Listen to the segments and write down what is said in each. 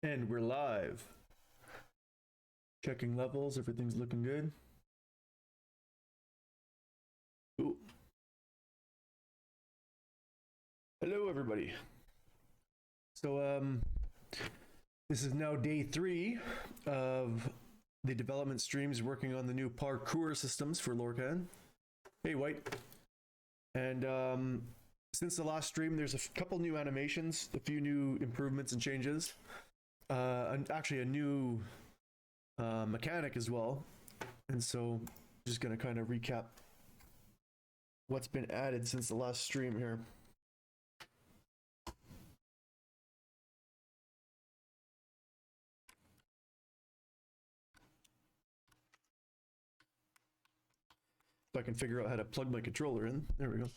And we're live. Checking levels, everything's looking good. Ooh. Hello, everybody. So, this is now day 3 of the development streams working on the new parkour systems for Lorcan. Hey, White. And since the last stream, there's a couple new animations, a few new improvements and changes. Actually, a new mechanic as well. And so, just going to kind of recap what's been added since the last stream here. If I can figure out how to plug my controller in. There we go.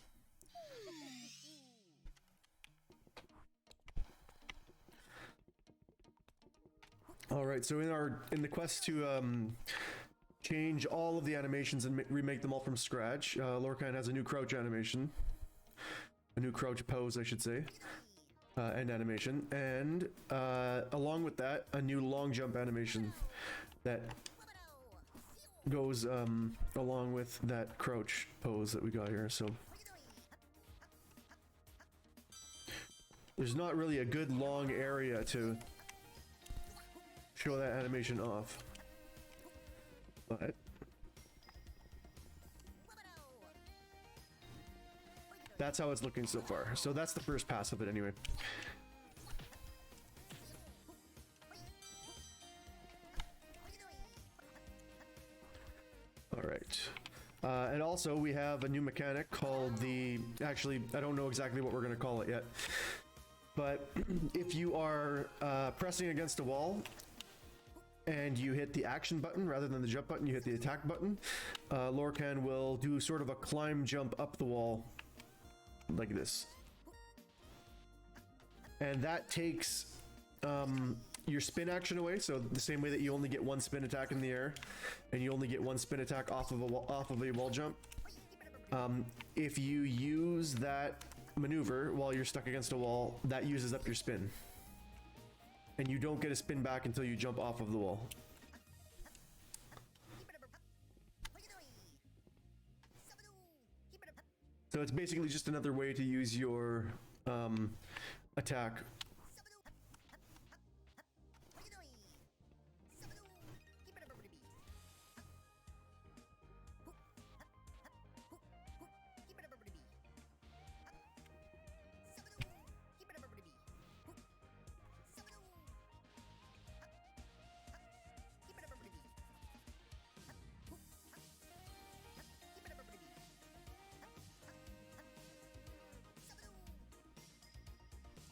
All right, so in the quest to change all of the animations and remake them all from scratch, Lorcan has a new crouch animation, a new crouch pose, I should say, and animation, and along with that, a new long jump animation that goes along with that crouch pose that we got here. So there's not really a good long area to show that animation off, but that's how it's looking so far. So that's the first pass of it anyway. All right. And also we have a new mechanic called actually, I don't know exactly what we're going to call it yet, but if you are pressing against a wall and you hit the action button rather than the jump button, you hit the attack button, Lorcan will do sort of a climb jump up the wall like this. And that takes your spin action away, so the same way that you only get one spin attack in the air and you only get one spin attack off of a wall jump. If you use that maneuver while you're stuck against a wall, that uses up your spin. And you don't get a spin back until you jump off of the wall. So it's basically just another way to use your attack.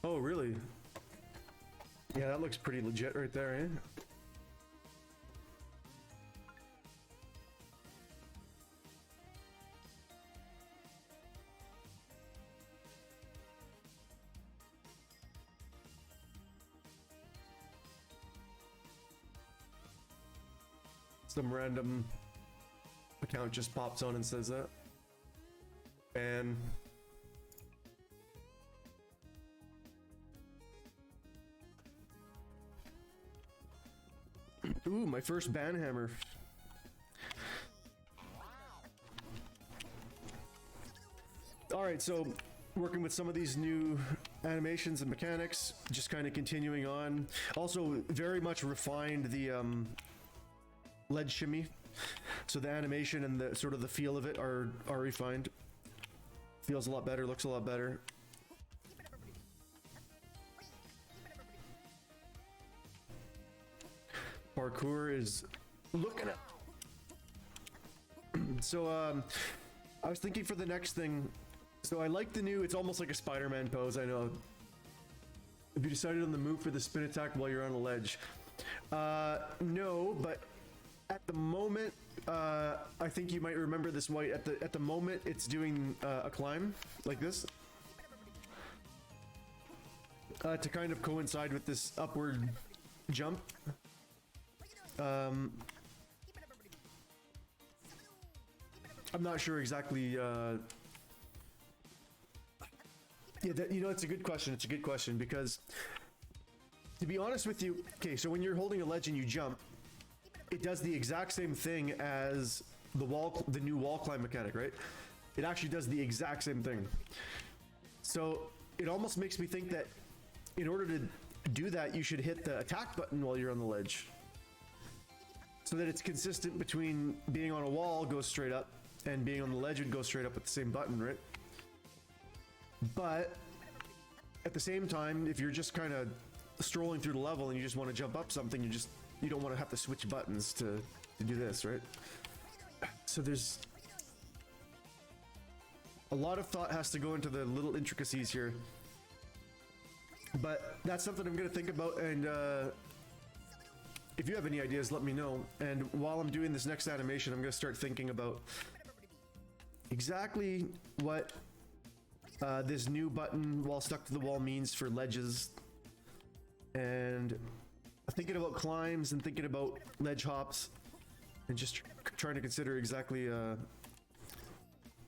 Oh, really? Yeah, that looks pretty legit right there, eh? Some random account just pops on and says that. And ooh, my first ban hammer. All right, so working with some of these new animations and mechanics, just kind of continuing on. Also, very much refined the ledge shimmy. So the animation and the sort of the feel of it are refined. Feels a lot better, looks a lot better. Parkour is looking at. So I was thinking for the next thing, so I like the new, it's almost like a Spider-Man pose, I know. Have you decided on the move for the spin attack while you're on a ledge? No, but at the moment, I think you might remember this, White. At the moment, it's doing a climb like this, to kind of coincide with this upward jump. I'm not sure exactly. Yeah, you know, it's a good question. It's a good question because To be honest with you, okay, so when you're holding a ledge and you jump, it does the exact same thing as the new wall climb mechanic, right? It actually does the exact same thing. So it almost makes me think that in order to do that, you should hit the attack button while you're on the ledge, so that it's consistent between being on a wall, goes straight up, and being on the ledge would go straight up with the same button, right? But at the same time, if you're just kind of strolling through the level and you just want to jump up something, you don't want to have to switch buttons to do this, right? So there's a lot of thought has to go into the little intricacies here, but that's something I'm going to think about. And if you have any ideas, let me know. And while I'm doing this next animation, I'm going to start thinking about exactly what this new button while stuck to the wall means for ledges, and thinking about climbs and thinking about ledge hops, and just trying to consider exactly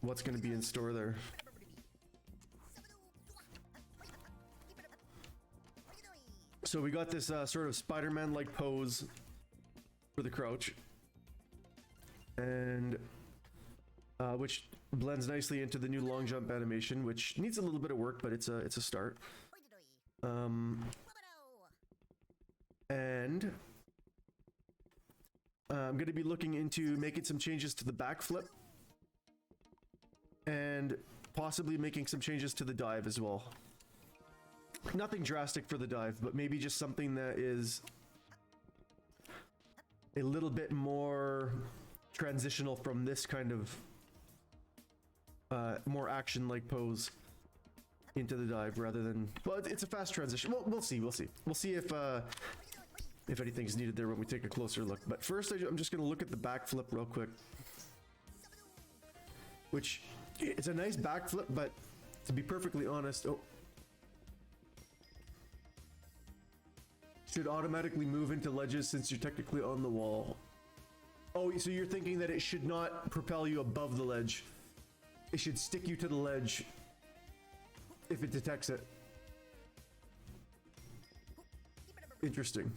what's going to be in store there. So we got this sort of Spider-Man-like pose for the crouch, and which blends nicely into the new long jump animation, which needs a little bit of work, but it's a start. And I'm going to be looking into making some changes to the backflip, and possibly making some changes to the dive as well. Nothing drastic for the dive, but maybe just something that is a little bit more transitional from this kind of more action-like pose into the dive, rather than, well, it's a fast transition. Well, we'll see. We'll see if anything's needed there when we take a closer look. But first, I'm just going to look at the backflip real quick, which it's a nice backflip, but to be perfectly honest, should automatically move into ledges since you're technically on the wall. Oh, so you're thinking that it should not propel you above the ledge. It should stick you to the ledge if it detects it. Interesting.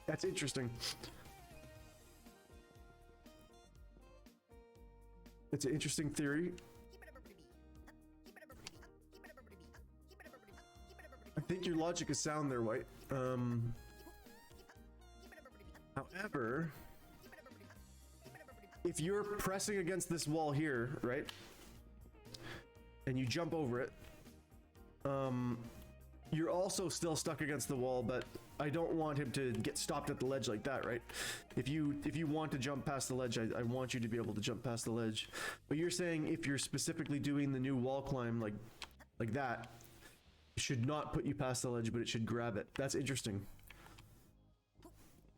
That's interesting. It's an interesting theory. I think your logic is sound there, White. However, if you're pressing against this wall here, right, and you jump over it, you're also still stuck against the wall, but I don't want him to get stopped at the ledge like that, right? If you want to jump past the ledge, I want you to be able to jump past the ledge. But you're saying if you're specifically doing the new wall climb like that, it should not put you past the ledge, but it should grab it. That's interesting.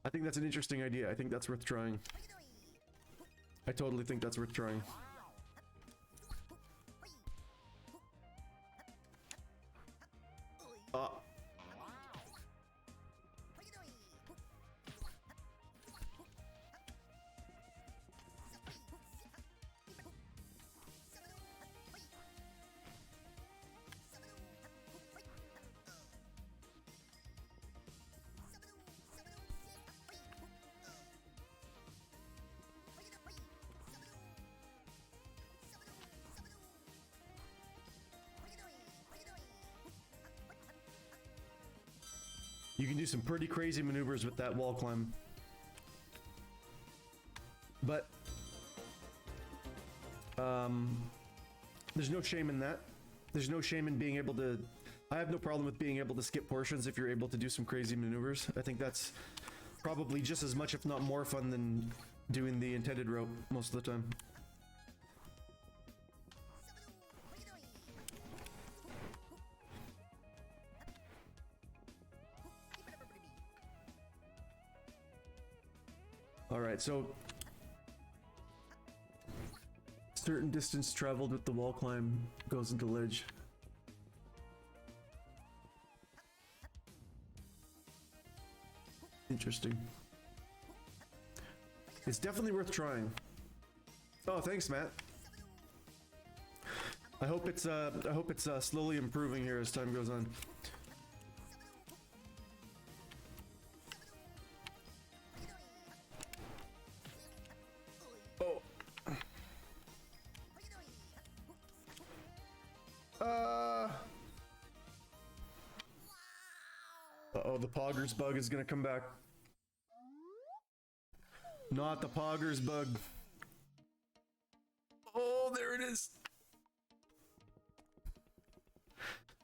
I think that's an interesting idea. I think that's worth trying. I totally think that's worth trying. You can do some pretty crazy maneuvers with that wall climb. But there's no shame in that. There's no shame in being able to... I have no problem with being able to skip portions if you're able to do some crazy maneuvers. I think that's probably just as much, if not more fun than doing the intended route most of the time. Alright, so certain distance traveled with the wall climb goes into ledge. Interesting. It's definitely worth trying. Oh, thanks, Matt. I hope it's slowly improving here as time goes on. Oh. Uh-oh, the Poggers bug is gonna come back. Not the Poggers bug. Oh, there it is.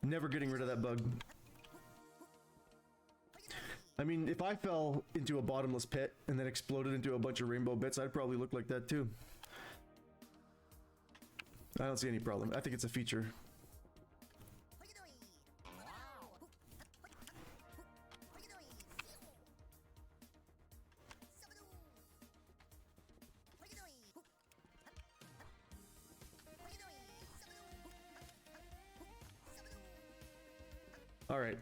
Never getting rid of that bug. I mean, if I fell into a bottomless pit and then exploded into a bunch of rainbow bits, I'd probably look like that too. I don't see any problem. I think it's a feature. All right.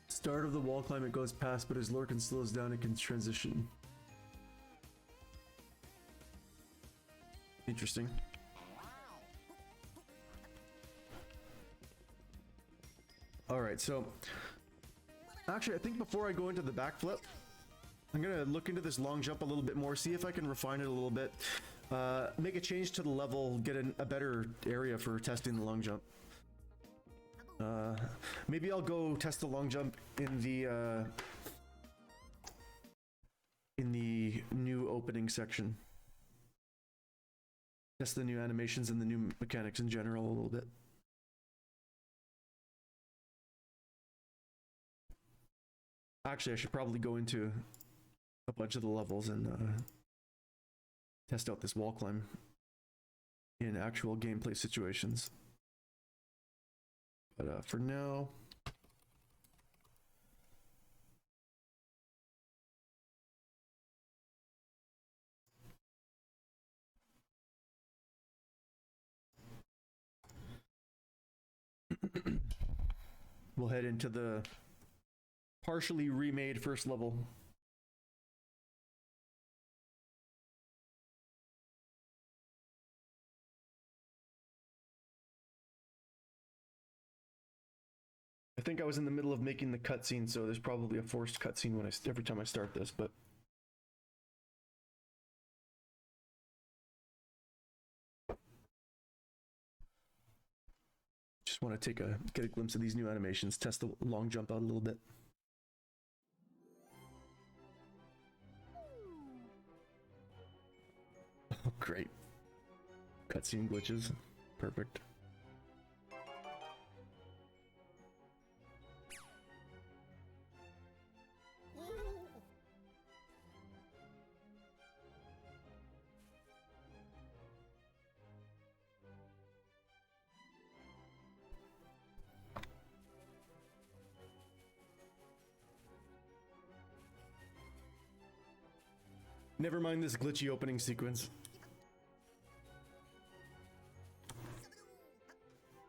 Start of the wall climb, it goes past, but as Lorcan slows down, it can transition. Interesting. All right, so actually, I think before I go into the backflip, I'm gonna look into this long jump a little bit more, see if I can refine it a little bit. Make a change to the level, get a better area for testing the long jump. Maybe I'll go test the long jump in the new opening section. Test the new animations and the new mechanics in general a little bit. Actually, I should probably go into a bunch of the levels and test out this wall climb in actual gameplay situations. But for now, we'll head into the partially remade first level. I think I was in the middle of making the cutscene, so there's probably a forced cutscene when every time I start this, but just want to get a glimpse of these new animations, test the long jump out a little bit. Oh, great. Cutscene glitches. Perfect. Never mind this glitchy opening sequence.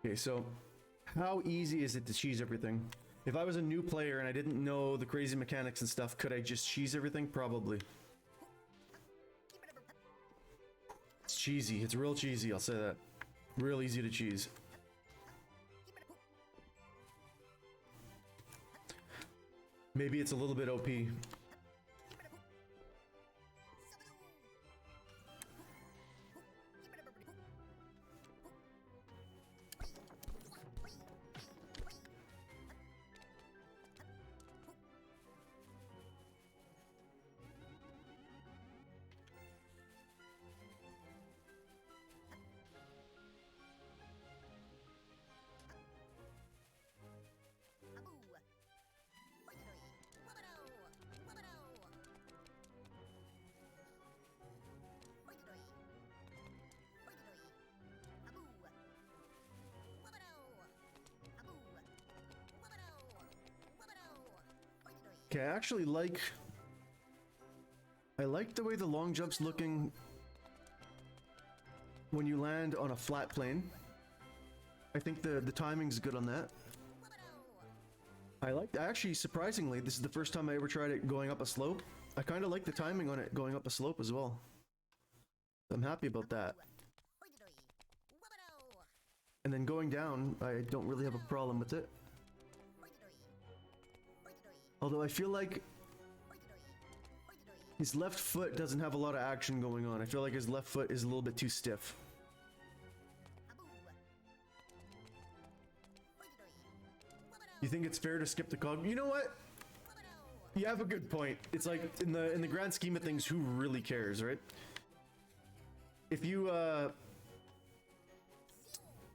Okay, so how easy is it to cheese everything? If I was a new player and I didn't know the crazy mechanics and stuff, could I just cheese everything? Probably. It's cheesy. It's real cheesy, I'll say that. Real easy to cheese. Maybe it's a little bit OP. Okay, I actually like the way the long jump's looking when you land on a flat plane. I think the timing's good on that. I actually, surprisingly, this is the first time I ever tried it going up a slope. I kind of like the timing on it going up a slope as well. I'm happy about that. And then going down, I don't really have a problem with it. Although I feel like his left foot doesn't have a lot of action going on. I feel like his left foot is a little bit too stiff. You think it's fair to skip the cog? You know what? You have a good point. It's like in the grand scheme of things, who really cares, right? If you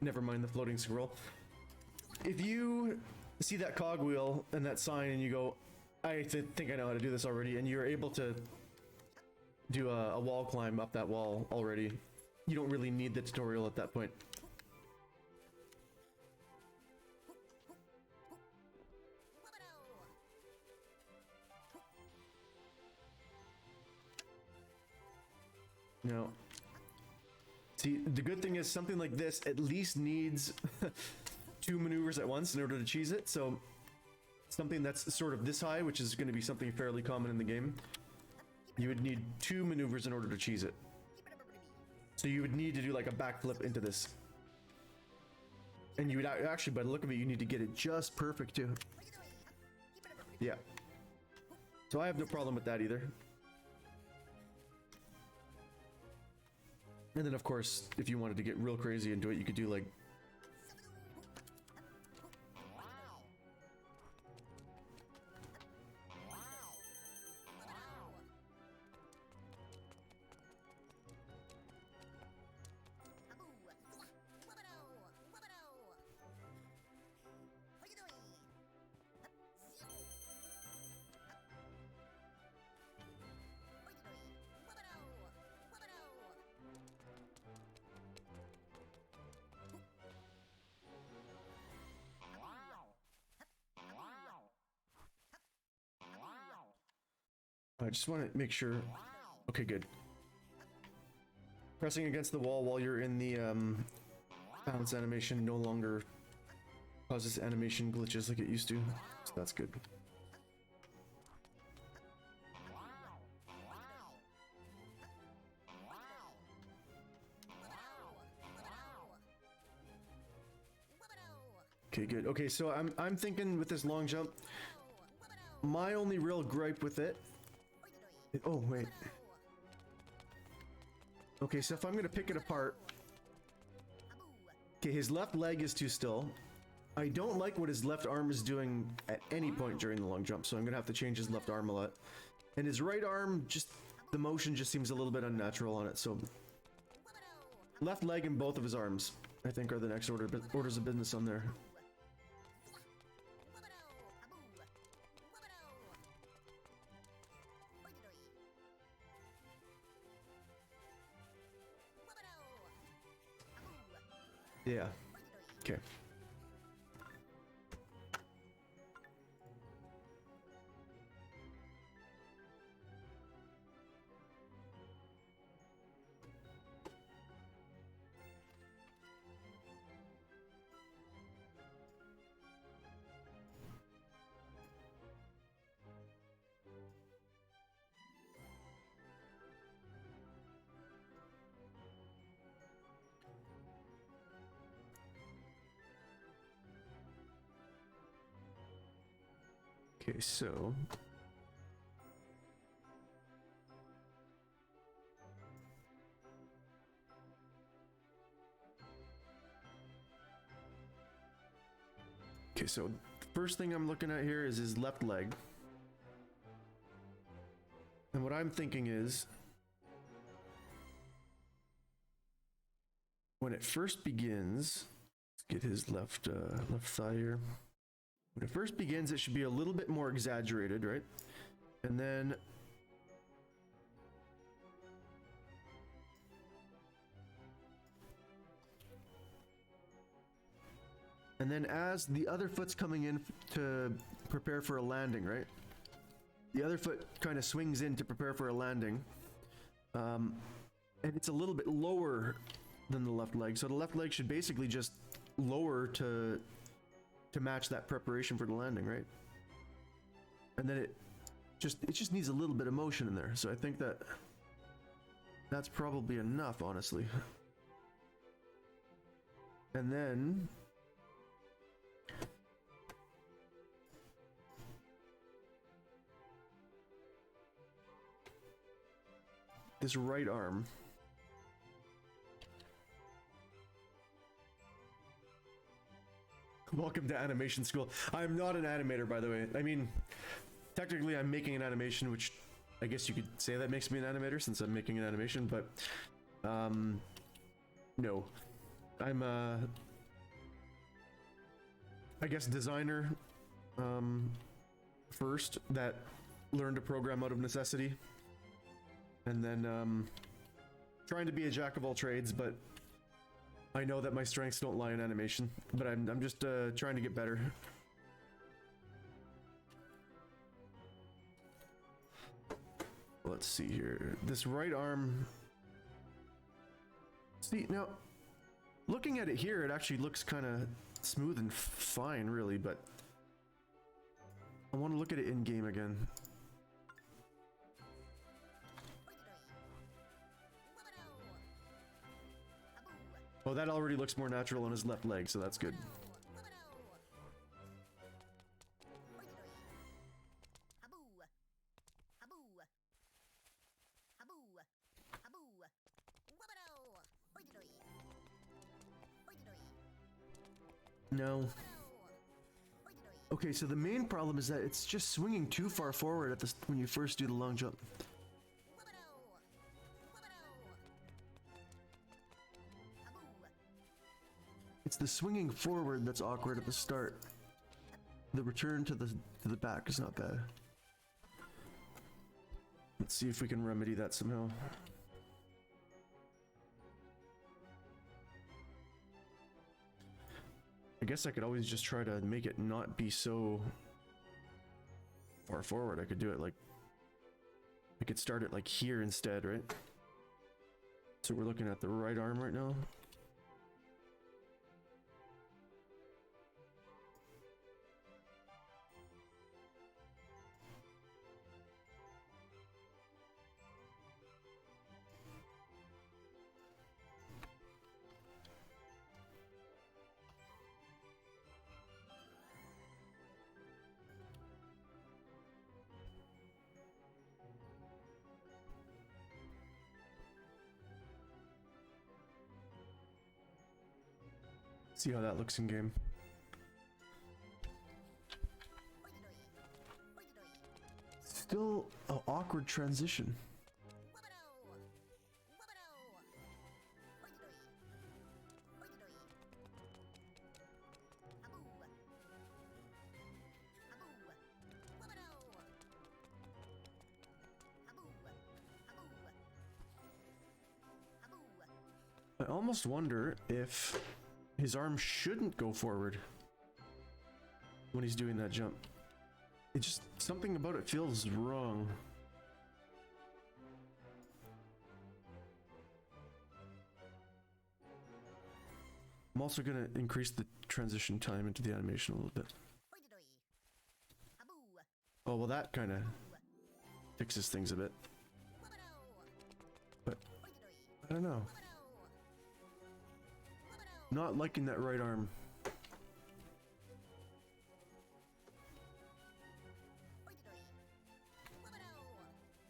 never mind the floating scroll. If you see that cogwheel and that sign and you go, I think I know how to do this already, and you're able to do a wall climb up that wall already, you don't really need the tutorial at that point. No. See, the good thing is something like this at least needs 2 maneuvers at once in order to cheese it, so something that's sort of this high, which is going to be something fairly common in the game, you would need 2 maneuvers in order to cheese it. So you would need to do like a backflip into this. And you would actually, by the look of it, you need to get it just perfect too. Yeah. So I have no problem with that either. And then of course, if you wanted to get real crazy into it, you could do like I just want to make sure. Okay, good. Pressing against the wall while you're in the bounce animation no longer causes animation glitches like it used to, so that's good. Okay, good. Okay, so I'm thinking with this long jump, my only real gripe with it. Oh, wait. Okay, so if I'm gonna pick it apart. Okay, his left leg is too still. I don't like what his left arm is doing at any point during the long jump, so I'm gonna have to change his left arm a lot. And his right arm, just the motion just seems a little bit unnatural on it, so left leg and both of his arms, I think, are the next orders of business on there. Yeah. Okay. Okay, so the first thing I'm looking at here is his left leg. And what I'm thinking is, when it first begins, let's get his left thigh here. When it first begins, it should be a little bit more exaggerated, right? And then as the other foot's coming in to prepare for a landing, right? The other foot kind of swings in to prepare for a landing. And it's a little bit lower than the left leg. So the left leg should basically just lower to match that preparation for the landing, right? And then it just needs a little bit of motion in there. So I think that That's probably enough, honestly. And then this right arm. Welcome to animation school. I'm not an animator, by the way. I mean, technically I'm making an animation, which I guess you could say that makes me an animator since I'm making an animation, but no. I'm I guess designer first that learned to program out of necessity, and then trying to be a jack of all trades, but I know that my strengths don't lie in animation, but I'm just trying to get better. Let's see here. This right arm. See, now, looking at it here, it actually looks kind of smooth and fine, really, but I want to look at it in game again. Oh, that already looks more natural on his left leg, so that's good. No. Okay, so the main problem is that it's just swinging too far forward at this when you first do the long jump. It's the swinging forward that's awkward at the start. The return to the back is not bad. Let's see if we can remedy that somehow. I guess I could always just try to make it not be so far forward. I could do it like, I could start it like here instead, right? So we're looking at the right arm right now. See how that looks in game. Still an awkward transition. I almost wonder if his arm shouldn't go forward when he's doing that jump. It just, something about it feels wrong. I'm also gonna increase the transition time into the animation a little bit. Oh, well that kind of fixes things a bit. But, I don't know. Not liking that right arm.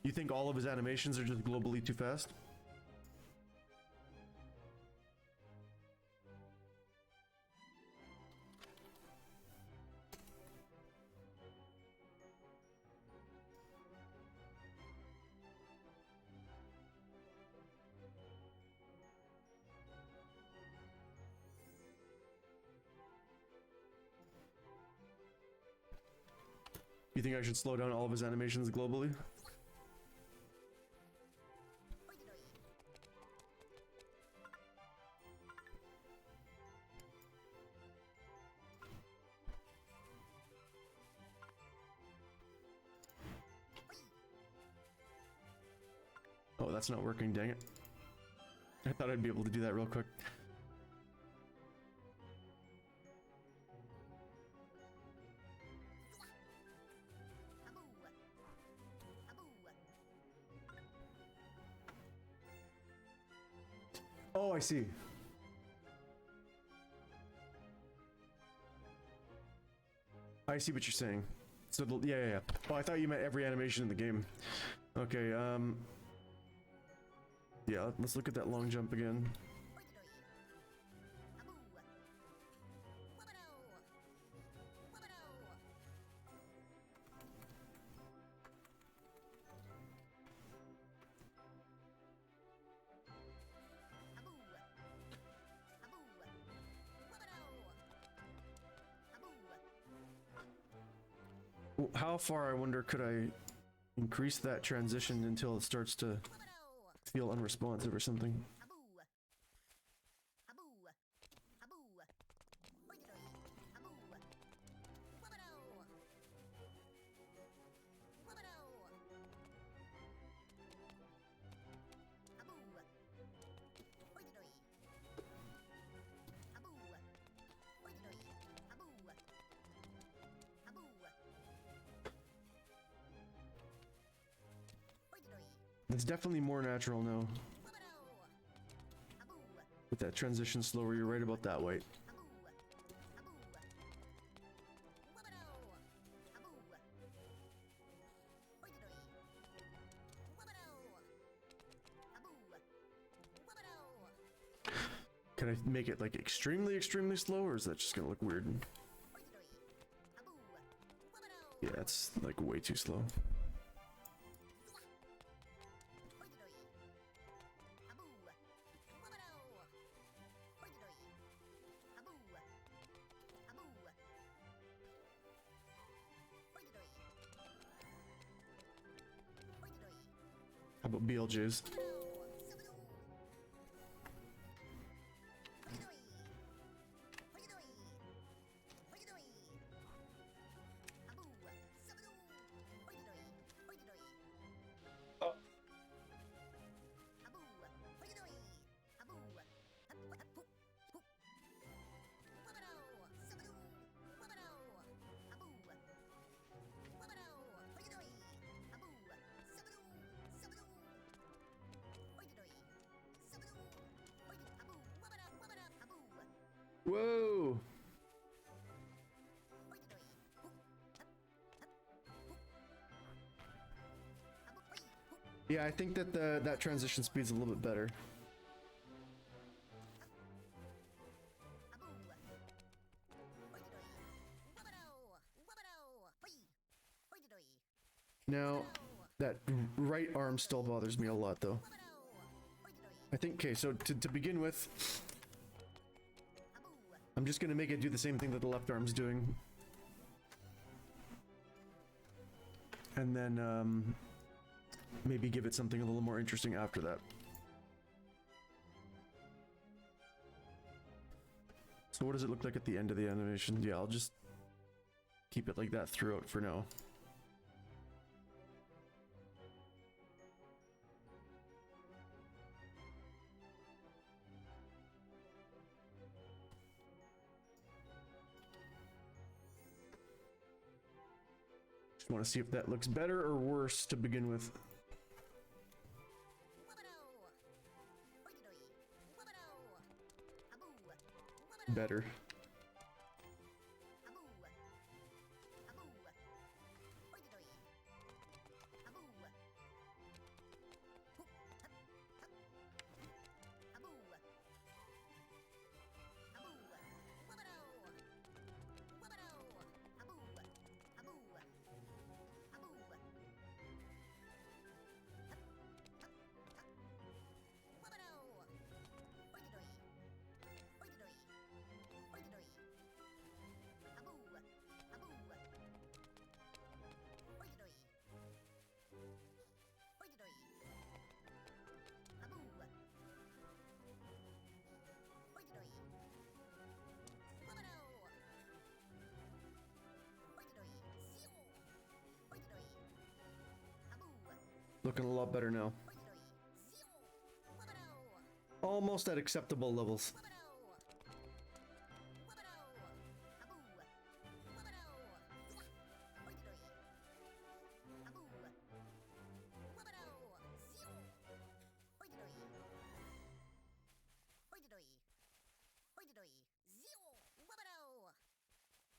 You think all of his animations are just globally too fast? You think I should slow down all of his animations globally? Oh, that's not working, dang it. I thought I'd be able to do that real quick. I see. I see what you're saying. So, yeah. Oh, I thought you meant every animation in the game. Okay, yeah, let's look at that long jump again. How far, I wonder, could I increase that transition until it starts to feel unresponsive or something? It's definitely more natural now. With that transition slower, you're right about that, White. Can I make it like extremely slow, or is that just gonna look weird? Yeah, it's like way too slow. How about BLJs? Whoa! Yeah, I think that that transition speed's a little bit better. Now, that right arm still bothers me a lot, though. I think, okay, so to begin with, I'm just gonna make it do the same thing that the left arm's doing. And then, maybe give it something a little more interesting after that. So what does it look like at the end of the animation? Yeah, I'll just keep it like that throughout for now. Just want to see if that looks better or worse to begin with. Better. Looking a lot better now. Almost at acceptable levels.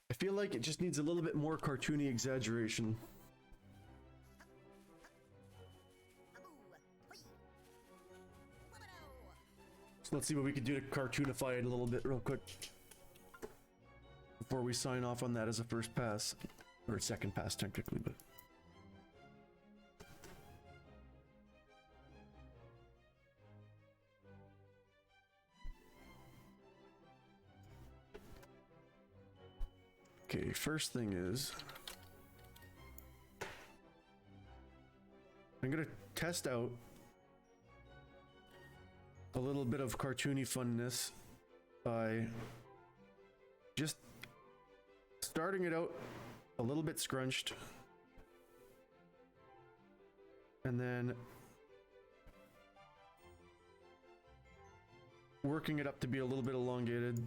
I feel like it just needs a little bit more cartoony exaggeration. So let's see what we can do to cartoonify it a little bit real quick before we sign off on that as a first pass, or second pass technically, but. Okay, first thing is I'm gonna test out a little bit of cartoony funness by just starting it out a little bit scrunched and then working it up to be a little bit elongated.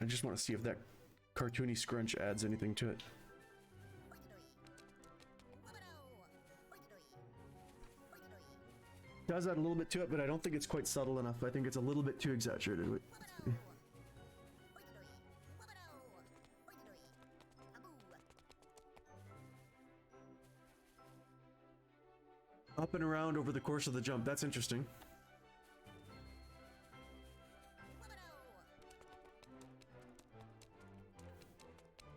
I just want to see if that cartoony scrunch adds anything to it. Does add a little bit to it, but I don't think it's quite subtle enough. I think it's a little bit too exaggerated. Up and around over the course of the jump. That's interesting.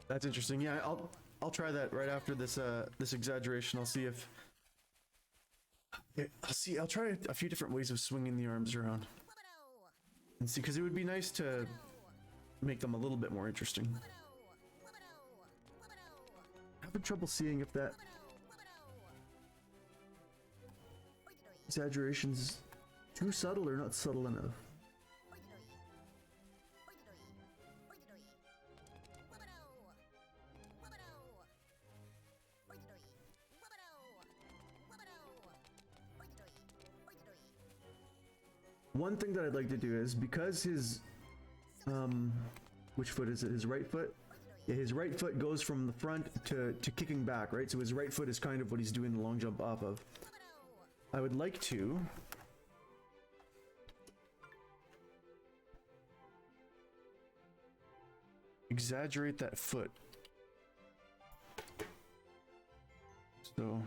That's interesting. Yeah, I'll try that right after this this exaggeration. I'll see if I'll try a few different ways of swinging the arms around and see, because it would be nice to make them a little bit more interesting. I'm having trouble seeing if that exaggeration's too subtle or not subtle enough. One thing that I'd like to do is, because his which foot is it? His right foot? Yeah, his right foot goes from the front to kicking back, right? So his right foot is kind of what he's doing the long jump off of. I would like to exaggerate that foot. So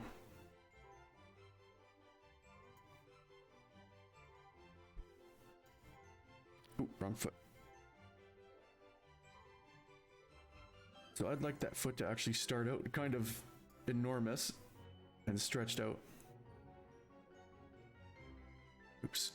ooh, wrong foot. So I'd like that foot to actually start out kind of enormous and stretched out. Oops.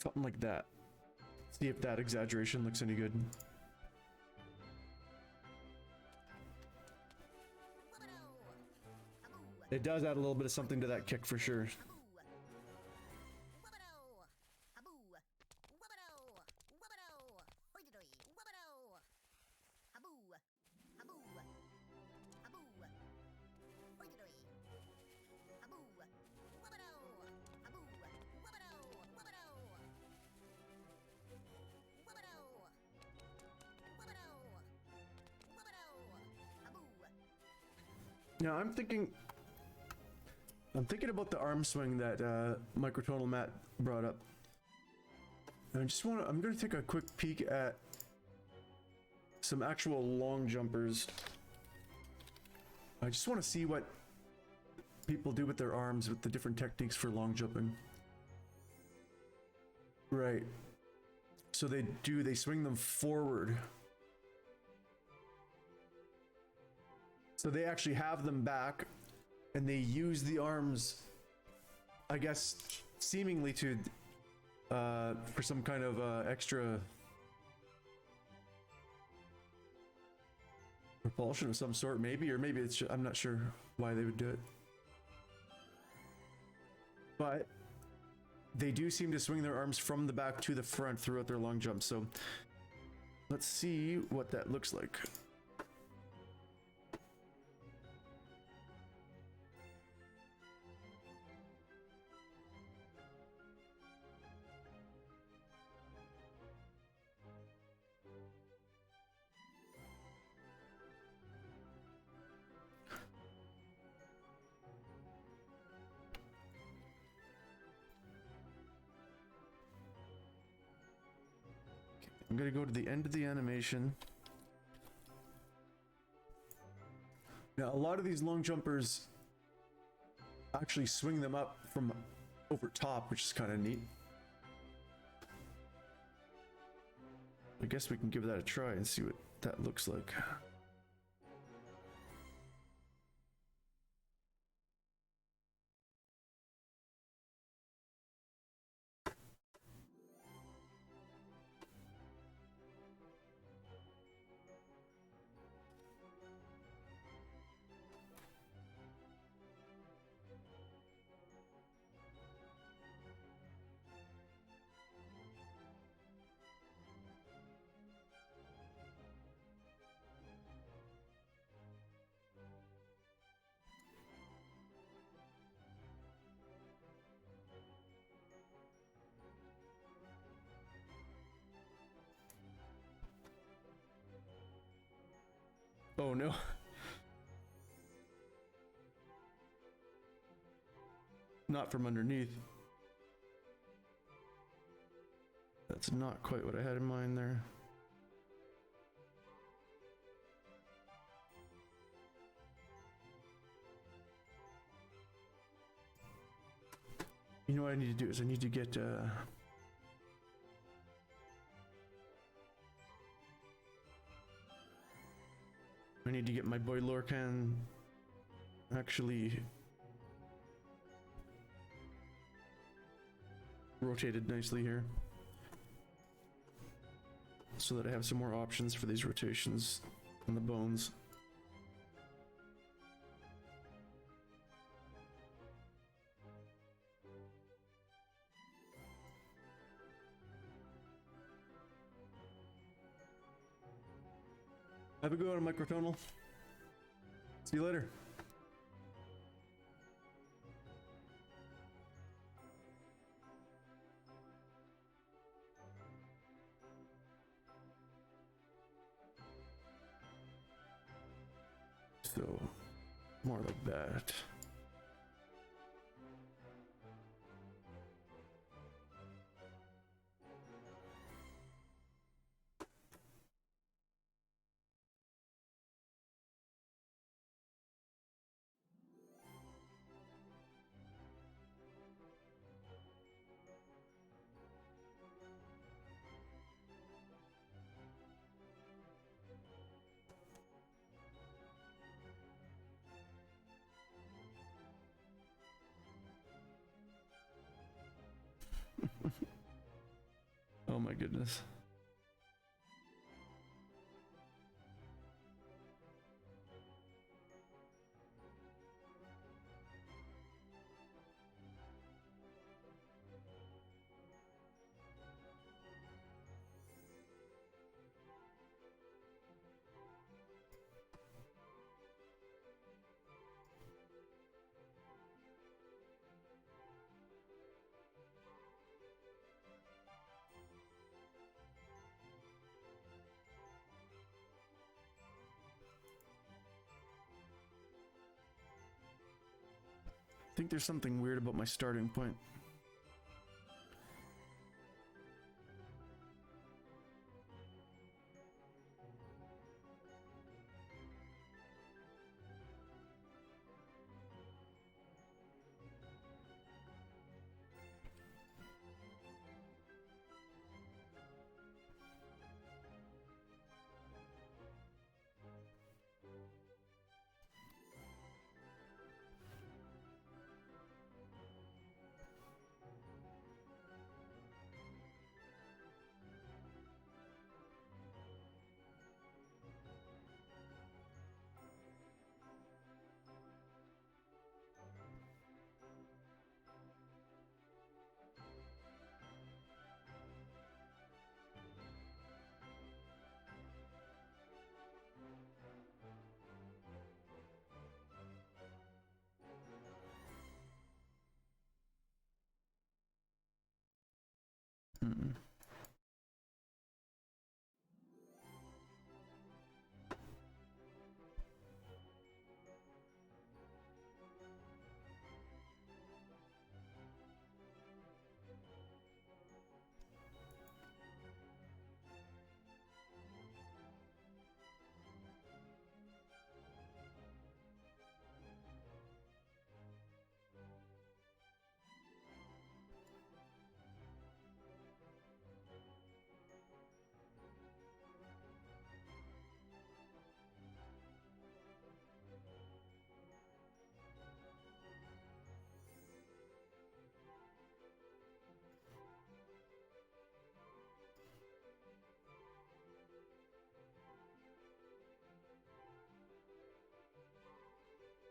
Something like that. See if that exaggeration looks any good. It does add a little bit of something to that kick for sure. Now I'm thinking about the arm swing that Microtonal Matt brought up. And I'm gonna take a quick peek at some actual long jumpers. I just want to see what people do with their arms with the different techniques for long jumping. Right. So they swing them forward. So they actually have them back and they use the arms, I guess, seemingly to, for some kind of extra propulsion of some sort, maybe, or maybe it's just, I'm not sure why they would do it. But they do seem to swing their arms from the back to the front throughout their long jump. So let's see what that looks like. I'm gonna go to the end of the animation. Now, a lot of these long jumpers actually swing them up from over top, which is kind of neat. I guess we can give that a try and see what that looks like. Oh no. Not from underneath. That's not quite what I had in mind there. You know what I need to do is I need to get my boy Lorcan actually rotated nicely here, so that I have some more options for these rotations on the bones. Have a good one, Microtonal. See you later. So, more like that. Oh my goodness. I think there's something weird about my starting point. Hmm.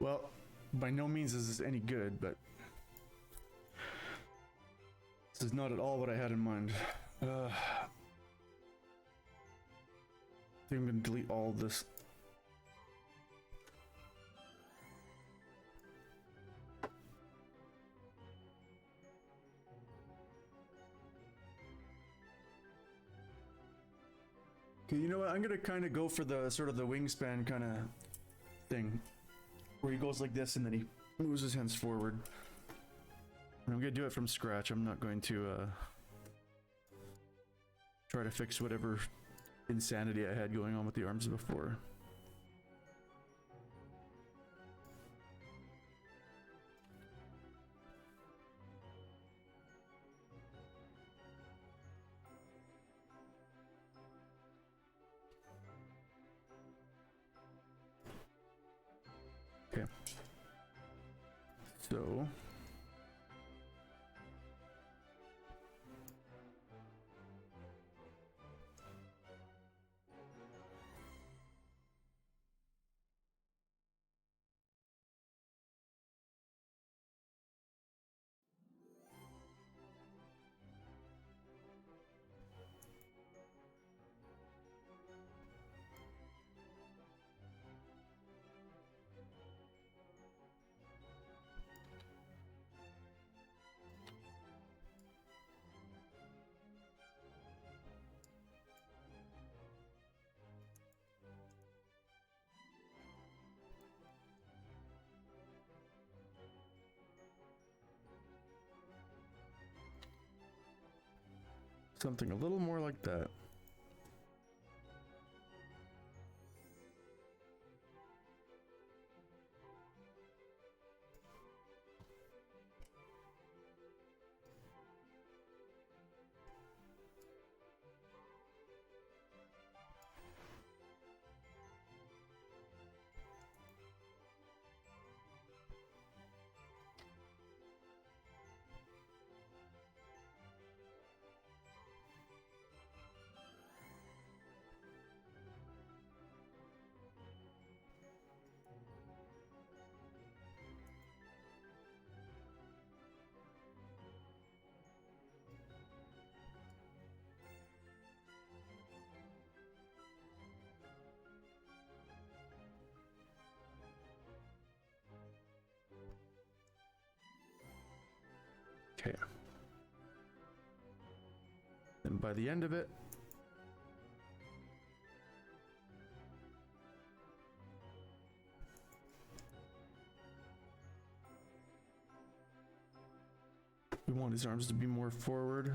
Well, by no means is this any good, but this is not at all what I had in mind. I think I'm gonna delete all of this. Okay, you know what? I'm gonna kind of go for the sort of the wingspan kind of thing, where he goes like this and then he moves his hands forward. And I'm gonna do it from scratch. I'm not going to try to fix whatever insanity I had going on with the arms before. Okay. So something a little more like that. Okay. And by the end of it, we want his arms to be more forward.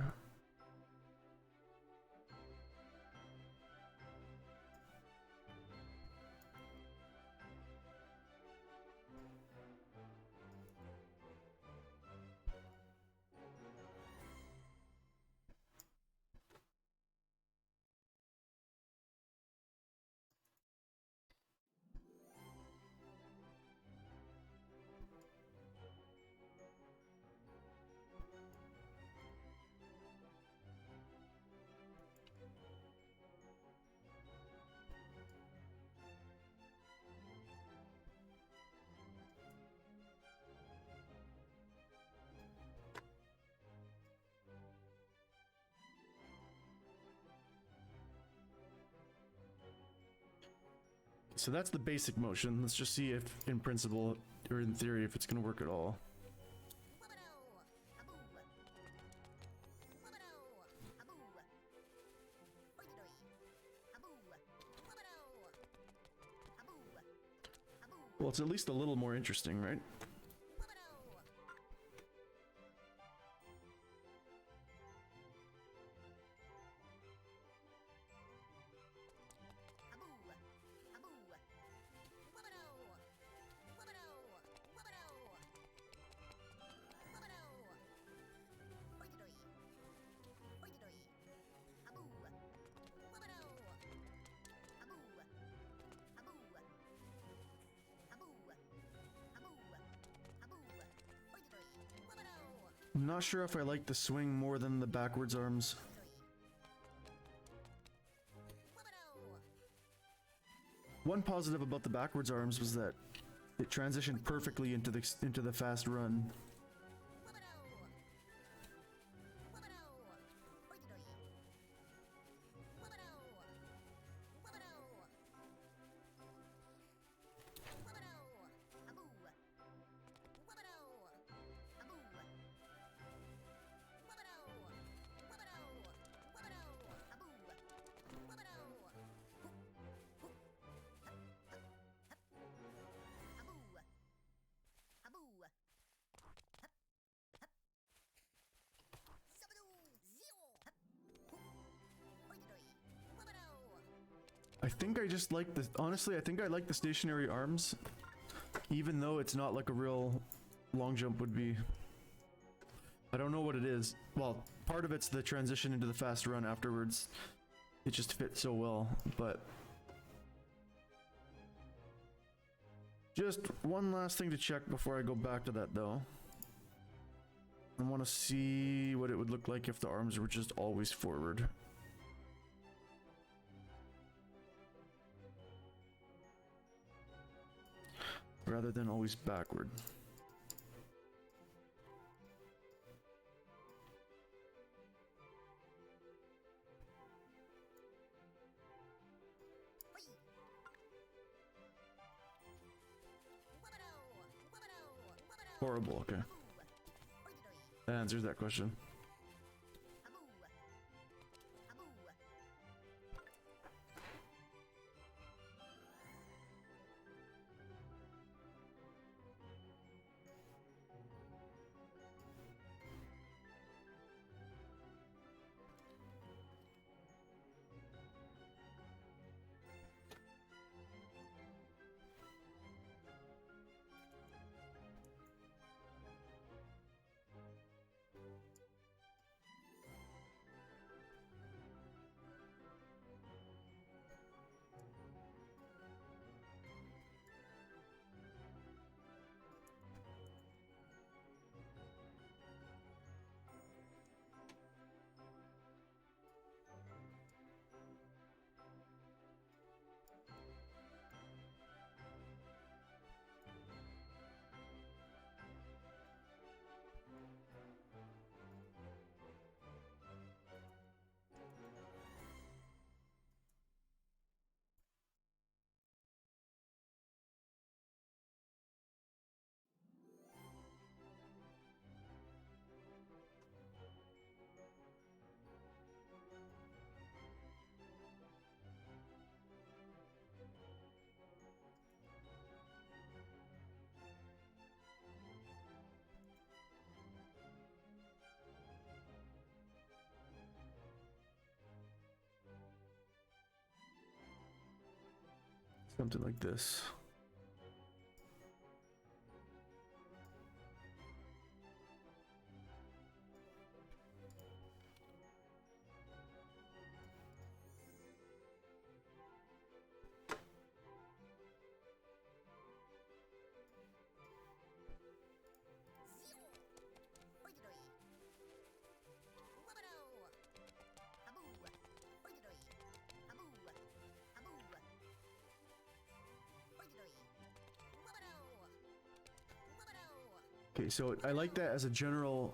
So that's the basic motion. Let's just see if, in principle, or in theory, if it's going to work at all. Well, it's at least a little more interesting, right? I'm not sure if I like the swing more than the backwards arms. One positive about the backwards arms was that it transitioned perfectly into the fast run. I think I just like the, honestly, I think I like the stationary arms, even though it's not like a real long jump would be. I don't know what it is. Well, part of it's the transition into the fast run afterwards. It just fits so well, but just one last thing to check before I go back to that though. I want to see what it would look like if the arms were just always forward. Rather than always backward. Horrible, okay. That answers that question. Something like this. Okay, so I like that as a general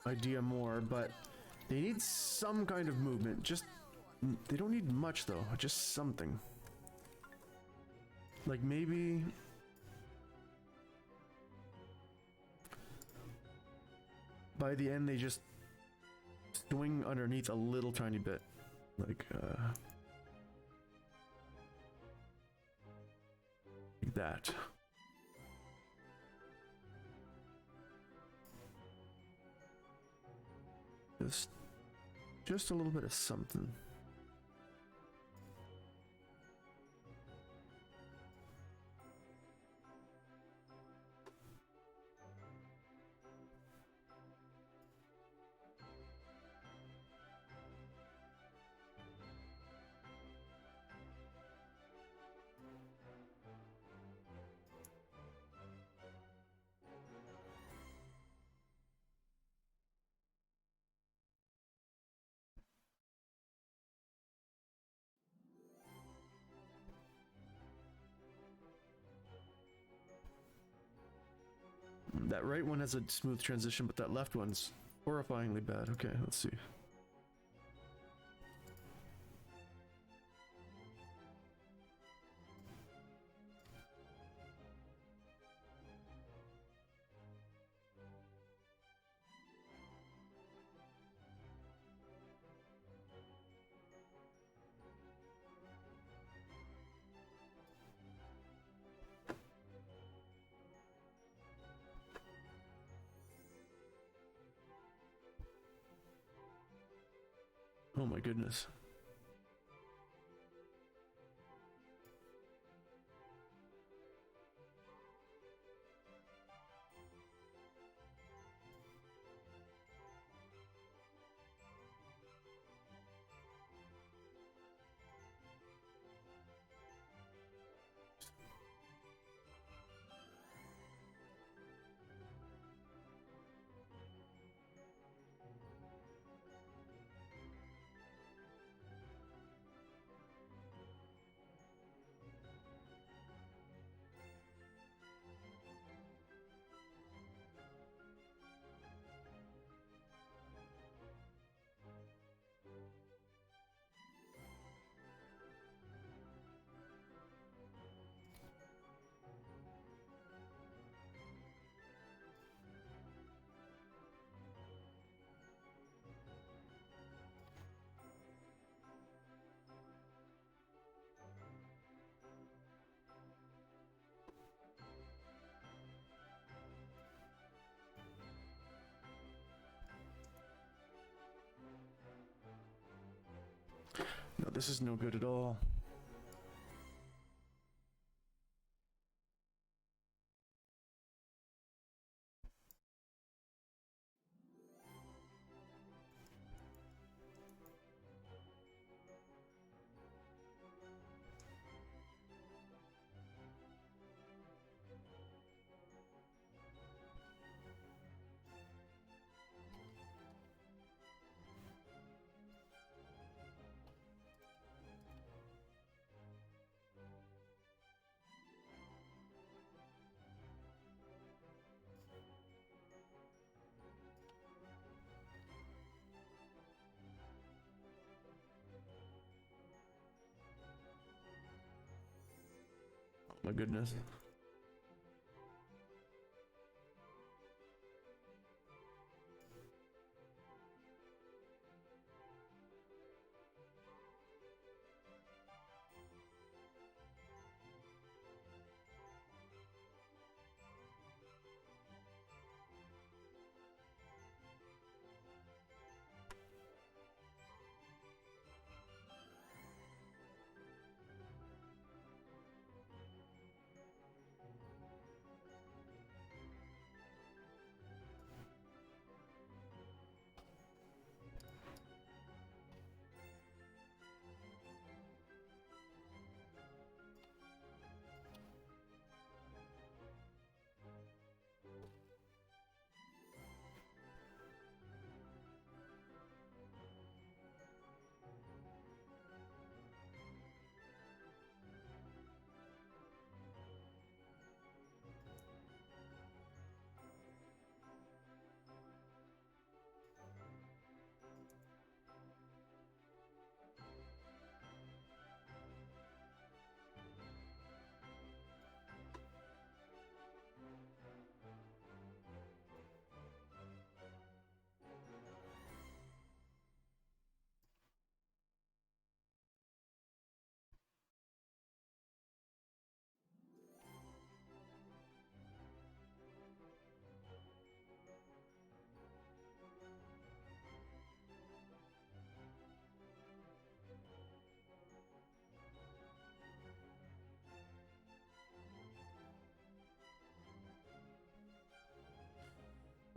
idea more, but they need some kind of movement. Just, they don't need much though, just something. Like maybe... by the end they just swing underneath a little tiny bit. Like that. Just a little bit of something. That right one has a smooth transition, but that left one's horrifyingly bad. Okay, let's see. Oh my goodness. No, this is no good at all. My goodness.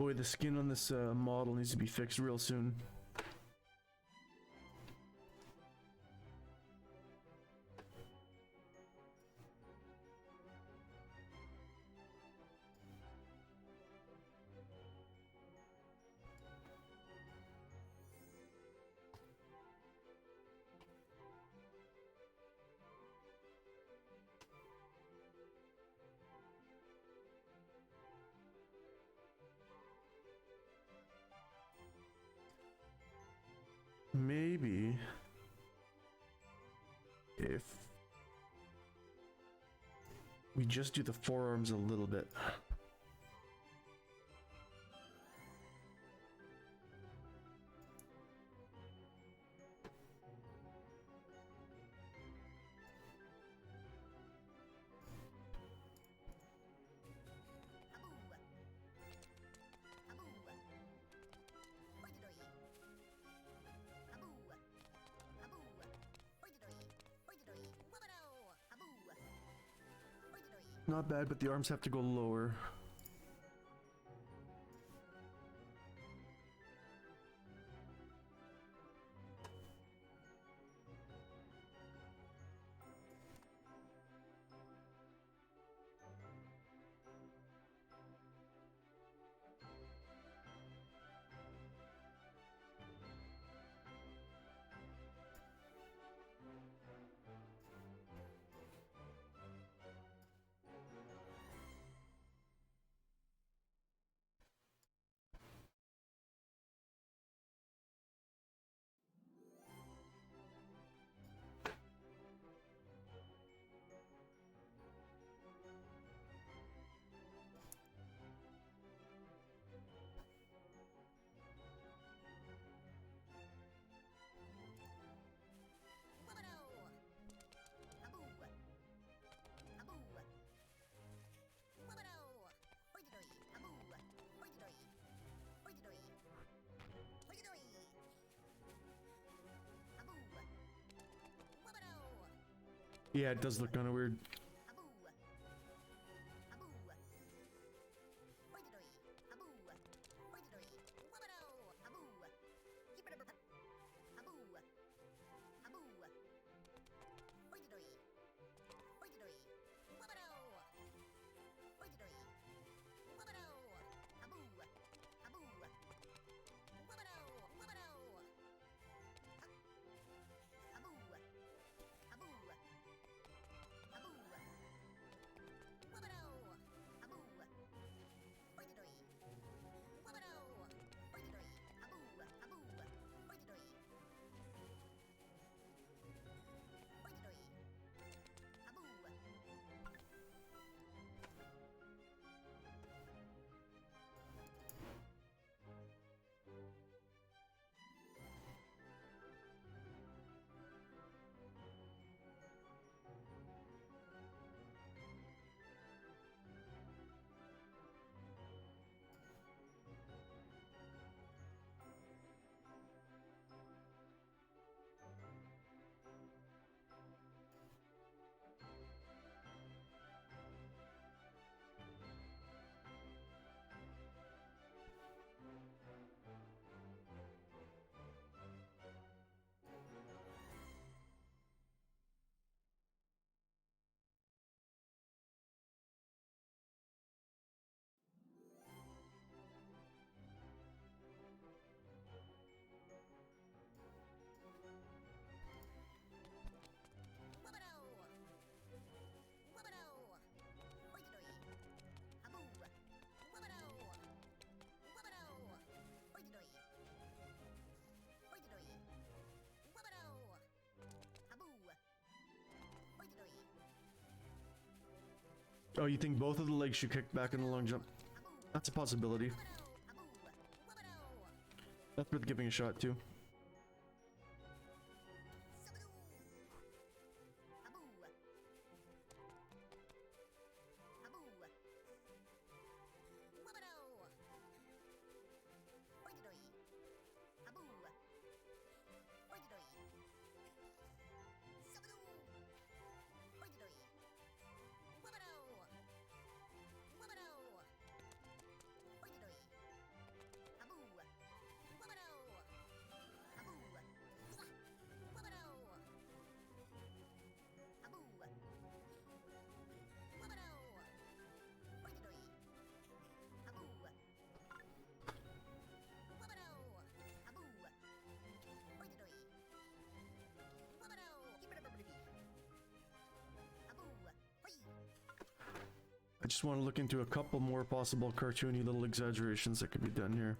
Boy, the skin on this model needs to be fixed real soon. Maybe if we just do the forearms a little bit. Not bad, but the arms have to go lower. Yeah, it does look kind of weird. Oh, you think both of the legs should kick back in the long jump? That's a possibility. That's worth giving a shot too. just want to look into a couple more possible cartoony little exaggerations that could be done here.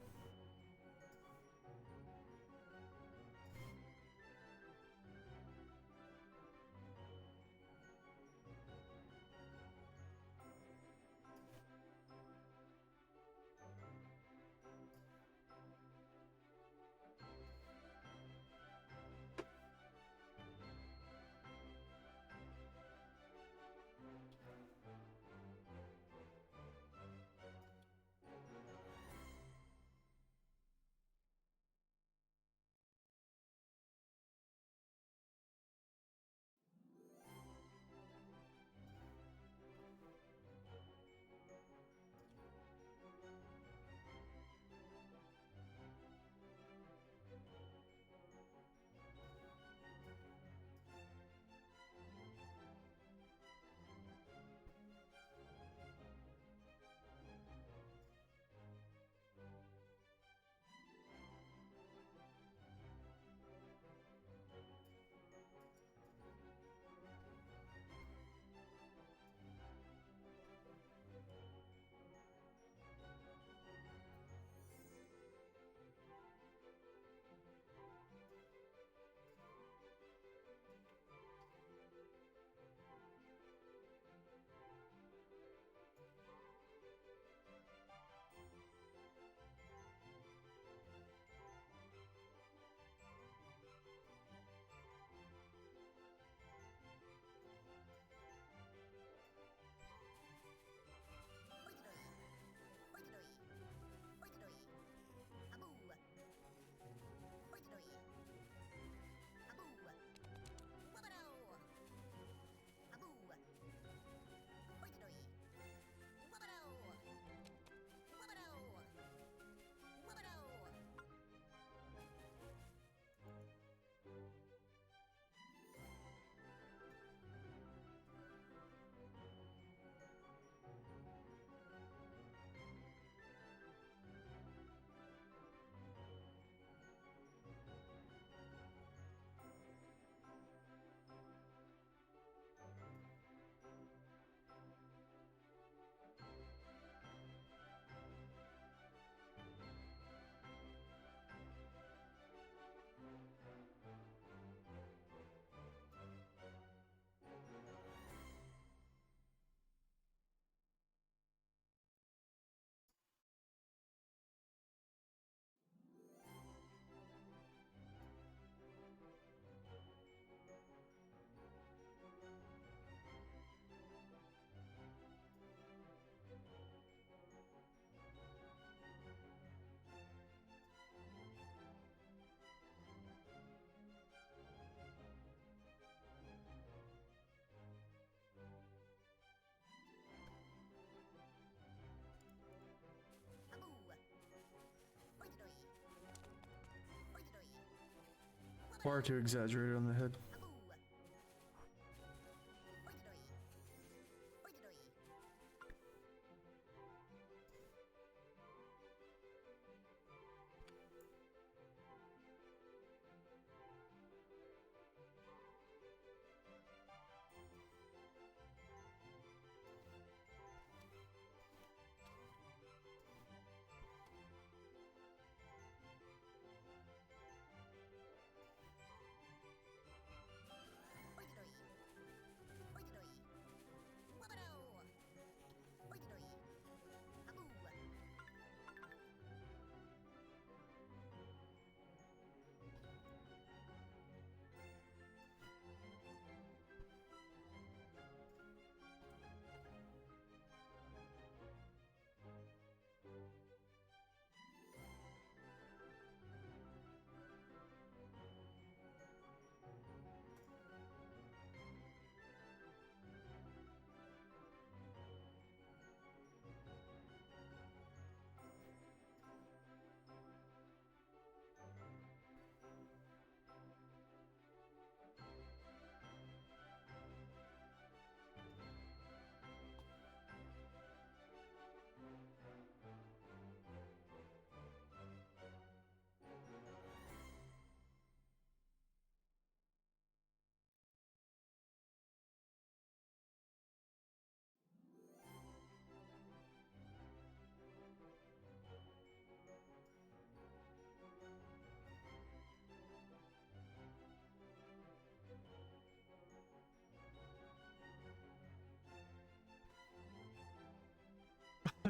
Far too exaggerated on the head.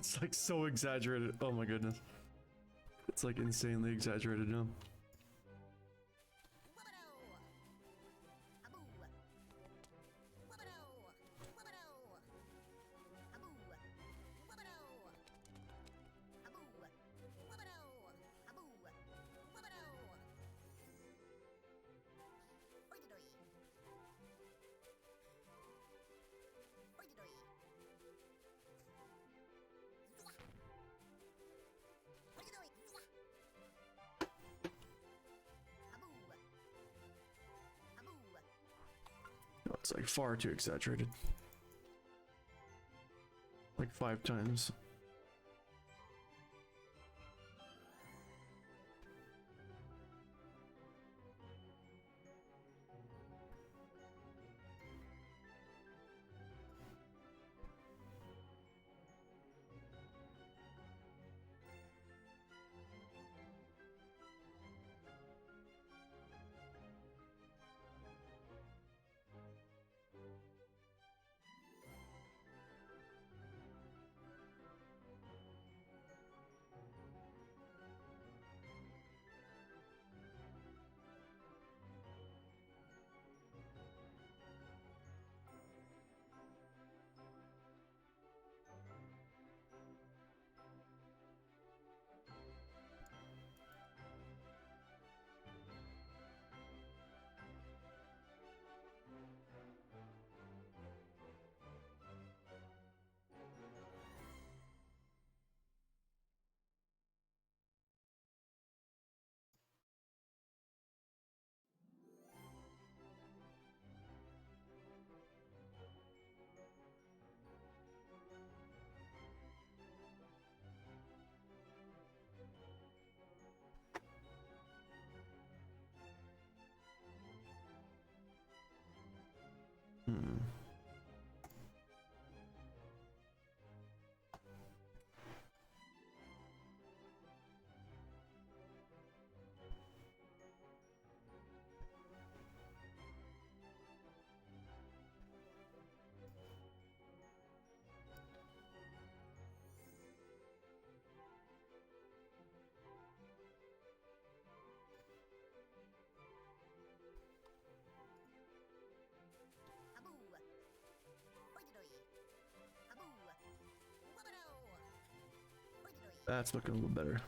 It's like so exaggerated. Oh my goodness. It's like insanely exaggerated now. It's like far too exaggerated. Like 5 times. That's looking a little better.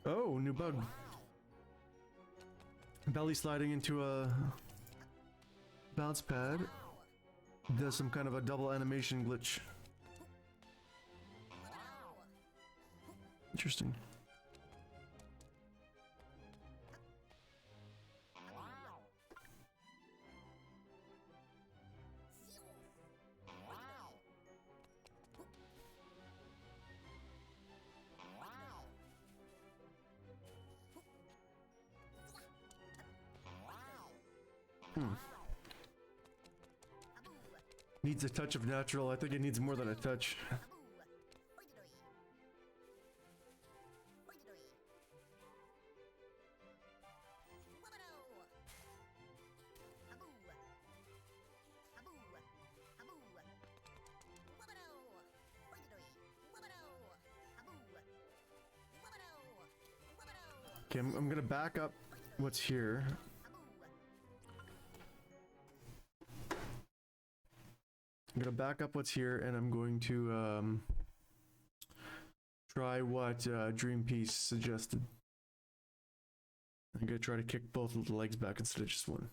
Oh, new bug. Belly sliding into a bounce pad does some kind of a double animation glitch. Interesting. Needs a touch of natural. I think it needs more than a touch. Okay, I'm gonna back up what's here. I'm gonna back up what's here, and I'm going to try what Dream Piece suggested. I'm gonna try to kick both of the legs back instead of just one.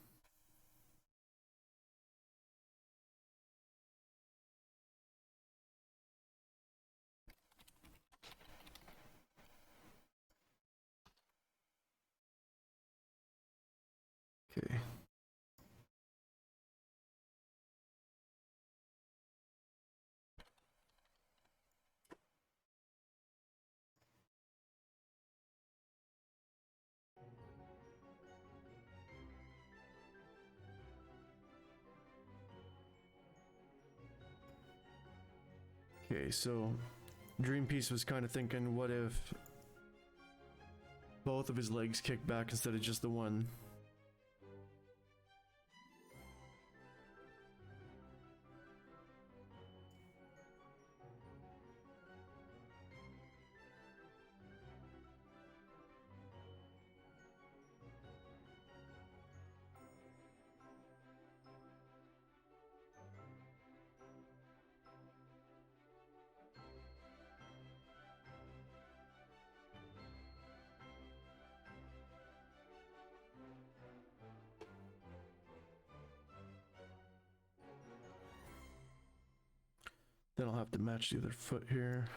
Okay. Okay, so Dream Piece was kind of thinking, what if both of his legs kick back instead of just the one? Then I'll have to match the other foot here.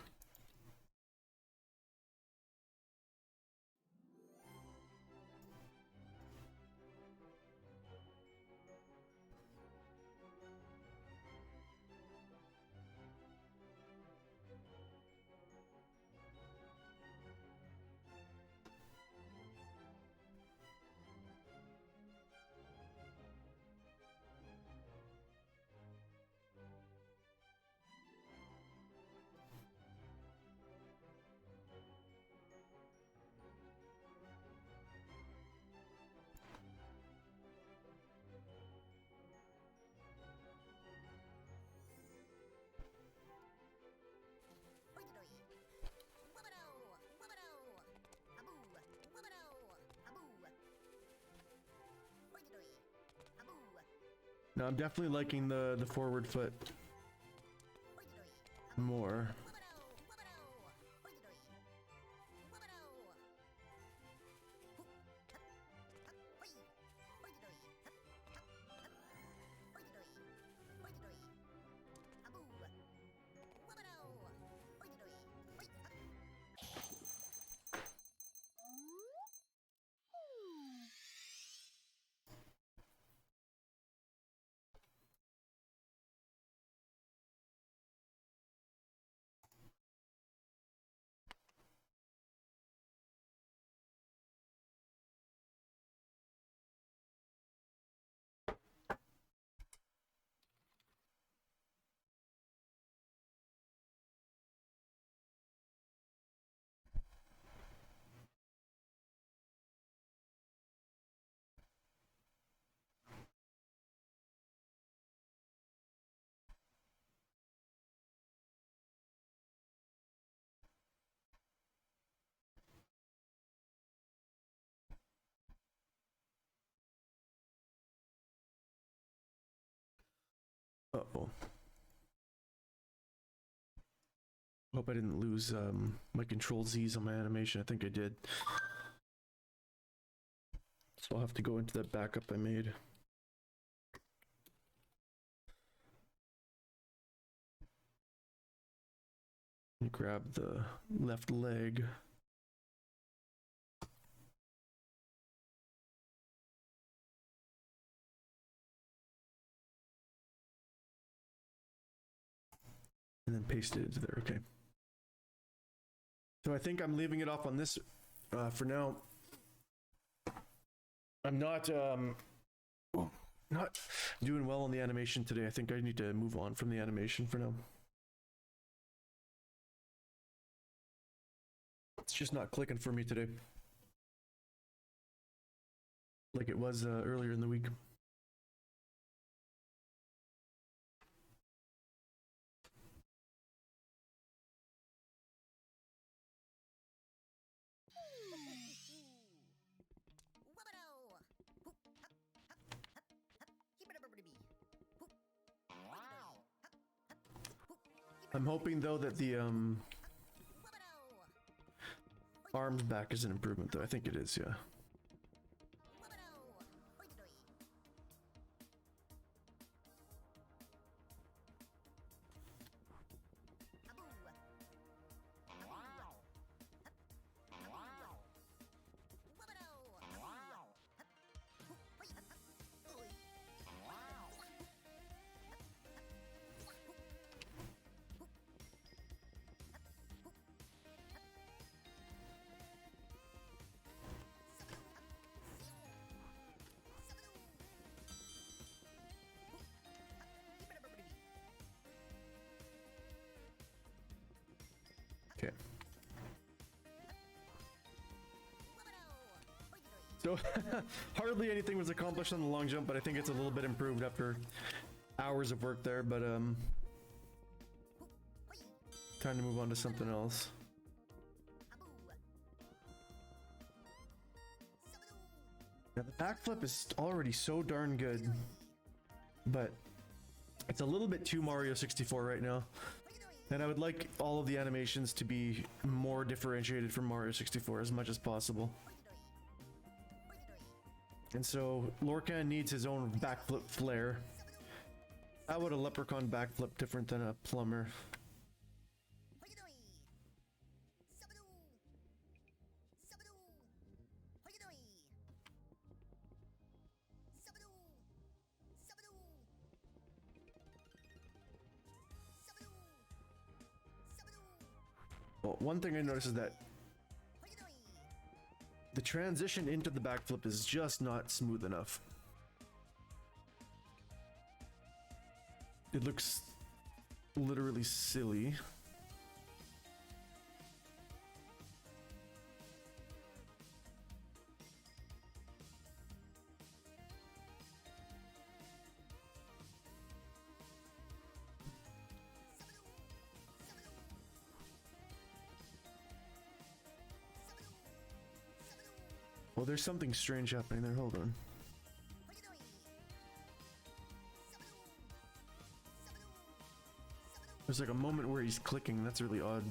Now I'm definitely liking the forward foot more. Uh-oh. Hope I didn't lose my control Z's on my animation. I think I did. So I'll have to go into that backup I made. And grab the left leg. And then paste it into there. Okay. So I think I'm leaving it off on this for now. I'm not doing well on the animation today. I think I need to move on from the animation for now. It's just not clicking for me today, like it was earlier in the week. I'm hoping though that the arms back is an improvement though. I think it is, yeah. Okay. So hardly anything was accomplished on the long jump, but I think it's a little bit improved after hours of work there, but time to move on to something else. Now the backflip is already so darn good, but it's a little bit too Mario 64 right now. And I would like all of the animations to be more differentiated from Mario 64 as much as possible. And so Lorcan needs his own backflip flair. How would a Leprechaun backflip different than a plumber? Well, one thing I noticed is that the transition into the backflip is just not smooth enough. It looks literally silly. Well, there's something strange happening there. Hold on. There's like a moment where he's clicking. That's really odd.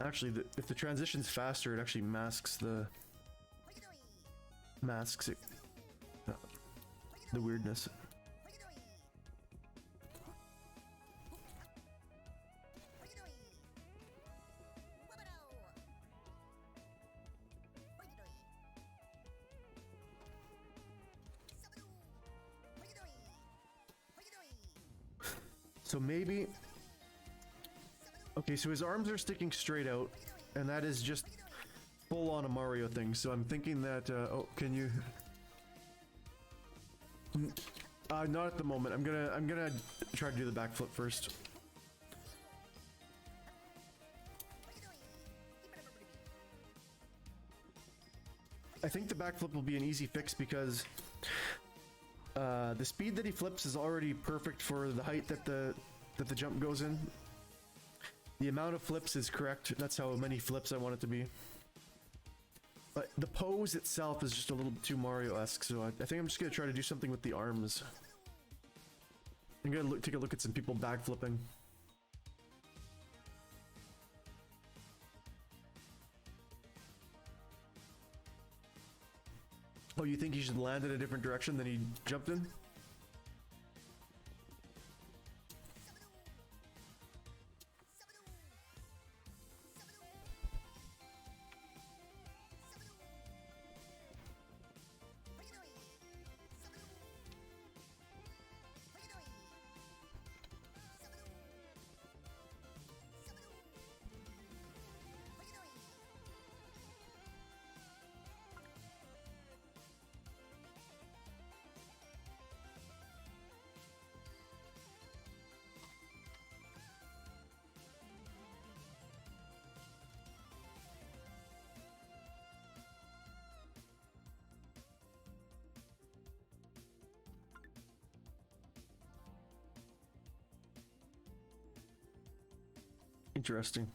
Actually, if the transition's faster, it actually masks it, the weirdness. So maybe... Okay, so his arms are sticking straight out, and that is just full on a Mario thing. So I'm thinking that, oh, can you... not at the moment. I'm gonna try to do the backflip first. I think the backflip will be an easy fix because the speed that he flips is already perfect for the height that the jump goes in. The amount of flips is correct. That's how many flips I want it to be. But the pose itself is just a little bit too Mario-esque, so I think I'm just gonna try to do something with the arms. I'm gonna take a look at some people backflipping. Oh, you think he should land in a different direction than he jumped in? Interesting.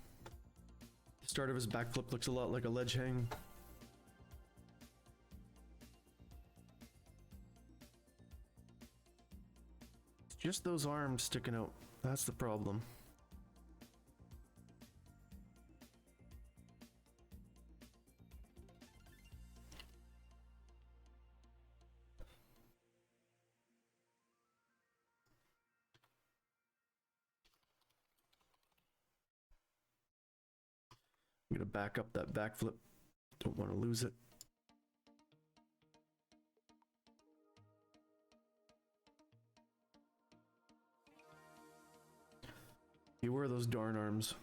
The start of his backflip looks a lot like a ledge hang. Just those arms sticking out. That's the problem. I'm gonna back up that backflip. Don't want to lose it. You wear those darn arms.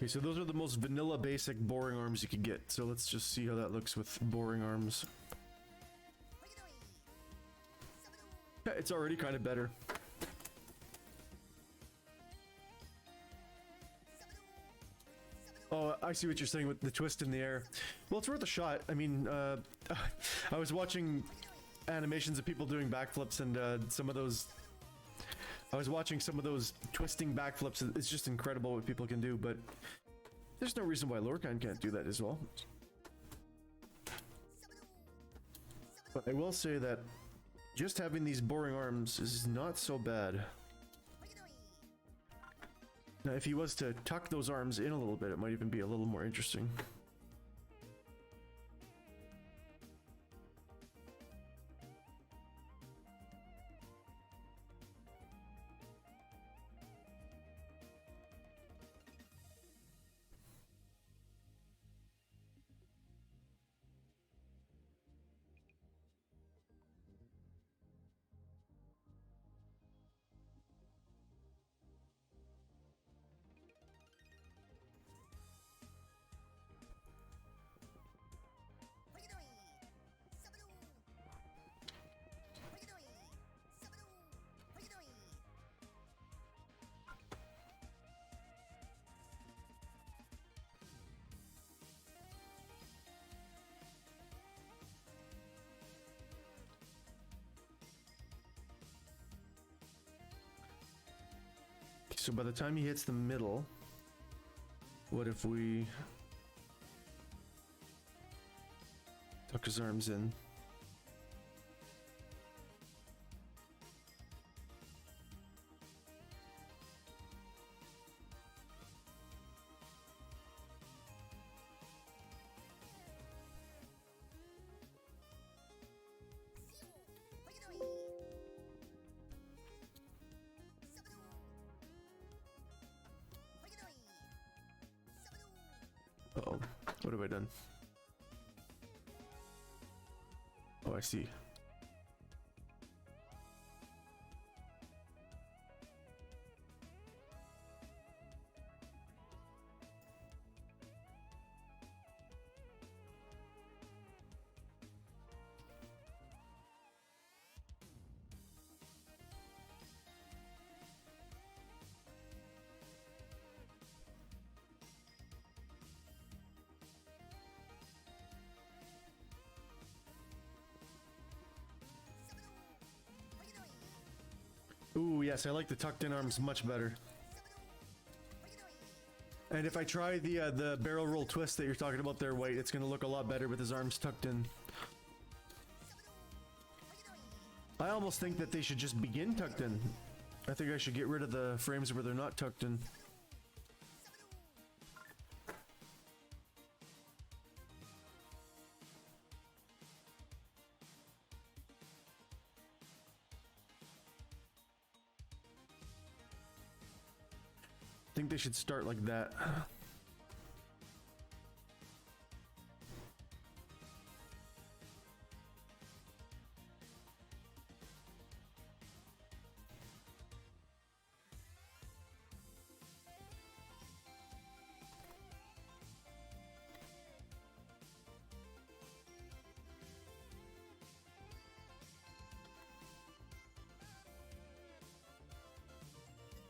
Okay, so those are the most vanilla basic boring arms you could get. So let's just see how that looks with boring arms. Yeah, it's already kind of better. Oh, I see what you're saying with the twist in the air. Well, it's worth a shot. I mean, I was watching animations of people doing backflips, and some of those... I was watching some of those twisting backflips. It's just incredible what people can do, but there's no reason why Lorcan can't do that as well. But I will say that just having these boring arms is not so bad. Now, if he was to tuck those arms in a little bit, it might even be a little more interesting. So by the time he hits the middle, what if we tuck his arms in? Uh-oh, what have I done? Oh, I see. Ooh, yes, I like the tucked in arms much better. And if I try the barrel roll twist that you're talking about there, White, it's going to look a lot better with his arms tucked in. I almost think that they should just begin tucked in. I think I should get rid of the frames where they're not tucked in. I think they should start like that.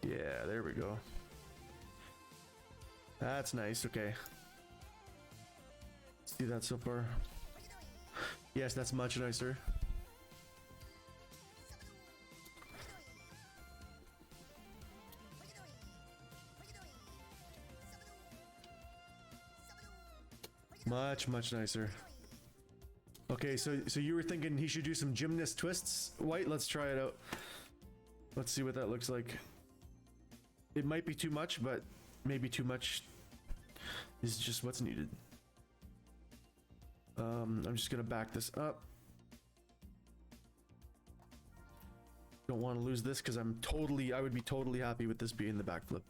Yeah, there we go. That's nice. Okay. See that so far? Yes, that's much nicer. Much nicer. Okay, so you were thinking he should do some gymnast twists, White? Let's try it out. Let's see what that looks like. It might be too much, but maybe too much is just what's needed. I'm just gonna back this up. Don't want to lose this because I would be totally happy with this being the backflip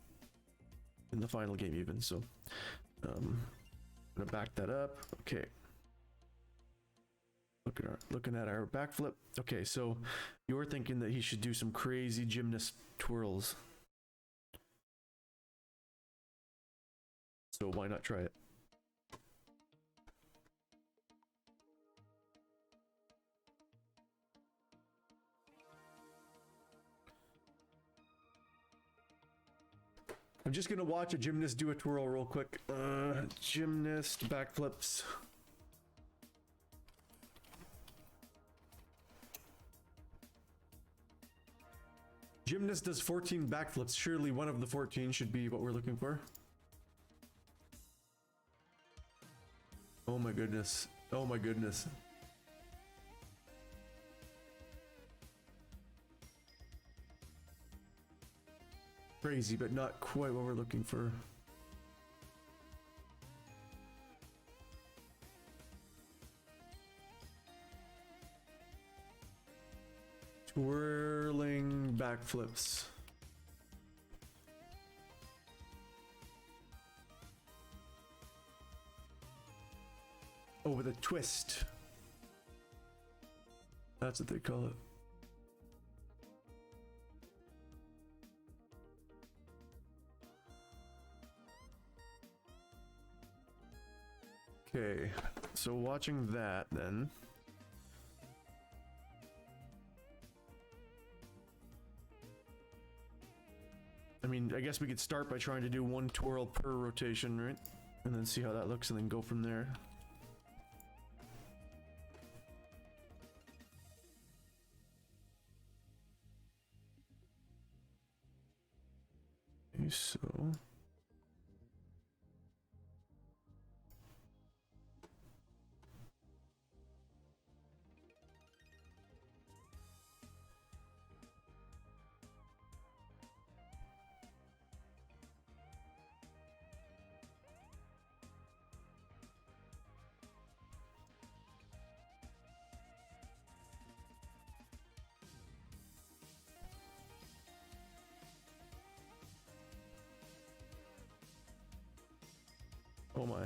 in the final game even. So, I'm gonna back that up. Okay. Looking at our backflip. Okay, so you're thinking that he should do some crazy gymnast twirls. So why not try it? I'm just gonna watch a gymnast do a twirl real quick. Gymnast backflips. Gymnast does 14 backflips. Surely one of the 14 should be what we're looking for. Oh my goodness. Oh my goodness. Crazy, but not quite what we're looking for. Twirling backflips. Oh, with a twist. That's what they call it. Okay, so watching that then. I mean, I guess we could start by trying to do one twirl per rotation, right? And then see how that looks and then go from there. Okay, so... Oh my.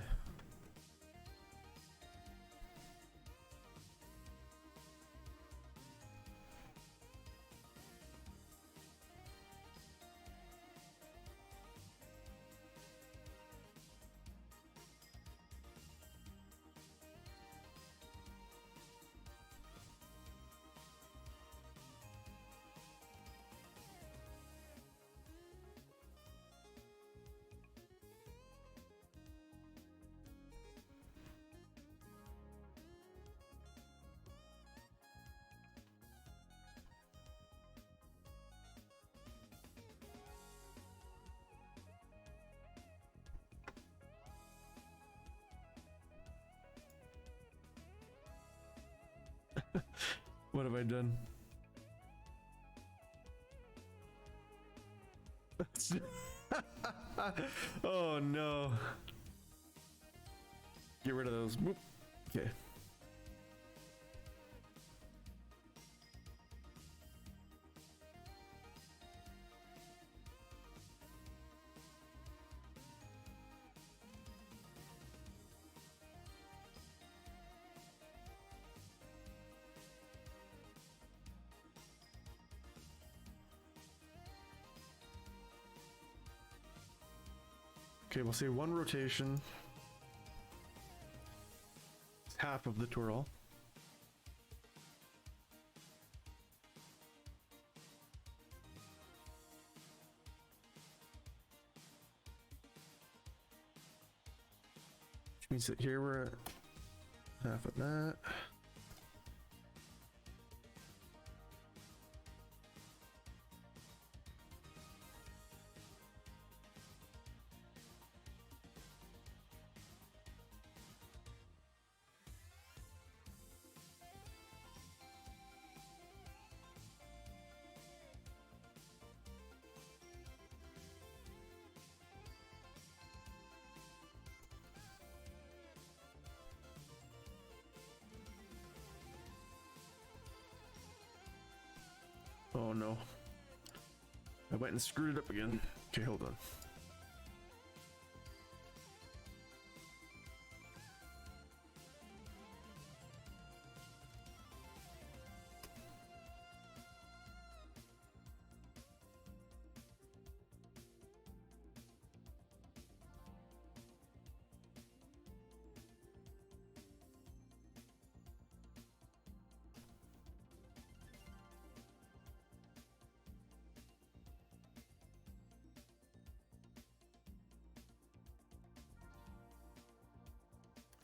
What have I done? Oh no. Get rid of those. Boop. Okay. Okay, we'll say one rotation. Half of the twirl. means that here we're at half of that. Oh no. I went and screwed it up again. Okay, hold on.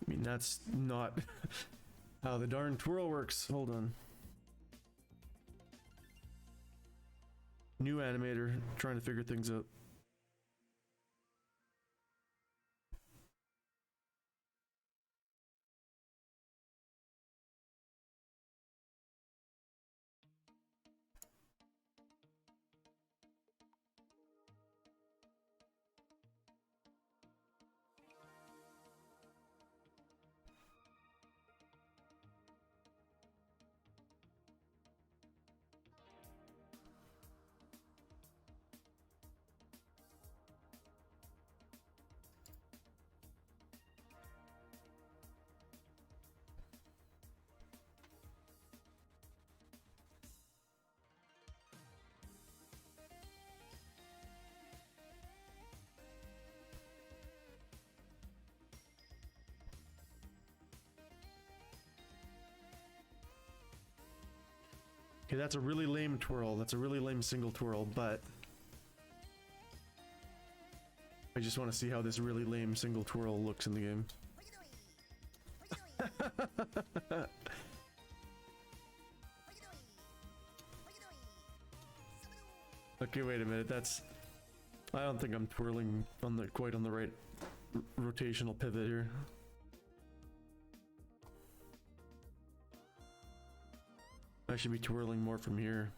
I mean, that's not how the darn twirl works. Hold on. New animator, trying to figure things out. Okay, that's a really lame twirl. That's a really lame single twirl, but I just want to see how this really lame single twirl looks in the game. Okay, wait a minute. That's... I don't think I'm twirling on the quite on the right rotational pivot here. I should be twirling more from here.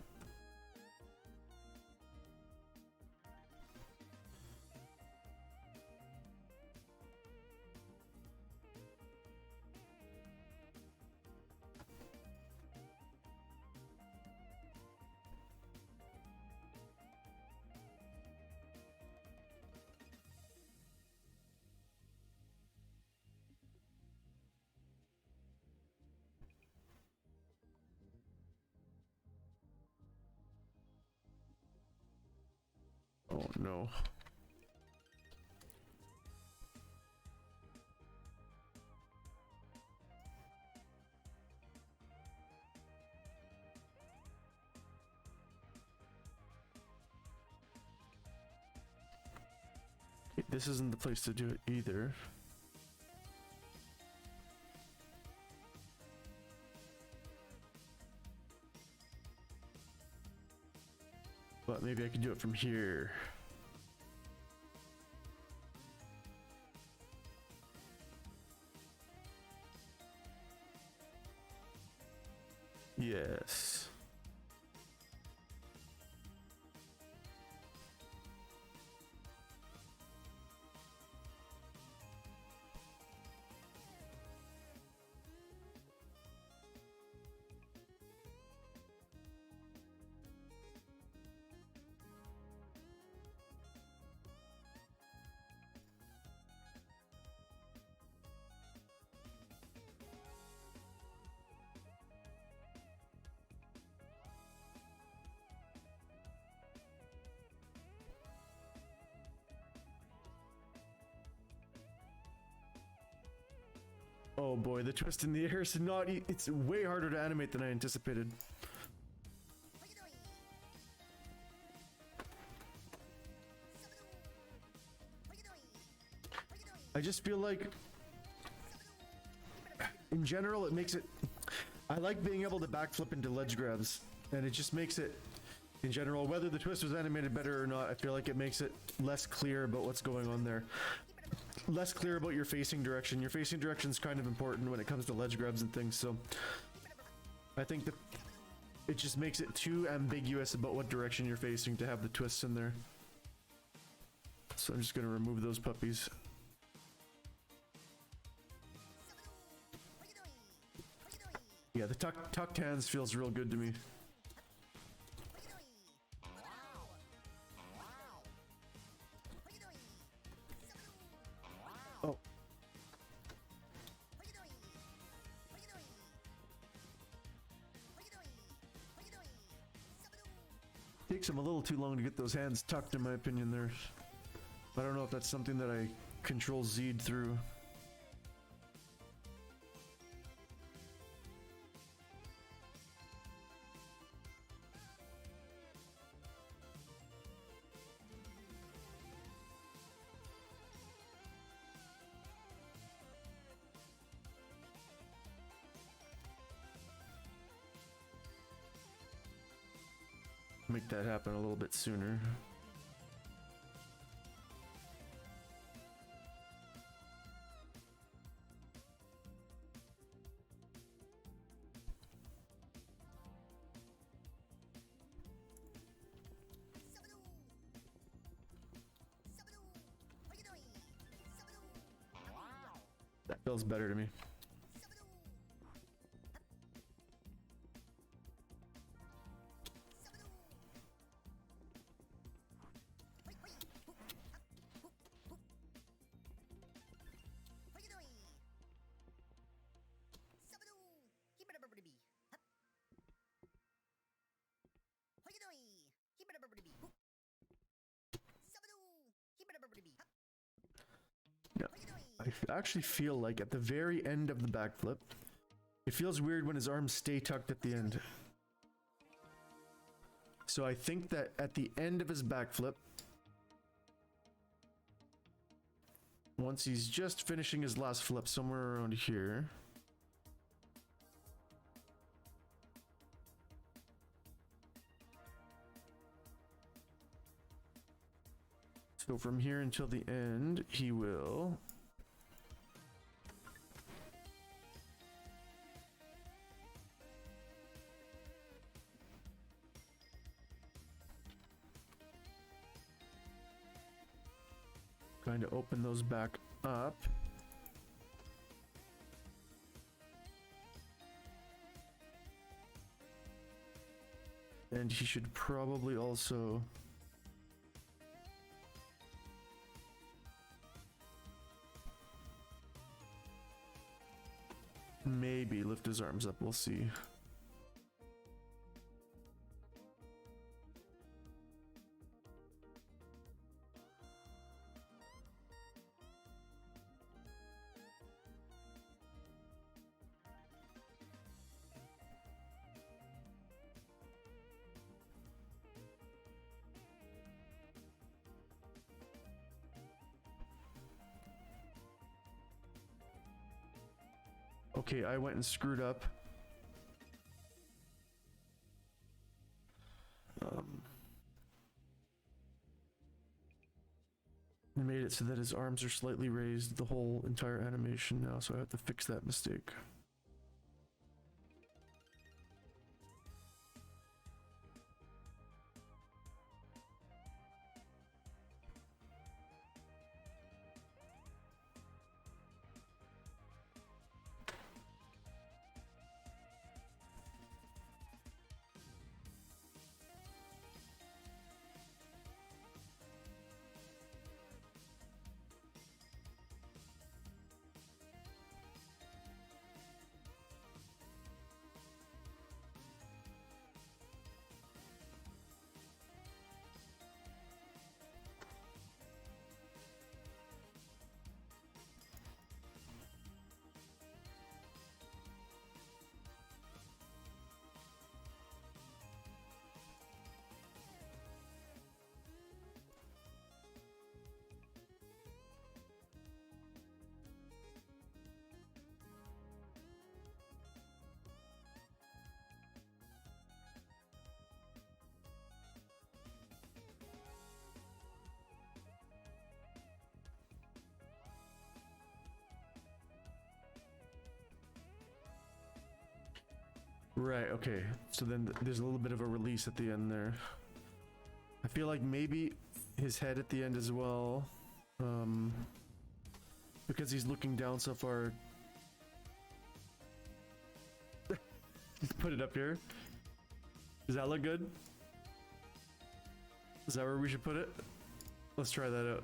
Oh no. Okay, this isn't the place to do it either. But maybe I can do it from here. Yes. Oh boy, the twist in the air is not... It's way harder to animate than I anticipated. I just feel like in general, it makes it... I like being able to backflip into ledge grabs, and it just makes it, in general, whether the twist was animated better or not, I feel like it makes it less clear about what's going on there. Less clear about your facing direction. Your facing direction is kind of important when it comes to ledge grabs and things, so I think that it just makes it too ambiguous about what direction you're facing to have the twists in there. So I'm just going to remove those puppies. Yeah, the tucked hands feels real good to me. Oh. Takes him a little too long to get those hands tucked, in my opinion, there. I don't know if that's something that I control Z'd through. Make that happen a little bit sooner. That feels better to me. I actually feel like at the very end of the backflip, it feels weird when his arms stay tucked at the end. So I think that at the end of his backflip, once he's just finishing his last flip, somewhere around here, so from here until the end, he will... Going to open those back up. And he should probably also... maybe lift his arms up, we'll see. Okay, I went and screwed up. And made it so that his arms are slightly raised the whole entire animation now, so I have to fix that mistake. Right, okay. So then there's a little bit of a release at the end there. I feel like maybe his head at the end as well. Because he's looking down so far. Put it up here. Does that look good? Is that where we should put it? Let's try that out.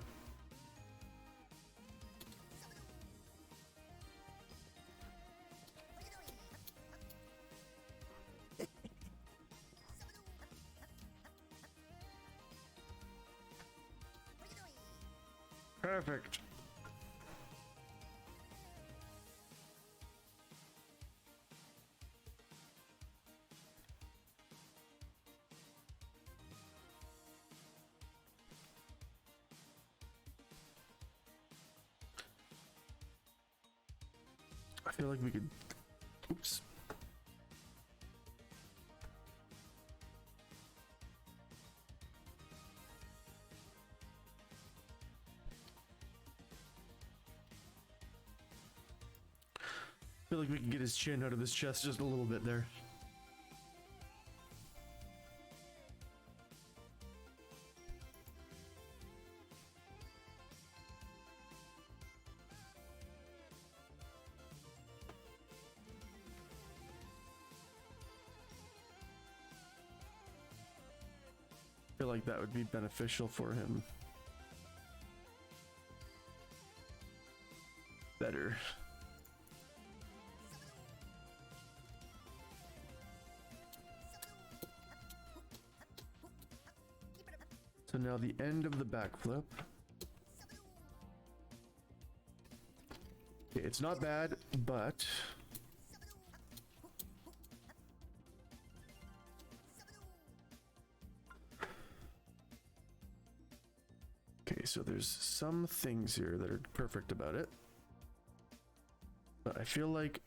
Perfect. I feel like we could... Oops. I feel like we can get his chin out of his chest just a little bit there. I feel like that would be beneficial for him. Better. So now the end of the backflip. Okay, it's not bad, but... Okay, so there's some things here that are perfect about it. But I feel like...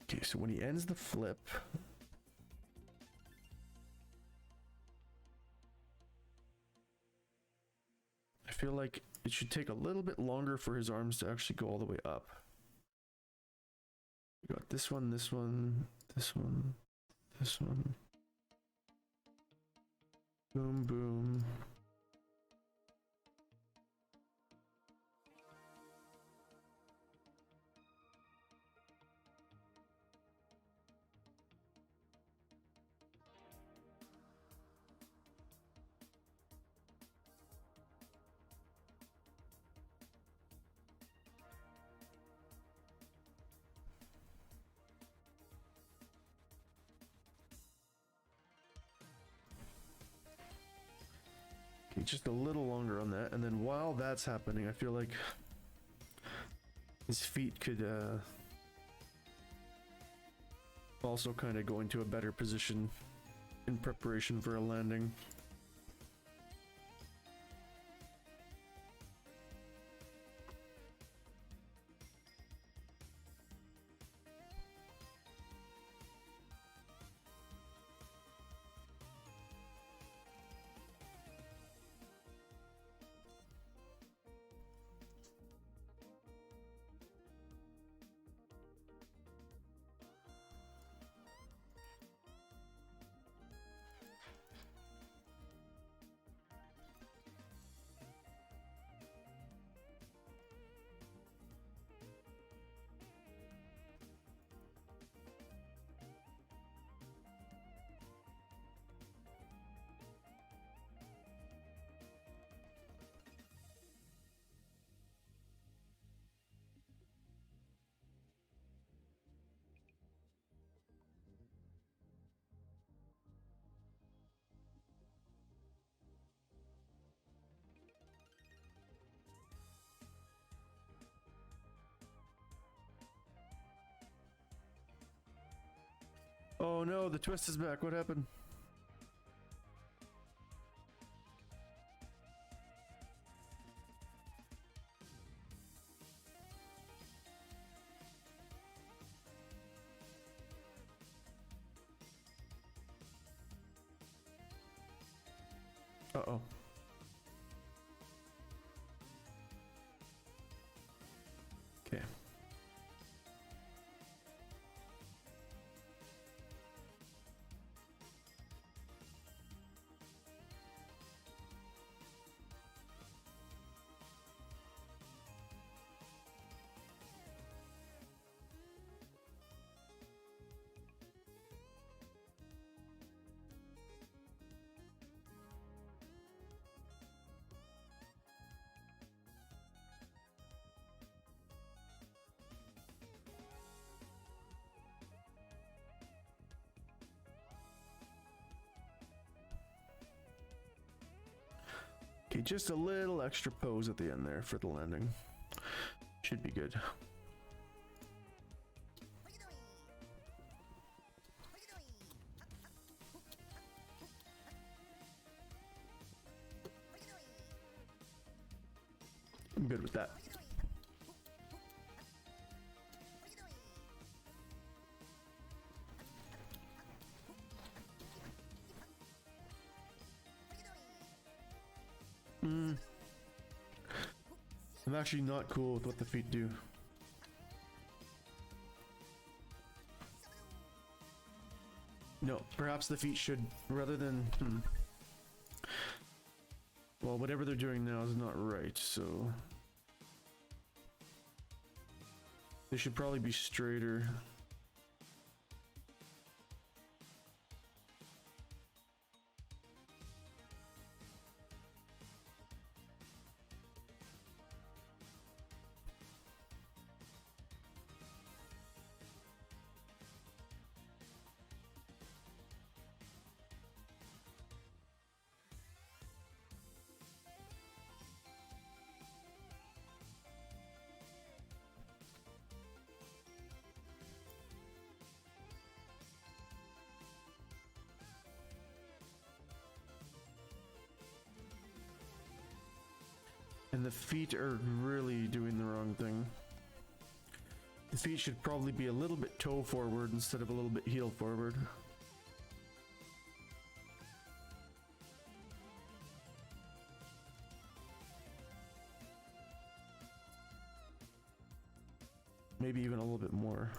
Okay, so when he ends the flip... I feel like it should take a little bit longer for his arms to actually go all the way up. We got this one, this one, this one, this one. Boom, boom. Just a little longer on that, and then while that's happening, I feel like his feet could also kind of go into a better position in preparation for a landing. Oh no, the twist is back. What happened? Uh-oh. Okay. Okay, just a little extra pose at the end there for the landing. Should be good. I'm good with that. I'm actually not cool with what the feet do. No, perhaps the feet should, rather than... Well, whatever they're doing now is not right, so... They should probably be straighter. And the feet are really doing the wrong thing. The feet should probably be a little bit toe forward instead of a little bit heel forward. Maybe even a little bit more.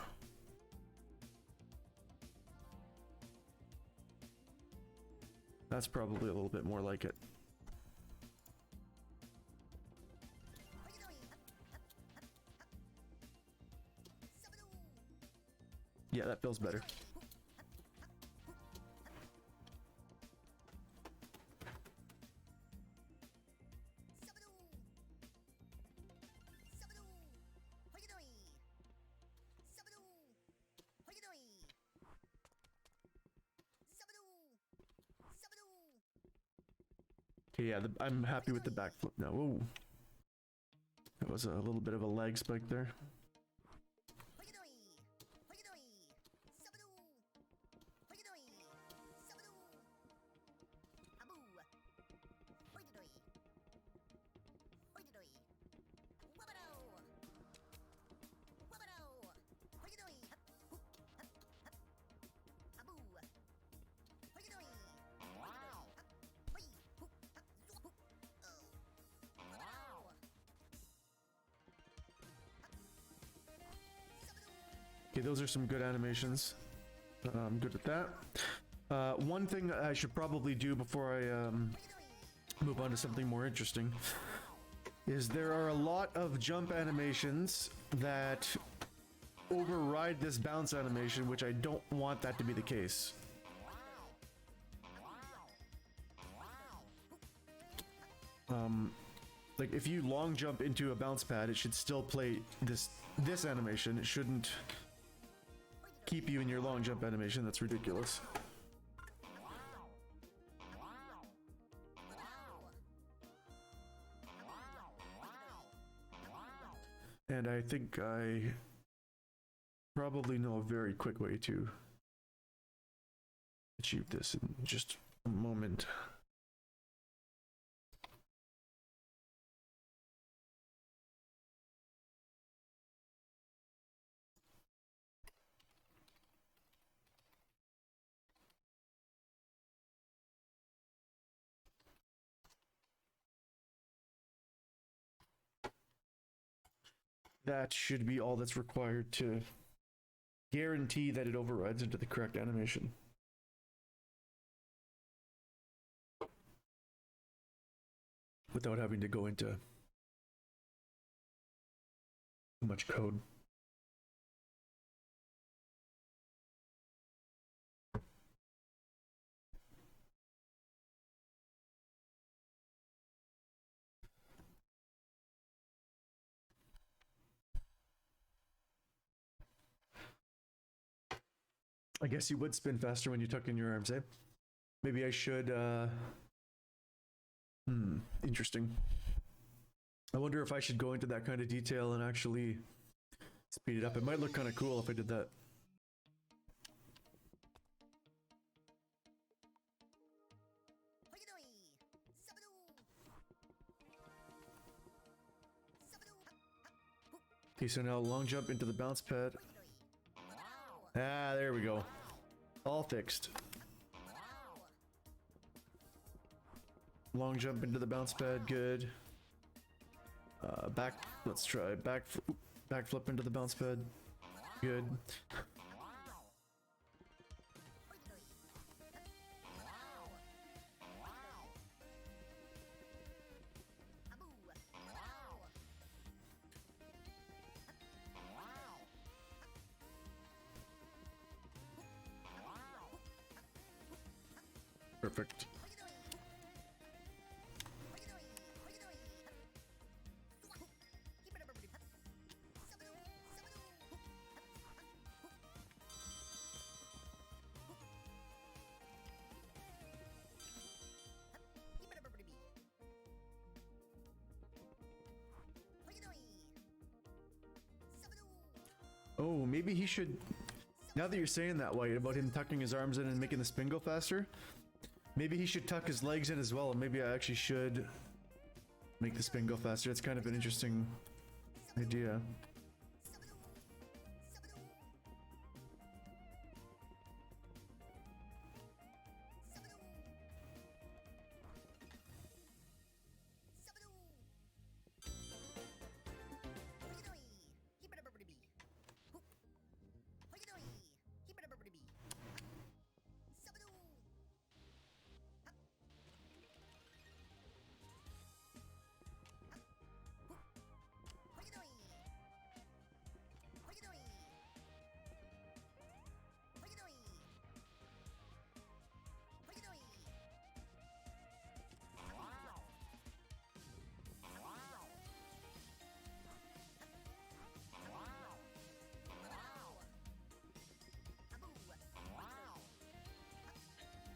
That's probably a little bit more like it. Yeah, that feels better. Okay, yeah, I'm happy with the backflip now. Ooh. That was a little bit of a leg spike there. Okay, those are some good animations. I'm good with that. One thing I should probably do before I move on to something more interesting is there are a lot of jump animations that override this bounce animation, which I don't want that to be the case. Like if you long jump into a bounce pad, it should still play this animation. It shouldn't keep you in your long jump animation. That's ridiculous. And I think I probably know a very quick way to achieve this in just a moment. That should be all that's required to guarantee that it overrides into the correct animation. Without having to go into too much code. I guess you would spin faster when you tuck in your arms, eh? Maybe I should Interesting. I wonder if I should go into that kind of detail and actually speed it up. It might look kind of cool if I did that. Okay, so now long jump into the bounce pad. Ah, there we go. All fixed. Long jump into the bounce pad, good. Let's try backflip into the bounce pad, good. Perfect. Oh, maybe he should... Now that you're saying that, White, about him tucking his arms in and making the spin go faster, maybe he should tuck his legs in as well, and maybe I actually should make the spin go faster. It's kind of an interesting idea.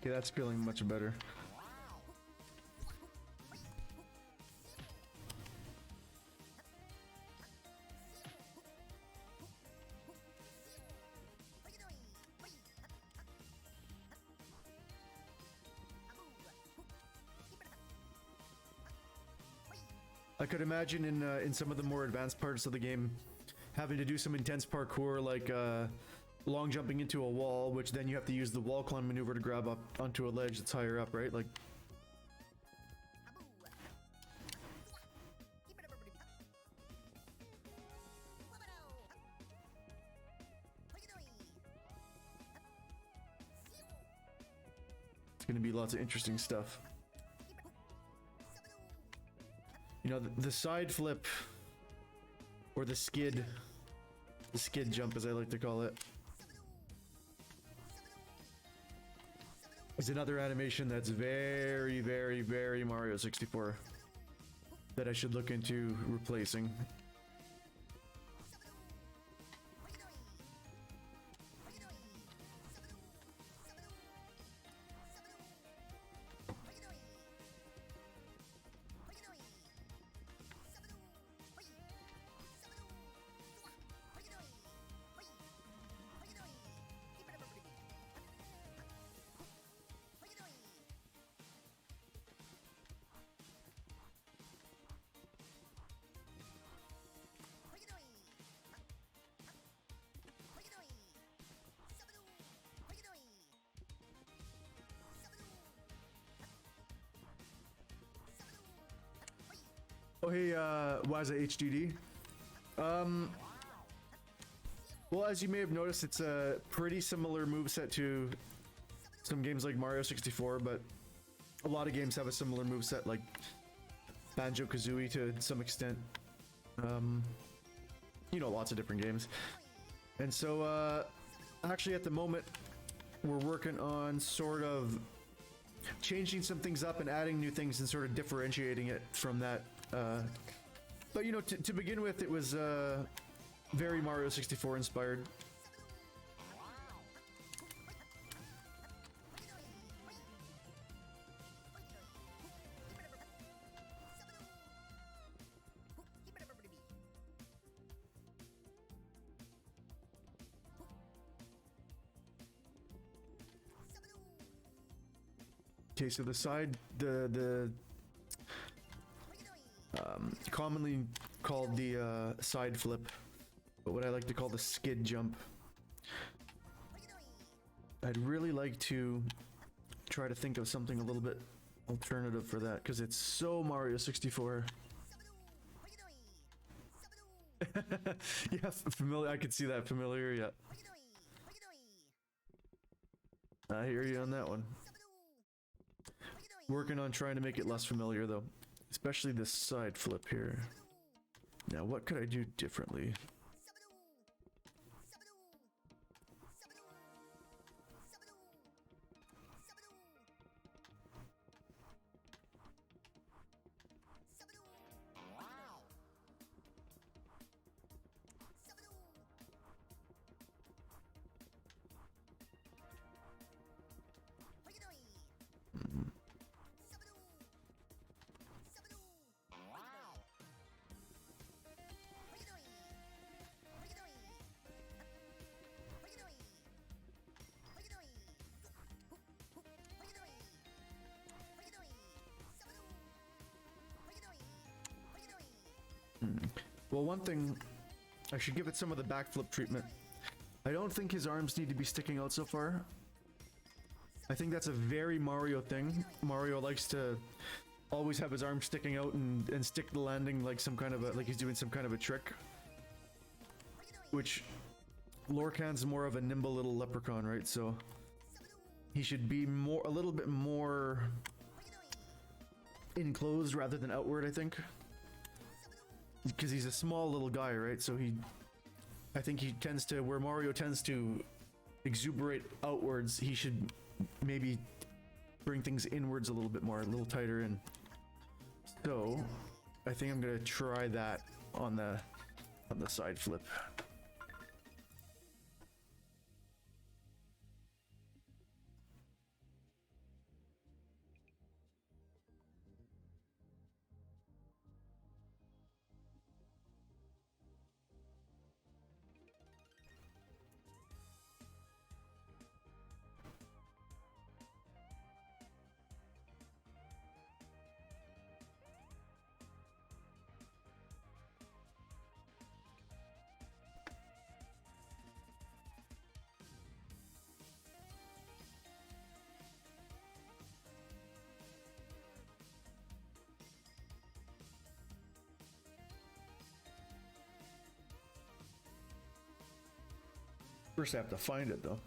Okay, that's feeling much better. I could imagine in some of the more advanced parts of the game having to do some intense parkour, like long jumping into a wall, which then you have to use the wall climb maneuver to grab up onto a ledge that's higher up, right? Like, it's gonna be lots of interesting stuff. You know, the side flip, or the skid jump as I like to call it, is another animation that's very, very, very Mario 64 that I should look into replacing. Oh hey, Waza HDD. Well, as you may have noticed, it's a pretty similar moveset to some games like Mario 64, but a lot of games have a similar moveset, like Banjo-Kazooie to some extent. You know, lots of different games. And so, actually at the moment, we're working on sort of changing some things up and adding new things and sort of differentiating it from that. But you know, to begin with, it was very Mario 64 inspired. Okay, so the side, the commonly called the side flip, but what I like to call the skid jump. I'd really like to try to think of something a little bit alternative for that, because it's so Mario 64. Yeah, familiar. I could see that familiar. Yeah. I hear you on that one. Working on trying to make it less familiar though, especially this side flip here. Now, what could I do differently? Well, one thing, I should give it some of the backflip treatment. I don't think his arms need to be sticking out so far. I think that's a very Mario thing. Mario likes to always have his arms sticking out and stick the landing like some kind of a, like he's doing some kind of a trick. Which, Lorcan's more of a nimble little leprechaun, right? So he should be more, a little bit more enclosed rather than outward, I think. Because he's a small little guy, right? So I think he tends to, where Mario tends to exuberate outwards, he should maybe bring things inwards a little bit more, a little tighter in. So I think I'm gonna try that on the side flip. First I have to find it though.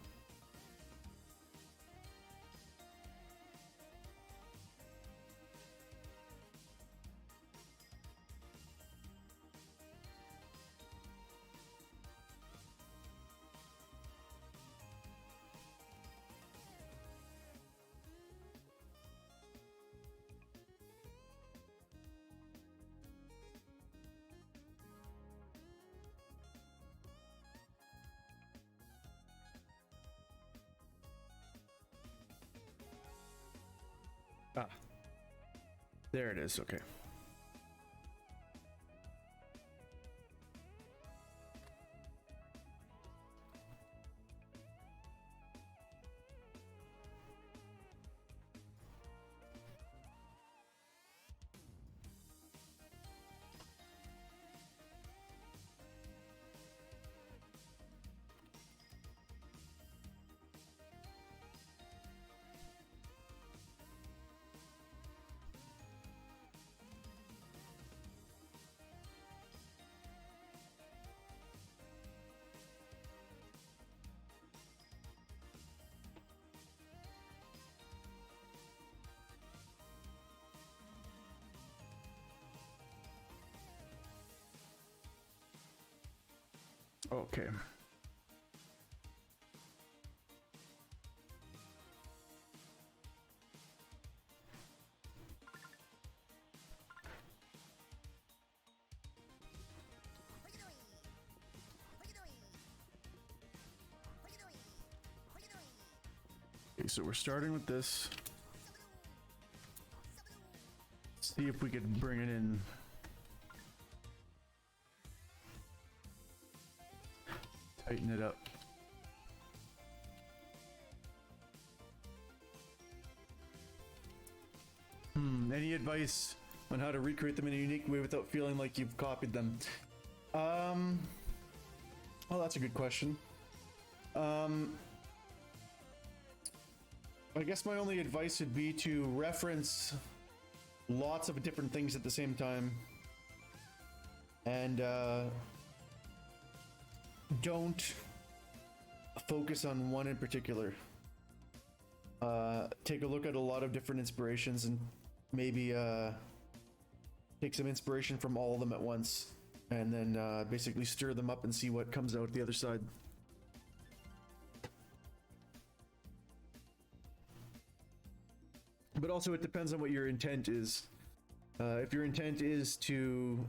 Ah, there it is. Okay. Okay. Okay, so we're starting with this. See if we could bring it in. Tighten it up. Any advice on how to recreate them in a unique way without feeling like you've copied them? Well, that's a good question. I guess my only advice would be to reference lots of different things at the same time, and don't focus on one in particular. Take a look at a lot of different inspirations and maybe take some inspiration from all of them at once, and then basically stir them up and see what comes out the other side. But also it depends on what your intent is. If your intent is to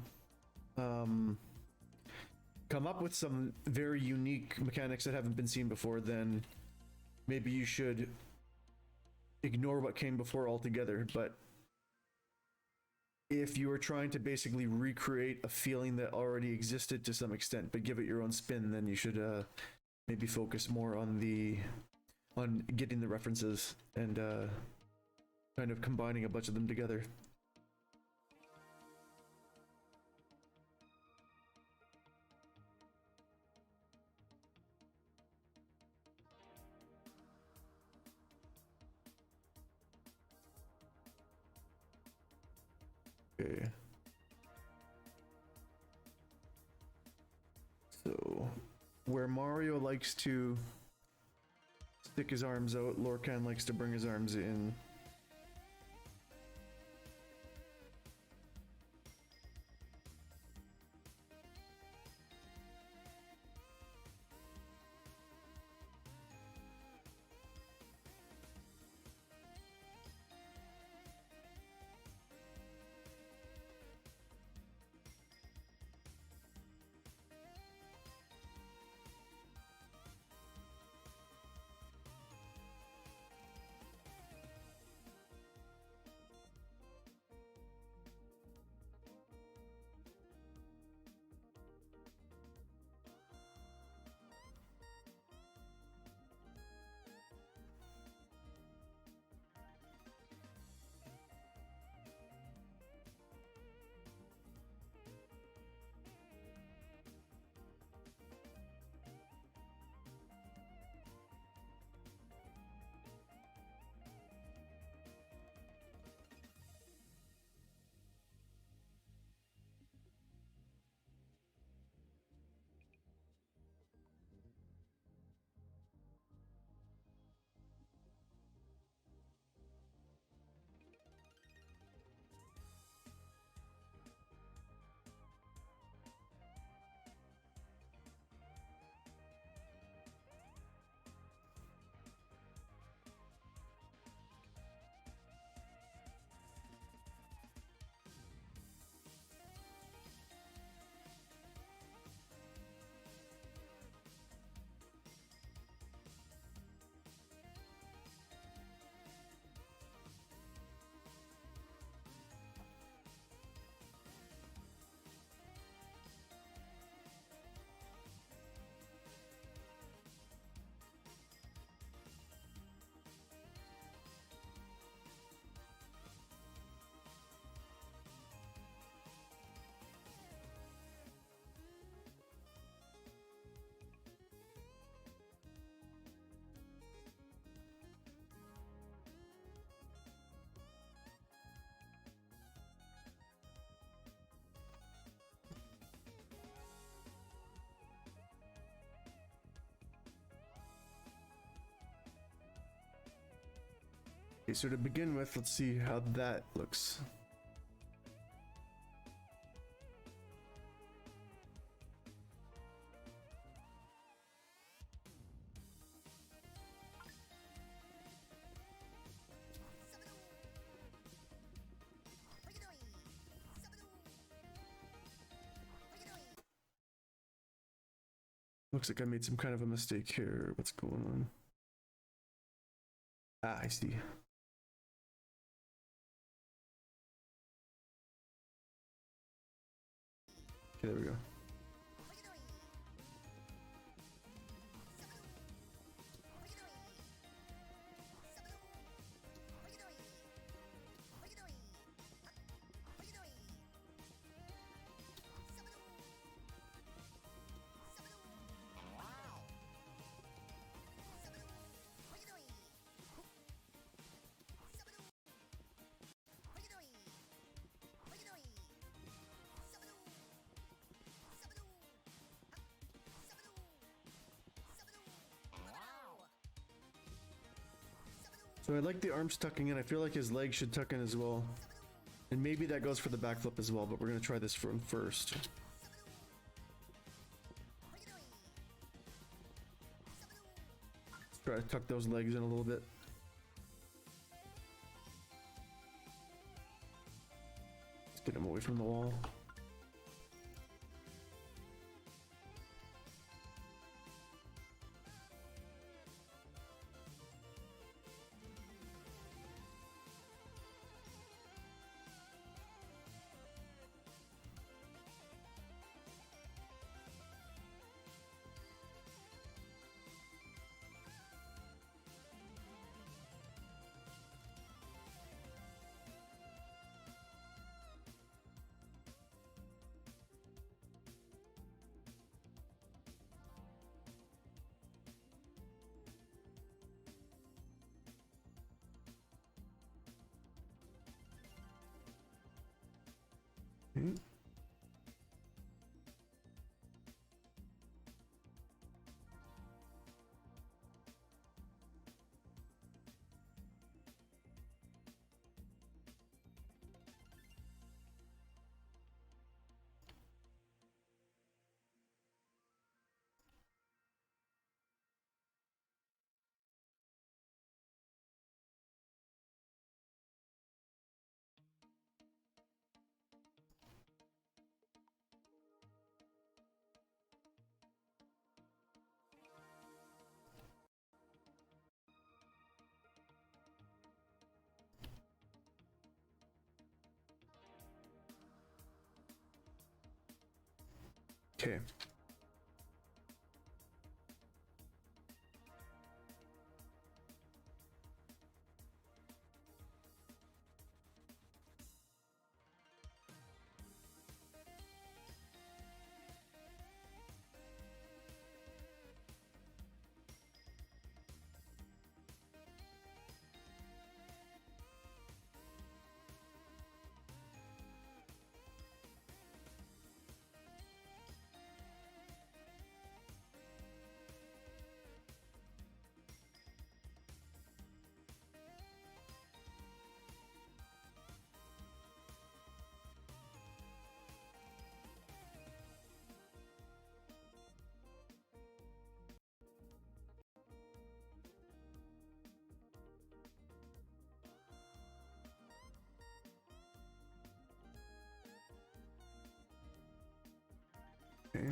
come up with some very unique mechanics that haven't been seen before, then maybe you should ignore what came before altogether. But if you are trying to basically recreate a feeling that already existed to some extent but give it your own spin, then you should maybe focus more on getting the references and kind of combining a bunch of them together. Okay. So, where Mario likes to stick his arms out, Lorcan likes to bring his arms in. Okay, so to begin with, let's see how that looks. Looks like I made some kind of a mistake here. What's going on? Ah, I see. Okay, there we go. So I like the arms tucking in. I feel like his legs should tuck in as well. And maybe that goes for the backflip as well, but we're going to try this from first. Let's try to tuck those legs in a little bit. Let's get him away from the wall. Okay. Okay. Okay.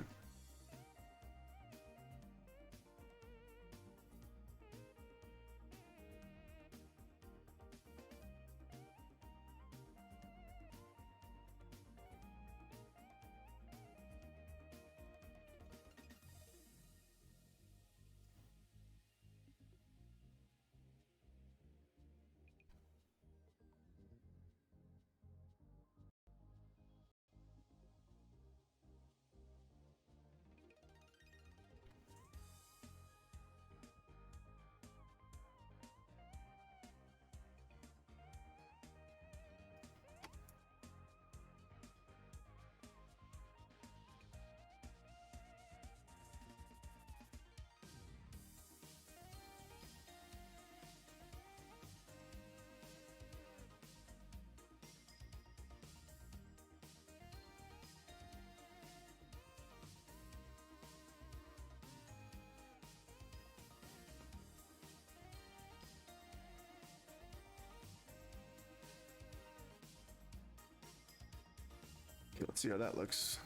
Okay, let's see how that looks.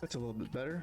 That's a little bit better.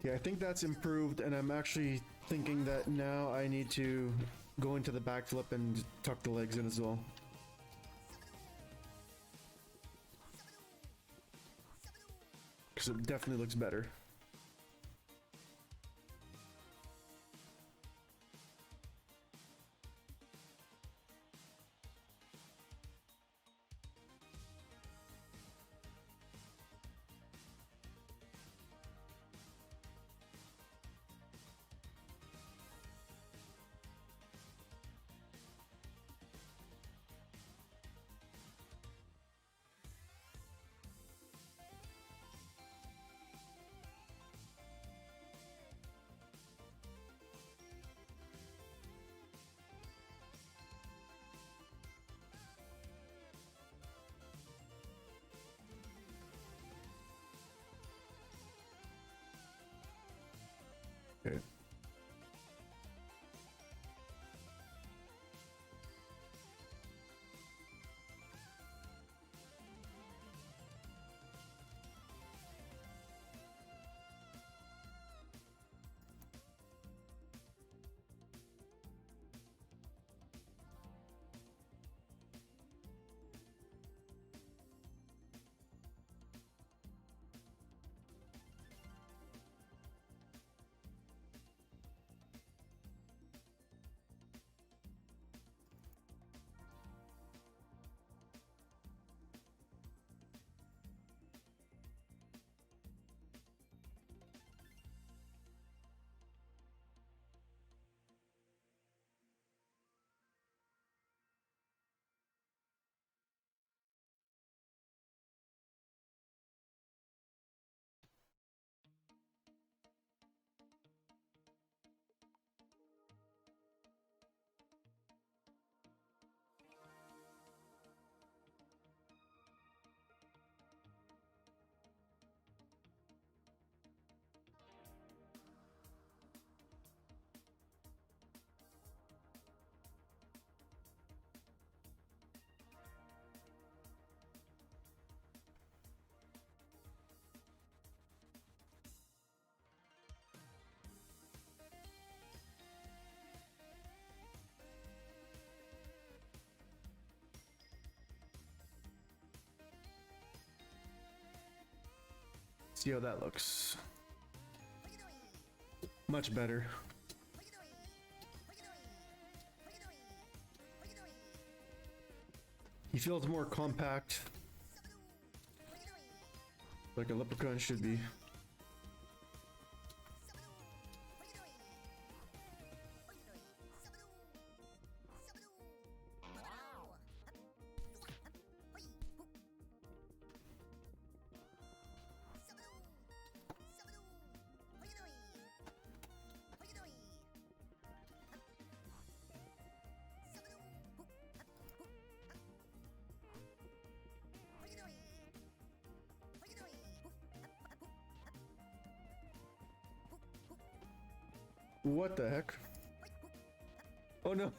Yeah, I think that's improved, and I'm actually thinking that now I need to go into the backflip and tuck the legs in as well. Because it definitely looks better. Okay. See how that looks. Much better. He feels more compact, like a Leprechaun should be. What the heck? Oh no.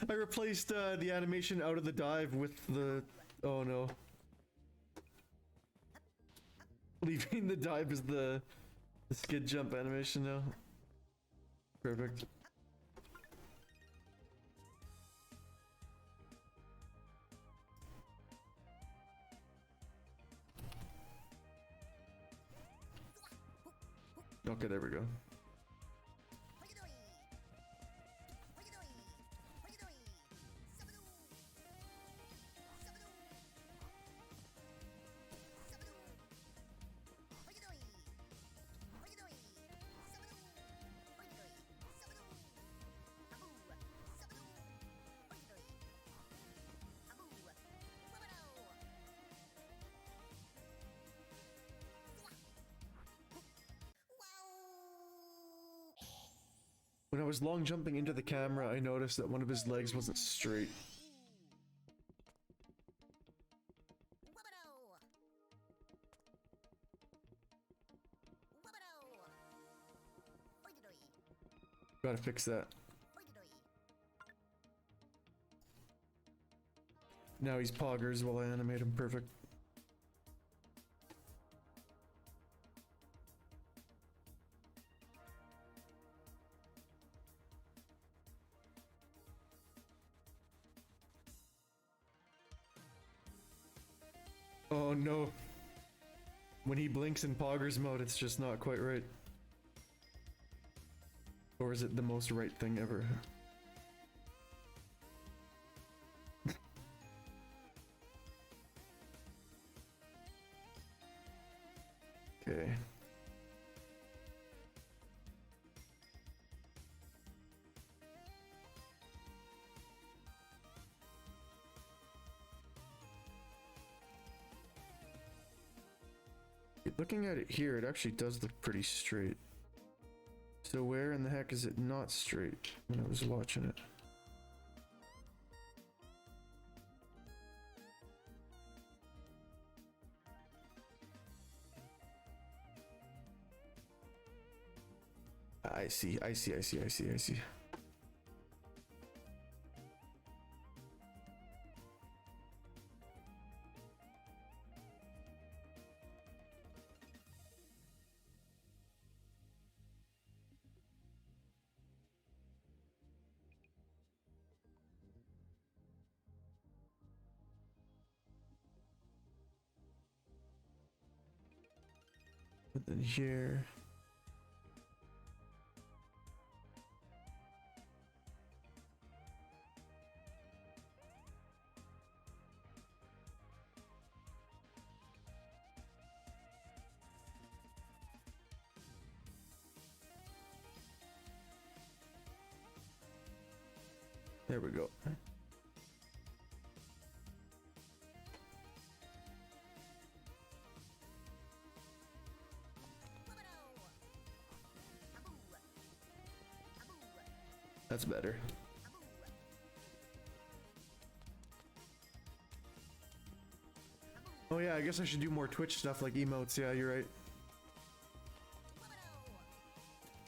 I replaced the animation out of the dive with the... Oh no. Leaving the dive as the skid jump animation now. Perfect. Okay, there we go. When I was long jumping into the camera, I noticed that one of his legs wasn't straight. Gotta fix that. Now he's poggers while I animate him. Perfect. Oh no. When he blinks in Poggers mode, it's just not quite right. Or is it the most right thing ever? Okay. Looking at it here, it actually does look pretty straight. So where in the heck is it not straight when I was watching it? I see. And then here. There we go. That's better. Oh yeah, I guess I should do more Twitch stuff like emotes. Yeah, you're right.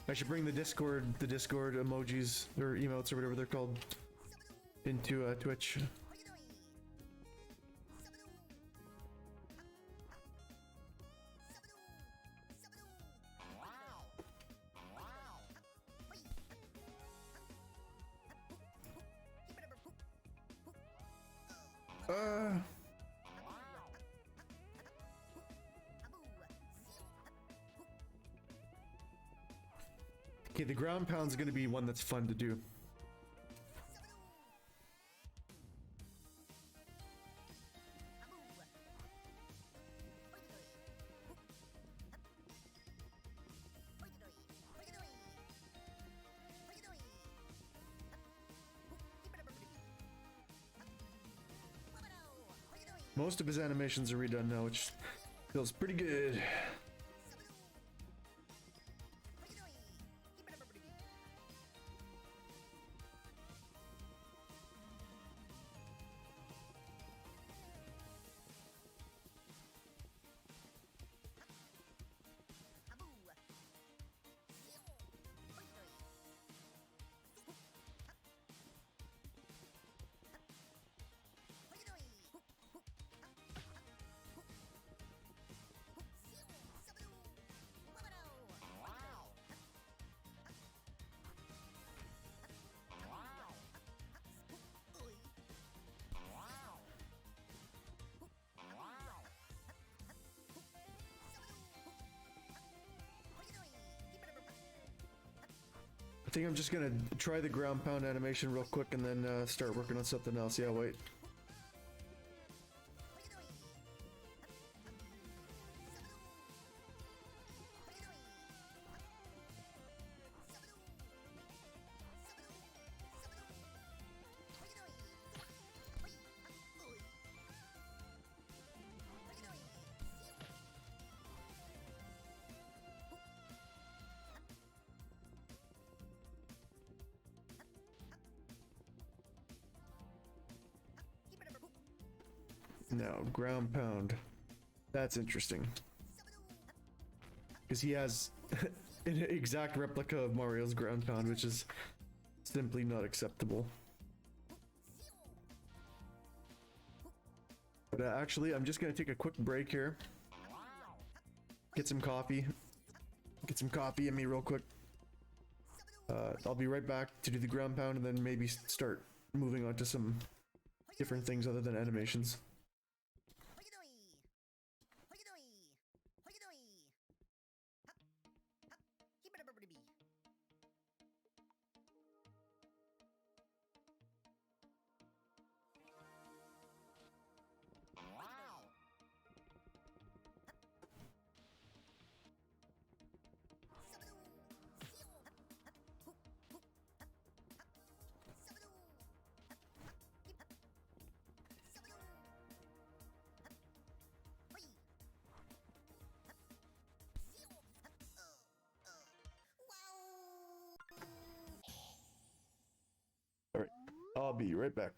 I should bring the Discord emojis or emotes or whatever they're called into Twitch. Okay, the ground pound's gonna be one that's fun to do. Most of his animations are redone now, which feels pretty good. I think I'm just gonna try the ground pound animation real quick and then start working on something else. Yeah, wait. Now, ground pound. That's interesting. Because he has an exact replica of Mario's ground pound, which is simply not acceptable. But actually, I'm just going to take a quick break here. Get some coffee. Get some coffee in me real quick. I'll be right back to do the ground pound and then maybe start moving on to some different things other than animations. I'll be right back.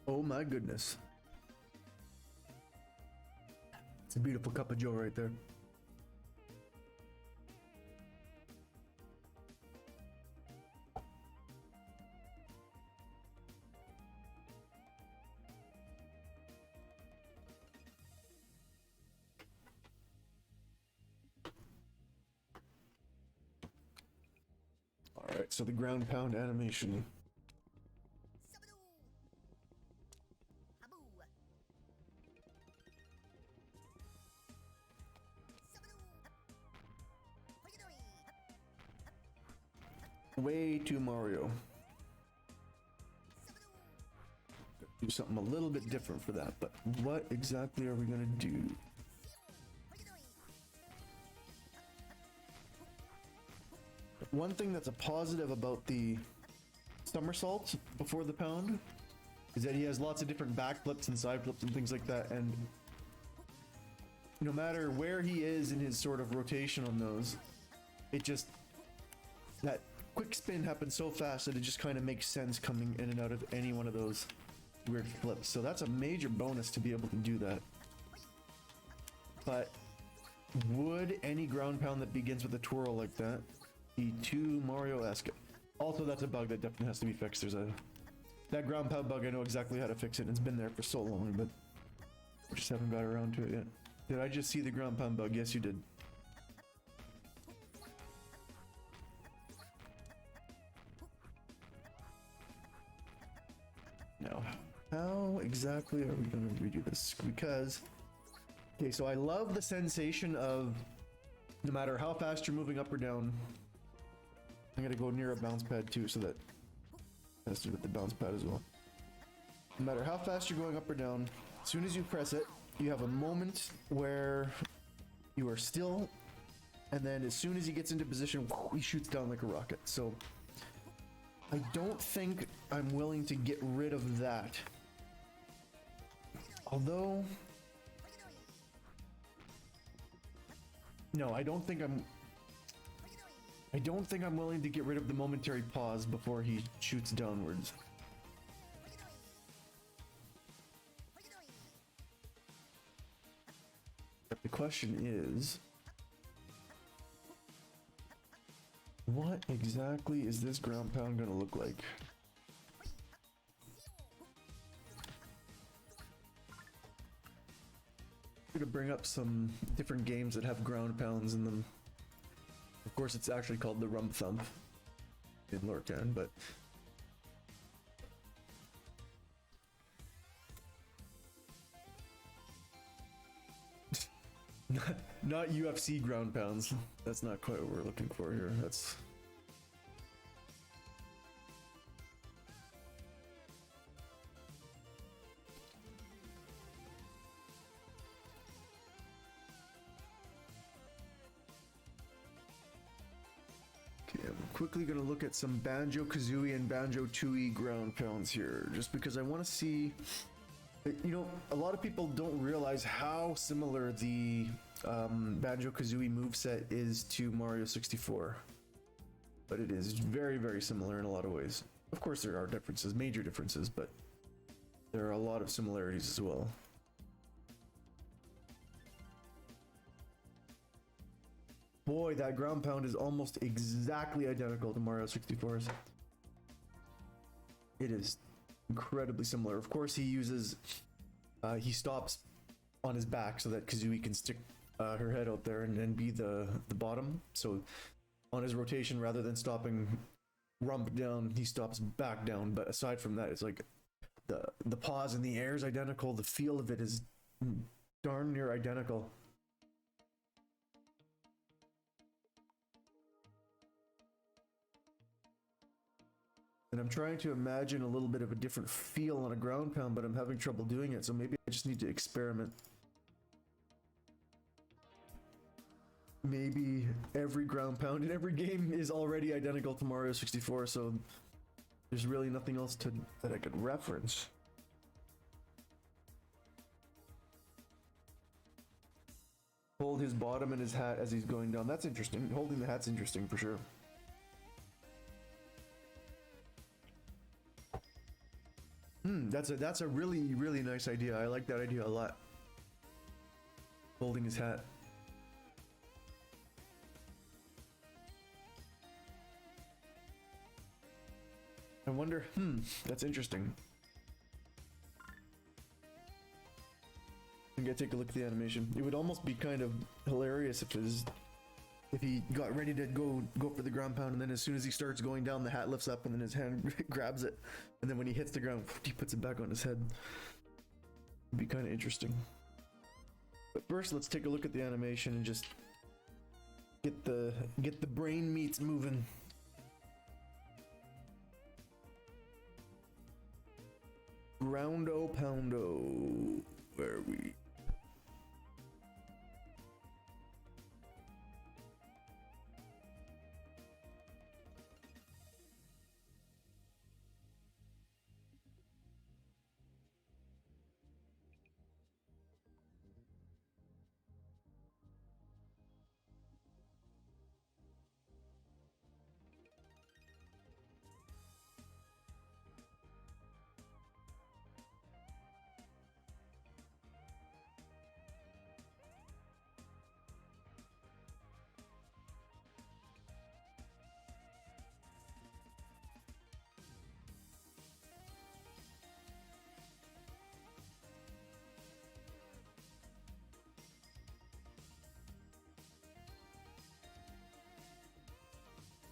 Oh my goodness. It's a beautiful cup of joe right there. All right, so the ground pound animation. Way too Mario. Do something a little bit different for that, but what exactly are we gonna do? One thing that's a positive about the somersaults before the pound is that he has lots of different backflips and side flips and things like that, and no matter where he is in his sort of rotation on those, it just, that quick spin happens so fast that it just kind of makes sense coming in and out of any one of those weird flips. So that's a major bonus to be able to do that. But would any ground pound that begins with a twirl like that be too Mario-esque? Also, that's a bug that definitely has to be fixed. There's that ground pound bug, I know exactly how to fix it. It's been there for so long, but I just haven't got around to it yet. Did I just see the ground pound bug? Yes, you did. Now, how exactly are we going to redo this? Because, okay, so I love the sensation of no matter how fast you're moving up or down. I'm going to go near a bounce pad too, so that it has to do with the bounce pad as well. No matter how fast you're going up or down, as soon as you press it, you have a moment where you are still, and then as soon as he gets into position, he shoots down like a rocket. So I don't think I'm willing to get rid of that. Although, no, I don't think I'm willing to get rid of the momentary pause before he shoots downwards. But the question is, what exactly is this ground pound gonna look like? I'm gonna bring up some different games that have ground pounds in them. Of course, it's actually called the Rump Thump in Lorcan, but not UFC ground pounds. That's not quite what we're looking for here. That's okay. I'm quickly gonna look at some Banjo-Kazooie and Banjo-Tooie ground pounds here, just because I want to see. You know, a lot of people don't realize how similar the Banjo-Kazooie moveset is to Mario 64. But it is very, very similar in a lot of ways. Of course there are differences, major differences, but there are a lot of similarities as well. Boy, that ground pound is almost exactly identical to Mario 64's. It is incredibly similar. Of course, he uses, he stops on his back so that Kazooie can stick her head out there and be the bottom. So on his rotation, rather than stopping rump down, he stops back down. But aside from that, it's like the pause in the air is identical. The feel of it is darn near identical. And I'm trying to imagine a little bit of a different feel on a ground pound, but I'm having trouble doing it, so maybe I just need to experiment. Maybe every ground pound in every game is already identical to Mario 64, so there's really nothing else that I could reference. Hold his bottom and his hat as he's going down. That's interesting. Holding the hat's interesting for sure. That's a really really nice idea. I like that idea a lot. Holding his hat. I wonder. That's interesting. I'm gonna take a look at the animation. It would almost be kind of hilarious if he got ready to go for the ground pound, and then as soon as he starts going down, the hat lifts up, and then his hand grabs it, and then when he hits the ground, he puts it back on his head. It'd be kind of interesting. But first, let's take a look at the animation and just get the brain meats moving. Groundo poundo. Where are we?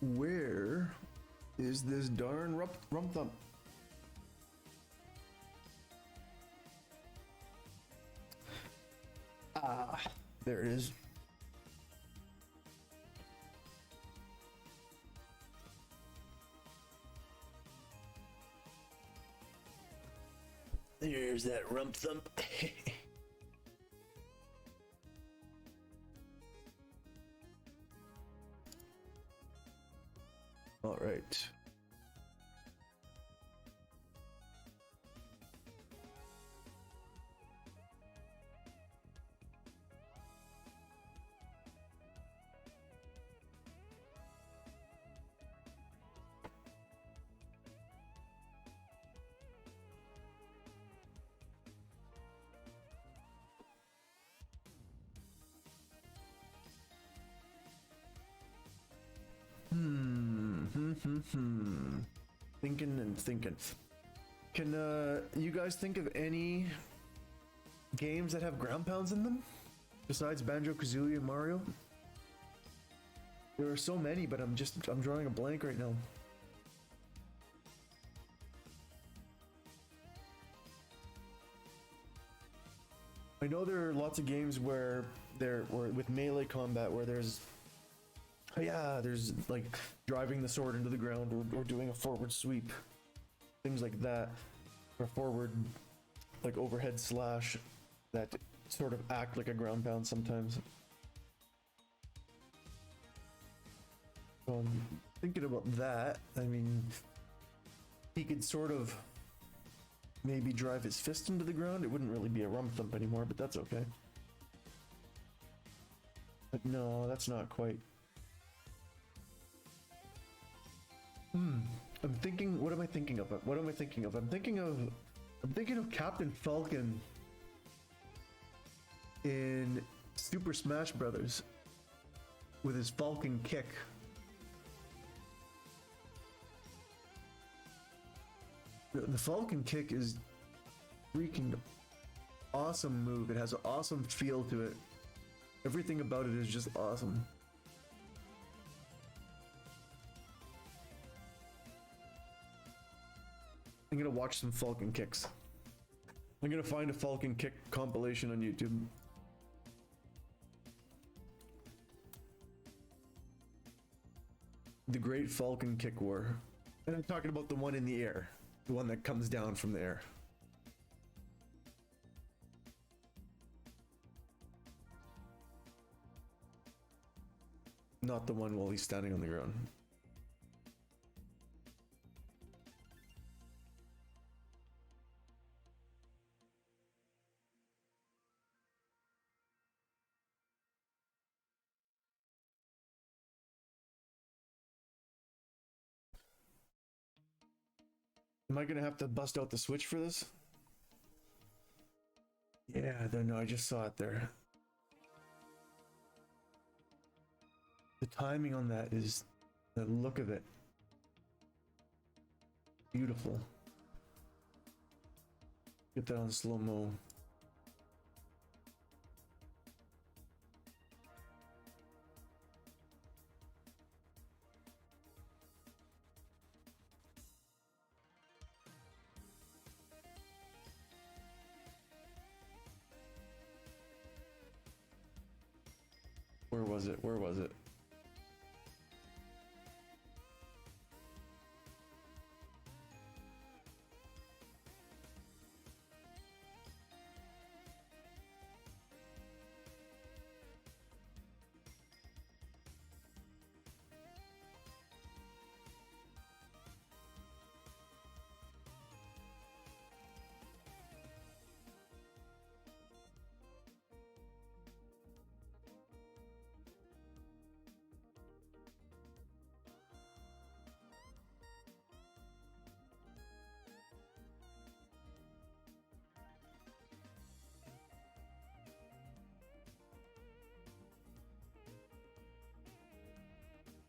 Where is this darn rump thump? Ah, there it is. There's that rump thump. All right. Thinking and thinking. Can you guys think of any games that have ground pounds in them besides Banjo-Kazooie and Mario? There are so many, but I'm drawing a blank right now. I know there are lots of games where with melee combat where there's like driving the sword into the ground or doing a forward sweep, things like that, or forward like overhead slash that sort of act like a ground pound sometimes. So I'm thinking about that. I mean, he could sort of maybe drive his fist into the ground. It wouldn't really be a rump thump anymore, but that's okay. But no, that's not quite. I'm thinking, what am I thinking of? I'm thinking of Captain Falcon in Super Smash Brothers with his Falcon kick. The Falcon kick is freaking awesome move. It has an awesome feel to it. Everything about it is just awesome. I'm gonna watch some Falcon kicks. I'm gonna find a Falcon kick compilation on YouTube. The Great Falcon Kick War. And I'm talking about the one in the air. The one that comes down from the air. Not the one while he's standing on the ground. Am I gonna have to bust out the Switch for this? Yeah, I don't know. I just saw it there. The timing on that is, the look of it, beautiful. Get that on slow-mo. Where was it? Where was it?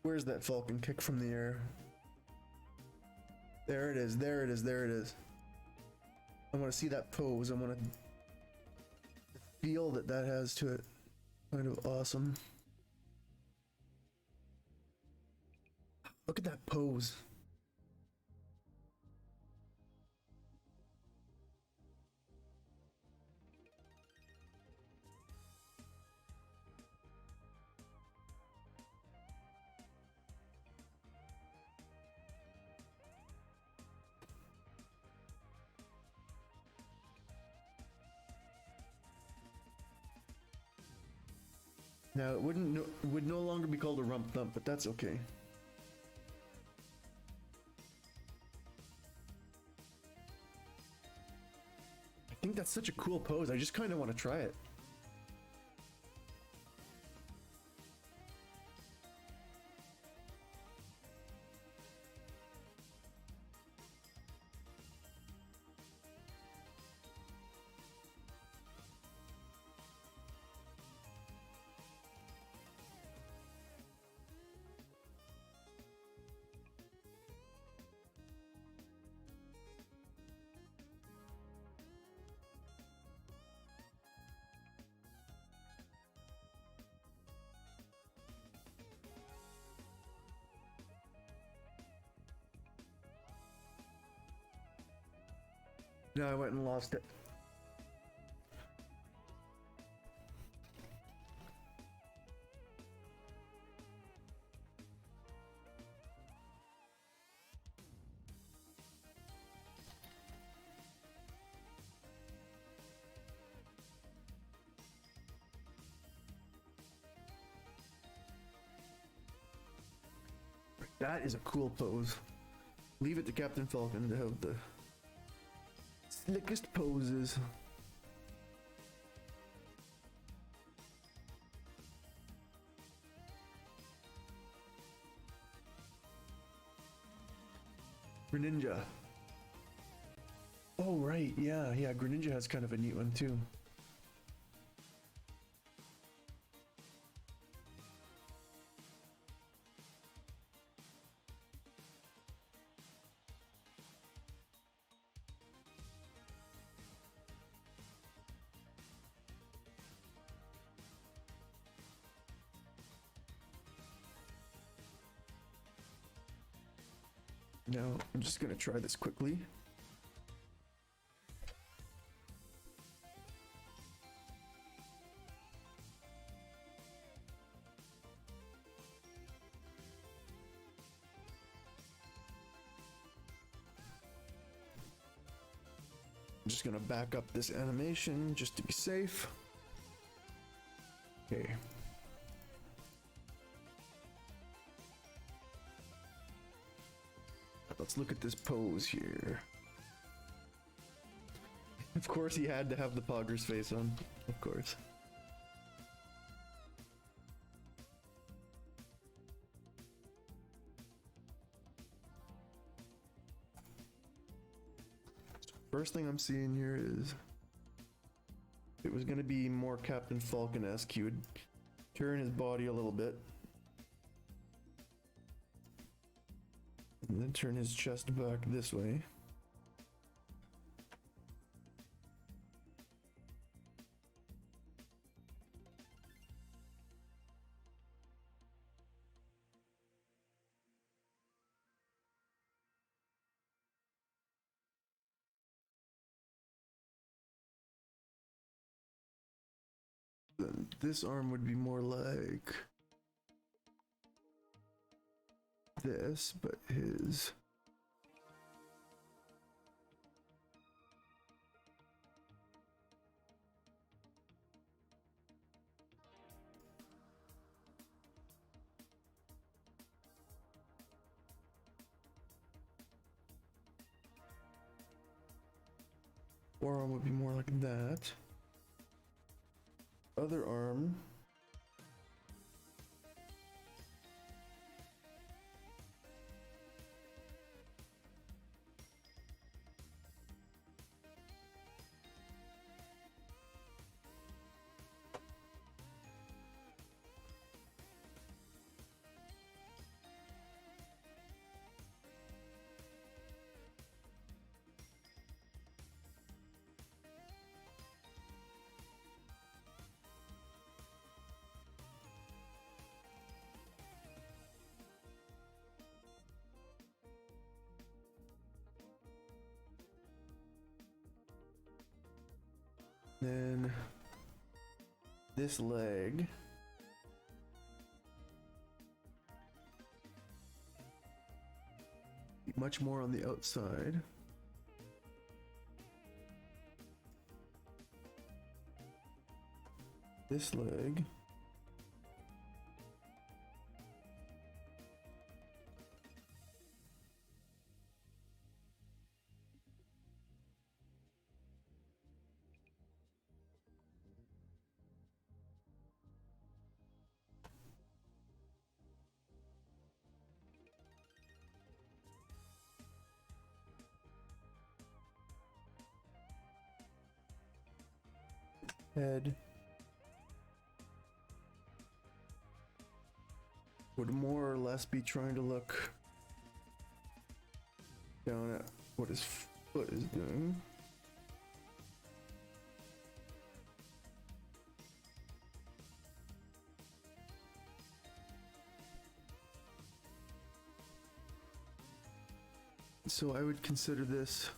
Where's that Falcon kick from the air? There it is, there it is, there it is. I want to see that pose. I want to feel that that has to it. Kind of awesome. Look at that pose. Now it would no longer be called a rump thump, but that's okay. I think that's such a cool pose. I just kind of want to try it. No, I went and lost it. That is a cool pose. Leave it to Captain Falcon to have the slickest poses. Greninja. Oh right, yeah, Greninja has kind of a neat one too. Now, I'm just gonna try this quickly. I'm just gonna back up this animation just to be safe. Okay. Let's look at this pose here. Of course he had to have the Pogger's face on, of course. First thing I'm seeing here is it was going to be more Captain Falcon-esque. He would turn his body a little bit and then turn his chest back this way. Then this arm would be more like this, but his forearm would be more like that. Other arm then this leg much more on the outside. This leg head would more or less be trying to look down at what his foot is doing. So I would consider this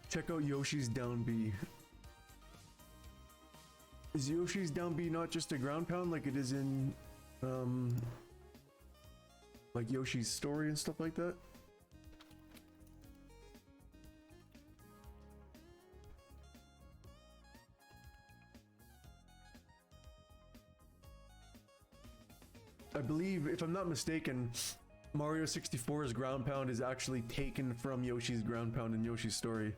check out Yoshi's down B. Is Yoshi's down B not just a ground pound like it is in like Yoshi's story and stuff like that? I believe, if I'm not mistaken, Mario 64's ground pound is actually taken from Yoshi's ground pound in Yoshi's story.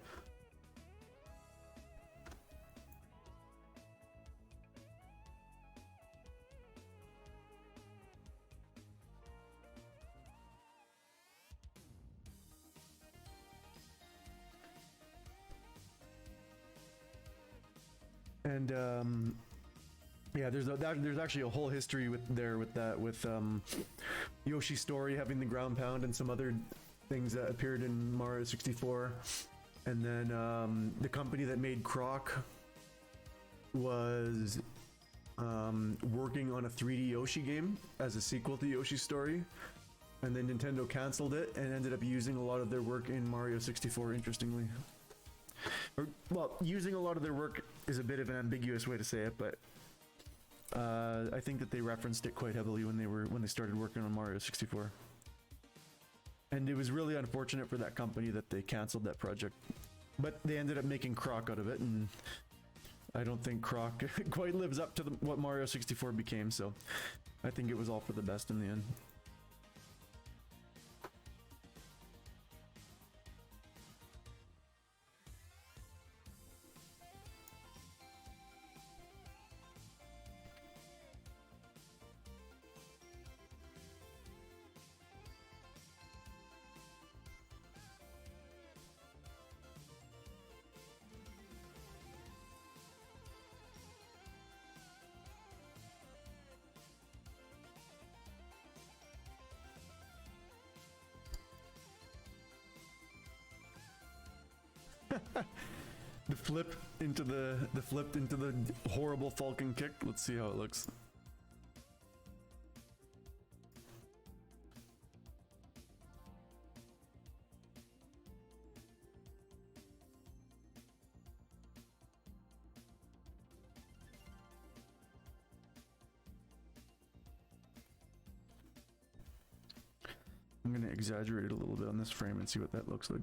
And yeah, there's actually a whole history with Yoshi's story having the ground pound and some other things that appeared in Mario 64. And then the company that made Croc was working on a 3D Yoshi game as a sequel to Yoshi's story. And then Nintendo canceled it and ended up using a lot of their work in Mario 64, interestingly. Or, well, using a lot of their work is a bit of an ambiguous way to say it, but I think that they referenced it quite heavily when they started working on Mario 64. And it was really unfortunate for that company that they canceled that project. But they ended up making Croc out of it, and I don't think Croc quite lives up to what Mario 64 became, so I think it was all for the best in the end. The flip into the flipped into the horrible Falcon kick. Let's see how it looks. I'm gonna exaggerate it a little bit on this frame and see what that looks like.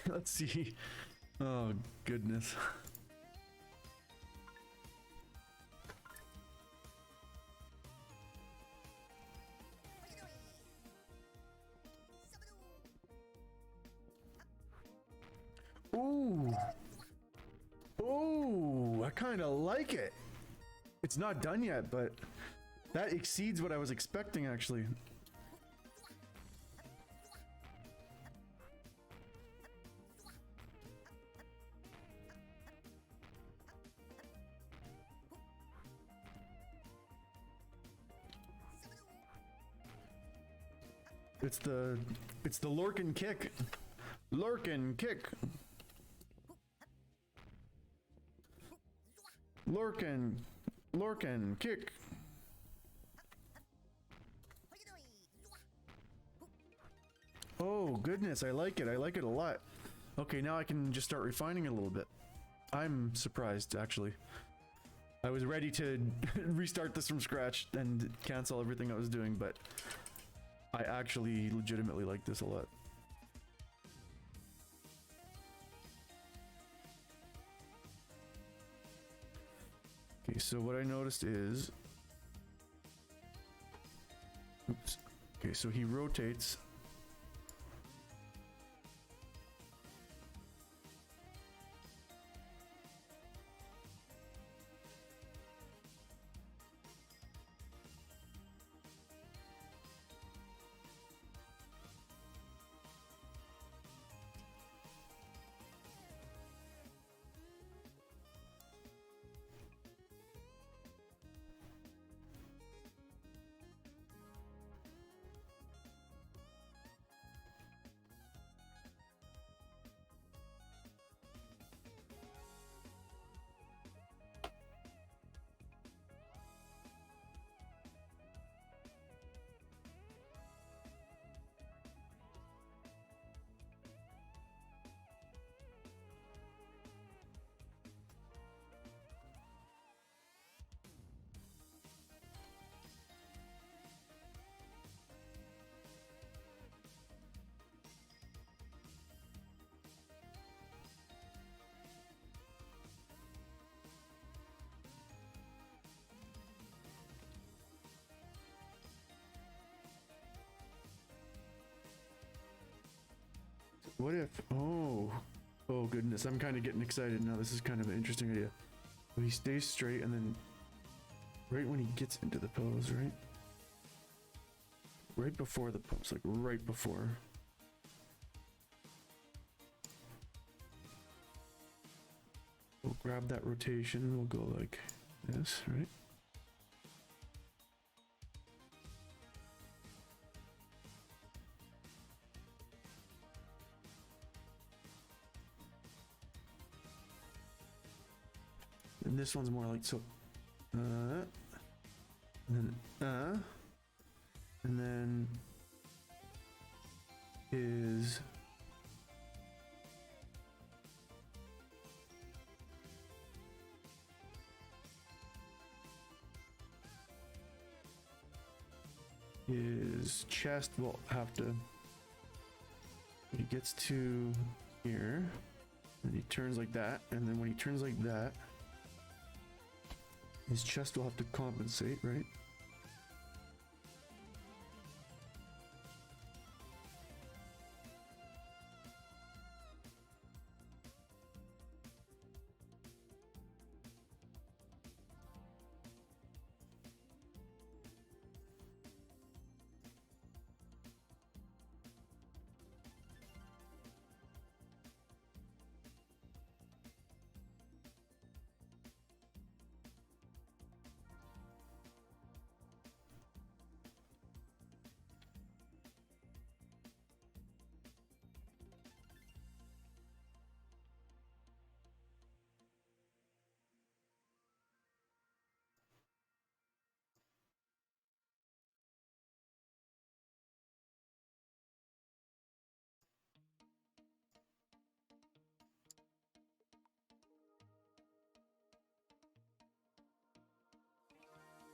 Let's see. Oh, goodness. Ooh. Ooh, I kind of like it. It's not done yet, but that exceeds what I was expecting, actually. It's the Lorcan kick. Lorcan kick. Lorcan kick. Oh goodness, I like it. I like it a lot. Okay, now I can just start refining it a little bit. I'm surprised, actually. I was ready to restart this from scratch and cancel everything I was doing, but I actually legitimately like this a lot. Okay, so what I noticed is... Oops. Okay, so he rotates. What if... Oh goodness, I'm kind of getting excited now. This is kind of an interesting idea. So he stays straight and then right when he gets into the pose, right? Right before the pose, like right before. We'll grab that rotation, we'll go like this, right? And this one's more like so. And then and then his chest will have to, he gets to here and he turns like that, and then when he turns like that his chest will have to compensate, right?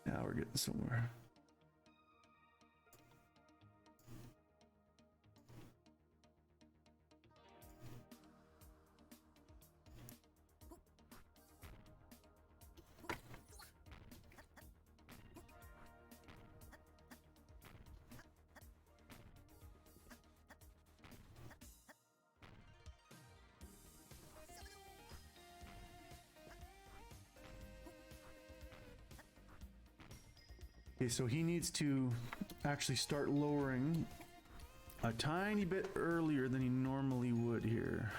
Now we're getting somewhere. Okay, so he needs to actually start lowering a tiny bit earlier than he normally would here.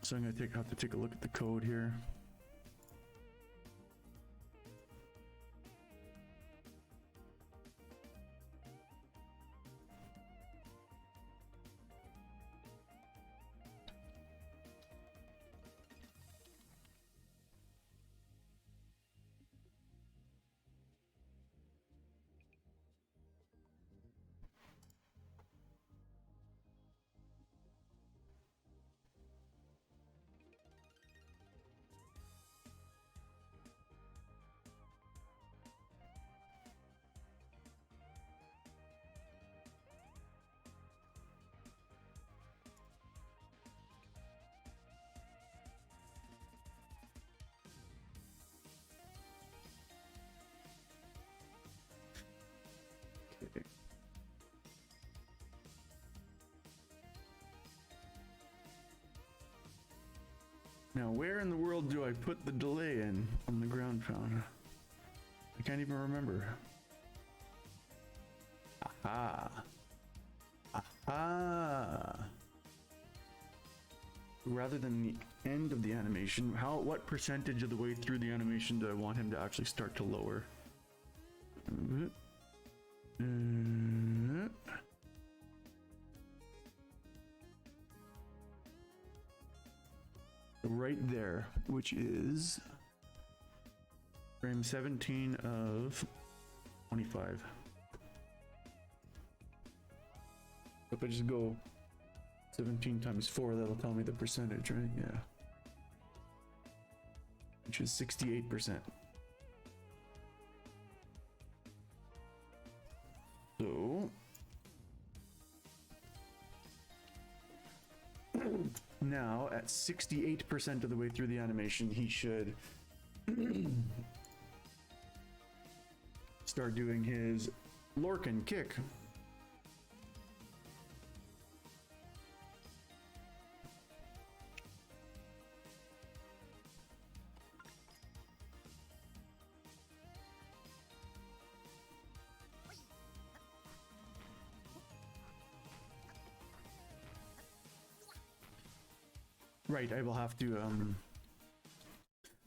So I'm gonna have to take a look at the code here. Okay. Now, where in the world do I put the delay in on the ground pound? I can't even remember. Aha. Aha. Rather than the end of the animation, what percentage of the way through the animation do I want him to actually start to lower? Right there, which is frame 17 of 25. If I just go 17 times 4, that'll tell me the percentage, right? Yeah. Which is 68%. So now at 68% of the way through the animation, he should start doing his Lorcan kick. Right, I will have to,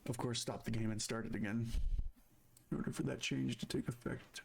of course, stop the game and start it again in order for that change to take effect.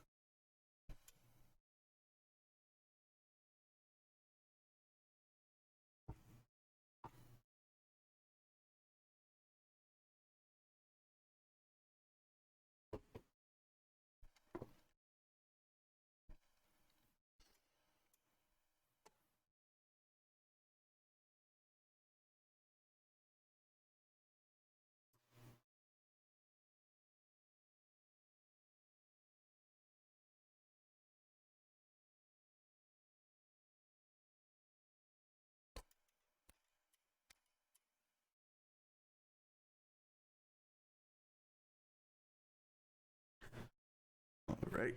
All right,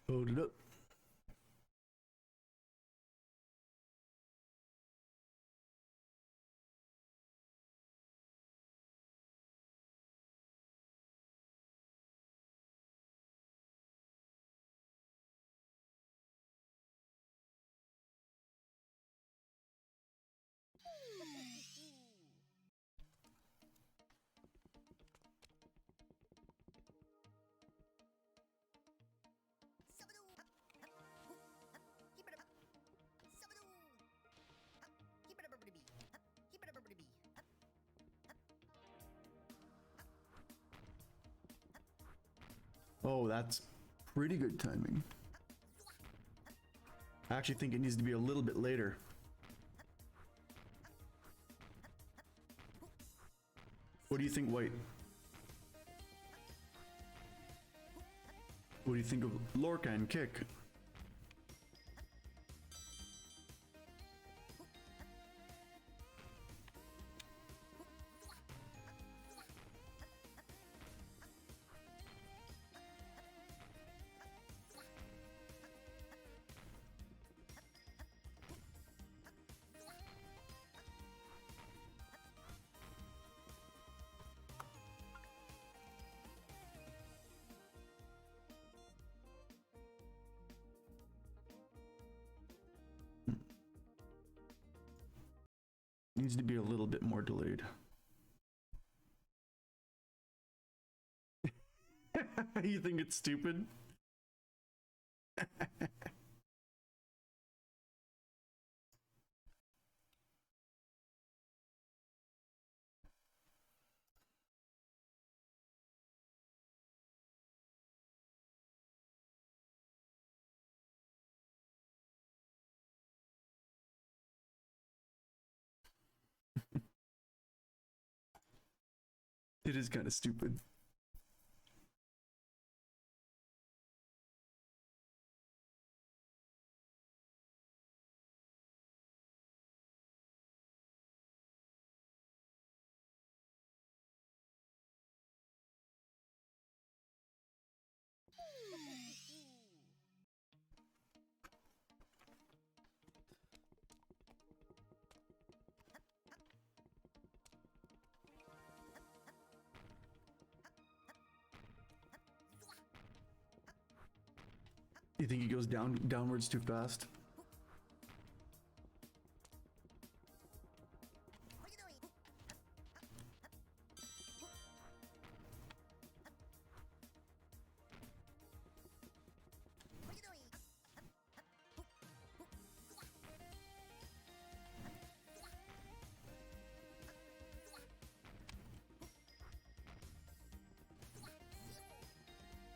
load it up. Oh, that's pretty good timing. I actually think it needs to be a little bit later. What do you think, White? What do you think of Lorcan kick? Needs to be a little bit more delayed. You think it's stupid? It is kind of stupid. You think he goes downwards too fast?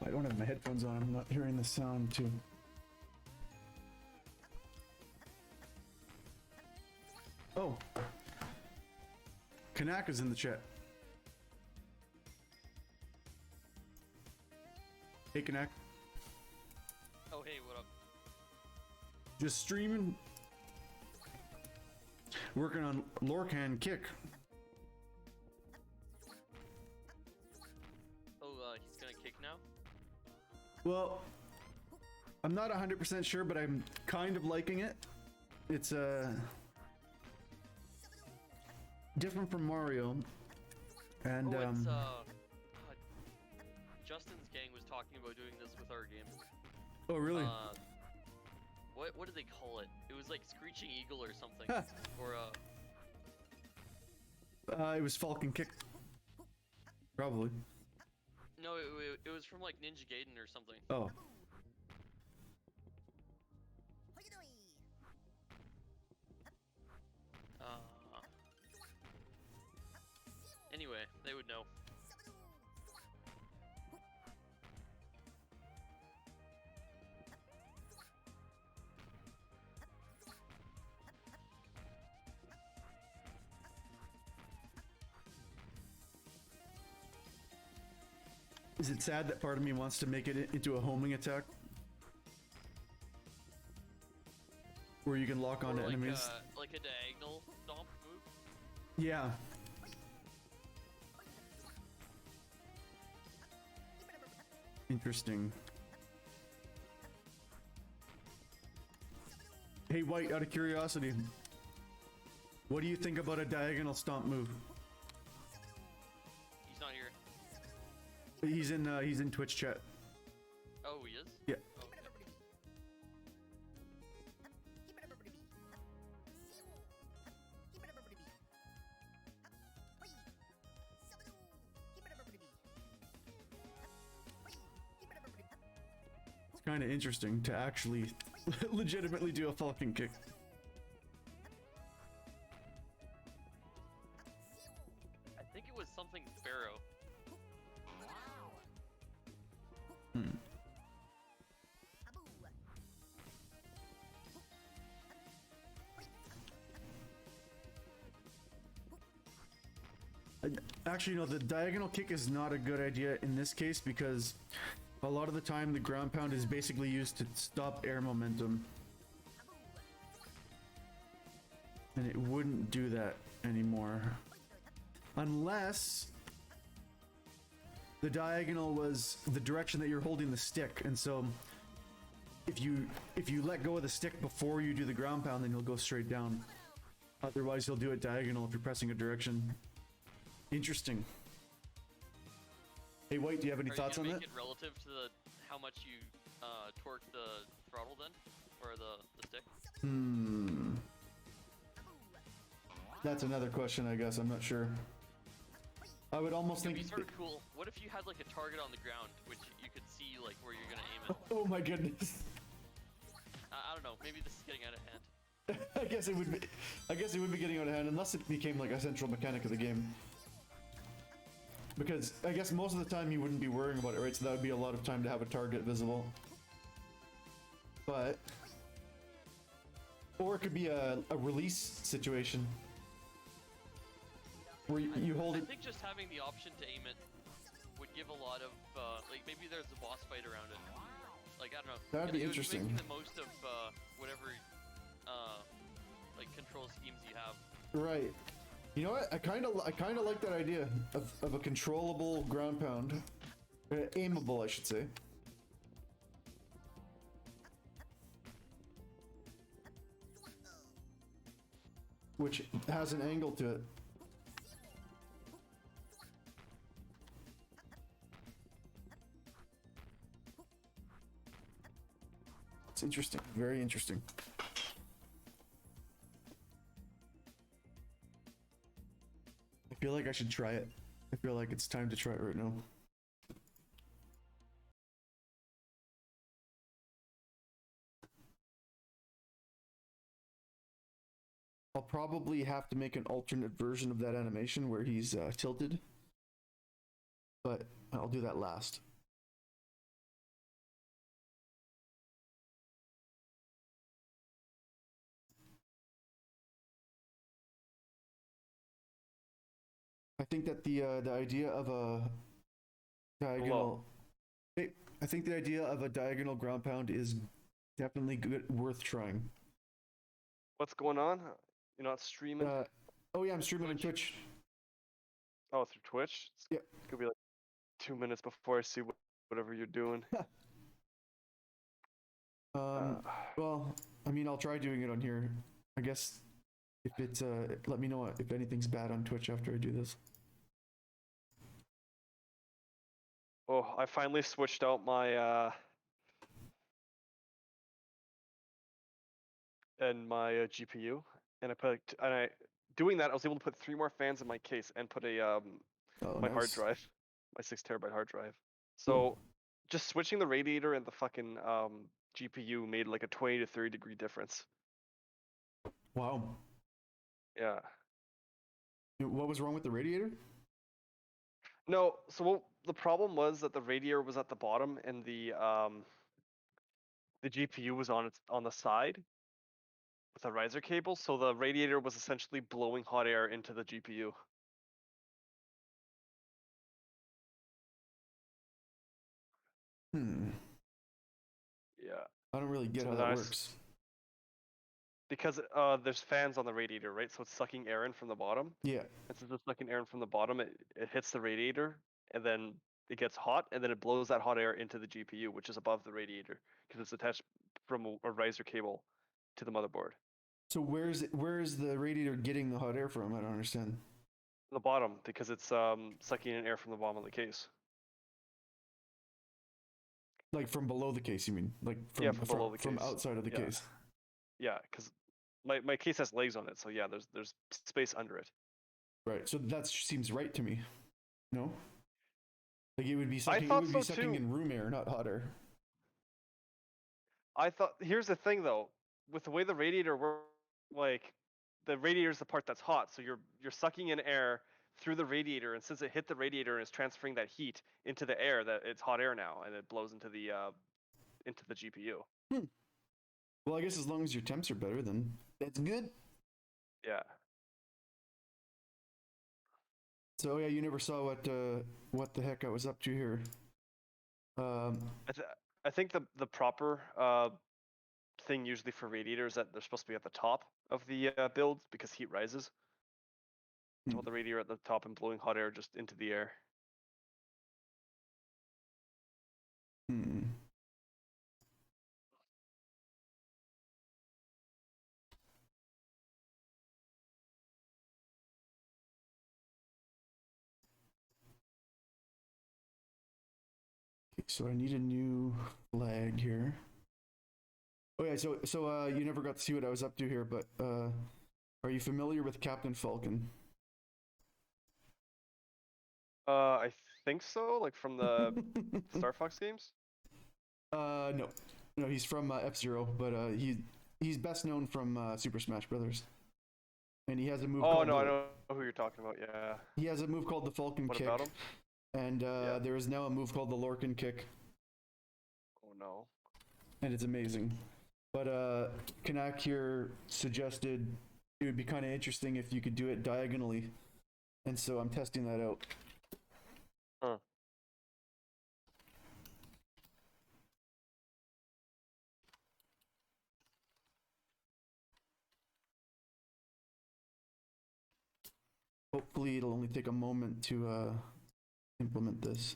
I don't have my headphones on, I'm not hearing the sound too. Oh. Kanaka's in the chat. Hey Kanak. Oh hey, what up? Just streaming. Working on Lorcan kick. Oh, he's gonna kick now? Well, I'm not 100% sure, but I'm kind of liking it. It's different from Mario, and oh, it's Justin's gang was talking about doing this with our game. Oh really? What did they call it? It was like Screeching Eagle or something, or It was Falcon Kick. Probably. No, it was from like Ninja Gaiden or something. Oh. Anyway, they would know. Is it sad that part of me wants to make it into a homing attack? Where you can lock on Or like enemies? like a diagonal stomp move. Yeah. Interesting. Hey, White, out of curiosity, what do you think about a diagonal stomp move? He's not here. He's in Twitch chat. Oh, he is? Yeah. Okay. It's kind of interesting to actually legitimately do a Falcon Kick. I think it was something Pharaoh. Actually, no, the diagonal kick is not a good idea in this case because a lot of the time the ground pound is basically used to stop air momentum. And it wouldn't do that anymore. Unless the diagonal was the direction that you're holding the stick, and so if you let go of the stick before you do the ground pound, then you'll go straight down. Otherwise, you'll do it diagonal if you're pressing a direction. Interesting. Hey, White, do you have any thoughts on that? Make it relative to how much you torque the throttle then, or the stick? That's another question, I guess. I'm not sure. I would almost It'd think. be sort of cool. What if you had like a target on the ground, which you could see like where you're gonna aim it? Oh my goodness. I don't know. Maybe this is getting out of hand. I guess it would be. I guess it would be getting out of hand unless it became like a central mechanic of the game. Because I guess most of the time you wouldn't be worrying about it, right? So that would be a lot of time to have a target visible. But, or it could be a release situation where you hold I it. think just having the option to aim it would give a lot of like maybe there's a boss fight around it. Like I don't know. That'd be it would interesting. Making the most of whatever like control schemes you have. Right. You know what? I kind of like that idea of a controllable ground pound, aimable, I should say. Which has an angle to it. It's interesting. Very interesting. I feel like I should try it. I feel like it's time to try it right now. I'll probably have to make an alternate version of that animation where he's tilted. But I'll do that last. I think that the idea of a diagonal. Hey, I think the idea of a diagonal ground pound is definitely good, worth trying. What's going on? You're not streaming? Oh yeah, I'm streaming on Twitch. Oh, through Twitch? Yeah. It's gonna be like 2 minutes before I see whatever you're doing. Well, I mean, I'll try doing it on here. I guess if it's let me know if anything's bad on Twitch after I do this. Oh, I finally switched out my GPU, and I doing that, I was able to put 3 more fans in my case and put a Oh, my hard nice. drive, my 6 terabyte hard drive. Cool. So just switching the radiator and the fucking GPU made like a 20 to 30 degree difference. Wow. Yeah. What was wrong with the radiator? No, so what the problem was that the radiator was at the bottom and the GPU was on the side with a riser cable, so the radiator was essentially blowing hot air into the GPU. Hmm. Yeah. I don't really get So how then that works. because there's fans on the radiator, right? So it's sucking air in from the bottom. Yeah. And since it's sucking air in from the bottom, it hits the radiator and then it gets hot and then it blows that hot air into the GPU, which is above the radiator because it's attached from a riser cable to the motherboard. So where's the radiator getting the hot air from? I don't understand. The bottom because it's sucking in air from the bottom of the case. Like from below the case, you mean? Like Yeah, from below the from case. outside of the Yeah. case. Yeah, because my case has legs on it, so yeah, there's space under it. Right. So that seems right to me. No? Like it would be I sucking thought so too. in room air, not hot air. I thought here's the thing though, with the way the radiator works, like the radiator is the part that's hot, so you're sucking in air through the radiator, and since it hit the radiator and is transferring that heat into the air, that it's hot air now, and it blows into the GPU. Hmm. Well, I guess as long as your temps are better, then that's good. Yeah. So yeah, you never saw what the heck I was up to here. Um, I, th- I think the proper thing usually for radiators that they're supposed to be at the top of the build because heat rises. So the radiator at the top and blowing hot air just into the air. hmm. Okay, so I need a new flag here. Oh yeah, so you never got to see what I was up to here, but are you familiar with Captain Falcon? I think so, like from the Star Fox games. No, no, he's from F-Zero, but he's best known from Super Smash Brothers, and he has a move Oh called no, I know who you're talking about. Yeah. he has a move called the Falcon What Kick, about him? and Yeah. there is now a move called the Lorcan Kick, Oh no. and it's amazing. But Kanak here suggested it would be kind of interesting if you could do it diagonally, and so I'm testing that out. Huh. Hopefully, it'll only take a moment to implement this.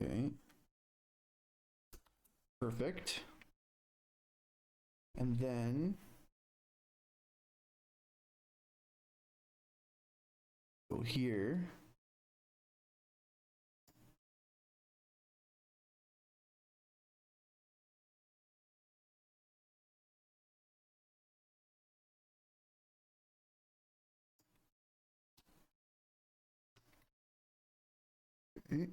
Okay. Perfect. And then go here. Okay.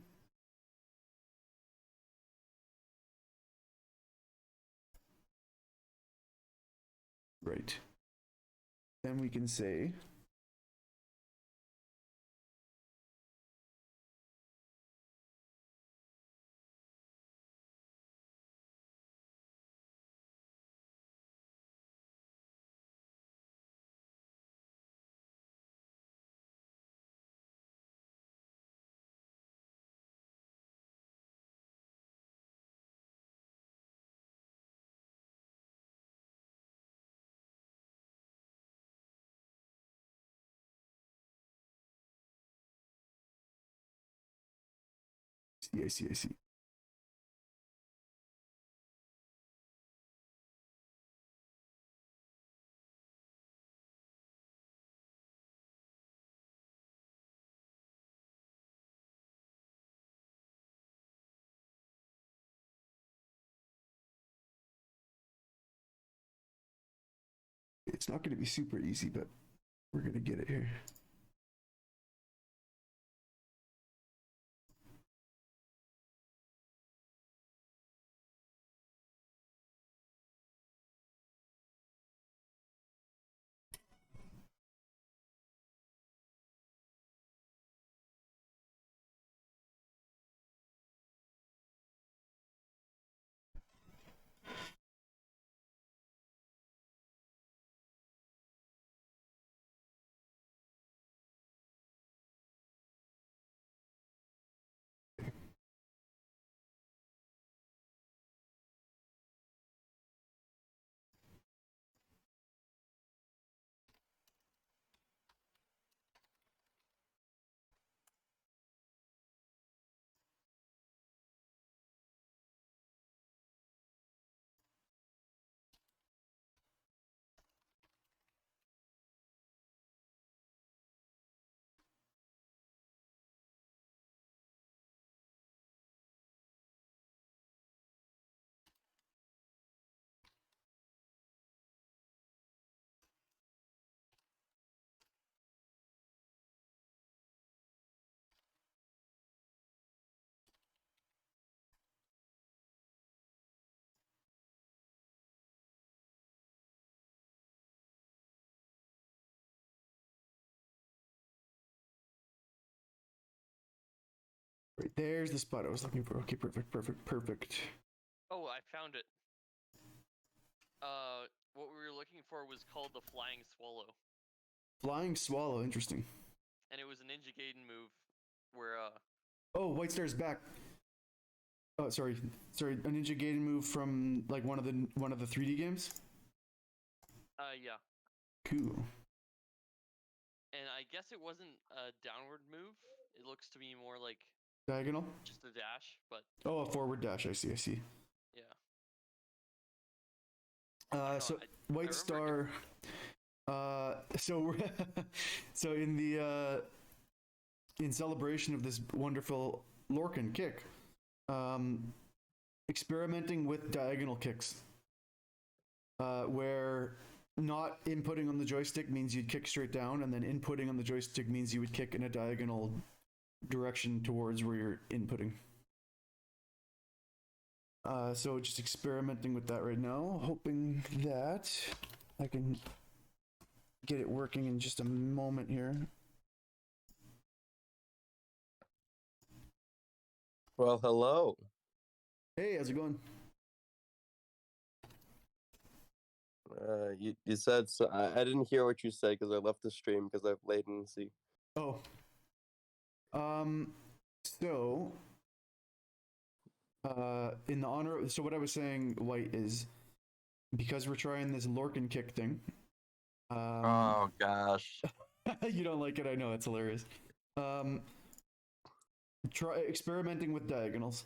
Right. Then we can say I see. It's not going to be super easy, but we're going to get it here. Right, there's the spot I was looking for. Okay, perfect. Oh, I found it. What we were looking for was called the Flying Swallow, Flying Swallow, interesting. and it was a Ninja Gaiden move where Oh, White Star's back. Oh, sorry, a Ninja Gaiden move from like one of the 3D games. yeah. Cool. And I guess it wasn't a downward move. It looks to me more like Diagonal. just a dash, but Oh, a forward dash. I see. yeah. So I White Star. So so in the in celebration of this wonderful Lorcan kick, experimenting with diagonal kicks, where not inputting on the joystick means you'd kick straight down, and then inputting on the joystick means you would kick in a diagonal direction towards where you're inputting. So just experimenting with that right now, hoping that I can get it working in just a moment here. Well, hello. Hey, how's it going? You said so. I didn't hear what you said because I left the stream because I have latency. Oh. So in the honor, so what I was saying, White, is because we're trying this Lorcan kick thing. Oh gosh. You don't like it, I know, it's hilarious. Try experimenting with diagonals.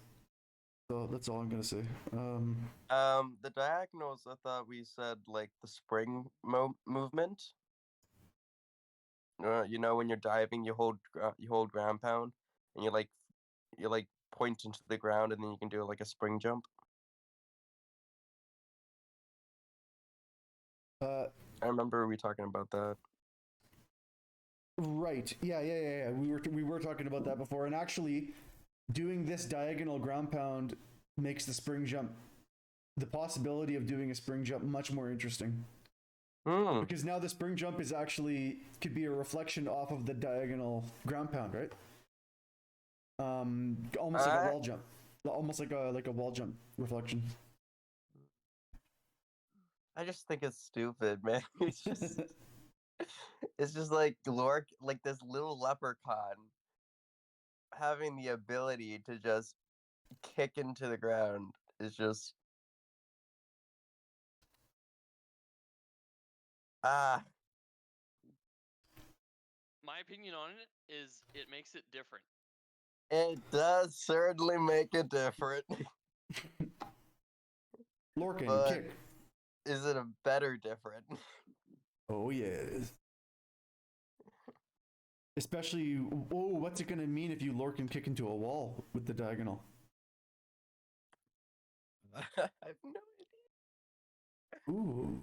So that's all I'm gonna say. The diagonals. I thought we said like the spring movement. You know, when you're diving, you hold ground pound, and you point into the ground, and then you can do like a spring jump. I remember we talking about that. Right. Yeah. We were talking about that before, and actually, doing this diagonal ground pound makes the spring jump, the possibility of doing a spring jump, much more interesting. Because now the spring jump is actually could be a reflection off of the diagonal ground pound, right? Almost like a wall jump, almost like a wall jump reflection. I just think it's stupid, man. It's just like like this little leprechaun having the ability to just kick into the ground is just My opinion on it is it makes it different. It does certainly make it different. Lorcan but kick. Is it a better different? Oh yes. Especially, what's it gonna mean if you Lorcan kick into a wall with the diagonal? I have no idea. Ooh.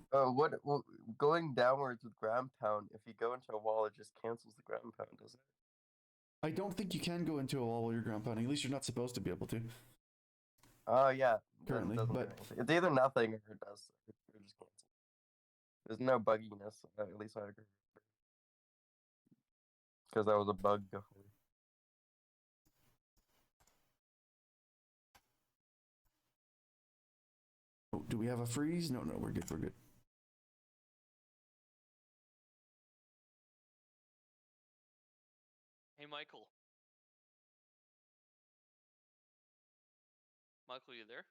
Going downwards with ground pound, if you go into a wall, it just cancels the ground pound, doesn't it? I don't think you can go into a wall while you're ground pounding. At least you're not supposed to be able to Oh, yeah. Then currently. it doesn't do But anything. It's either nothing or it does. It just cancels. There's no bugginess, at least I agree. Because that was a bug before. oh, do we have a freeze? No, we're good. We're good. Hey, Michael. Michael, you there?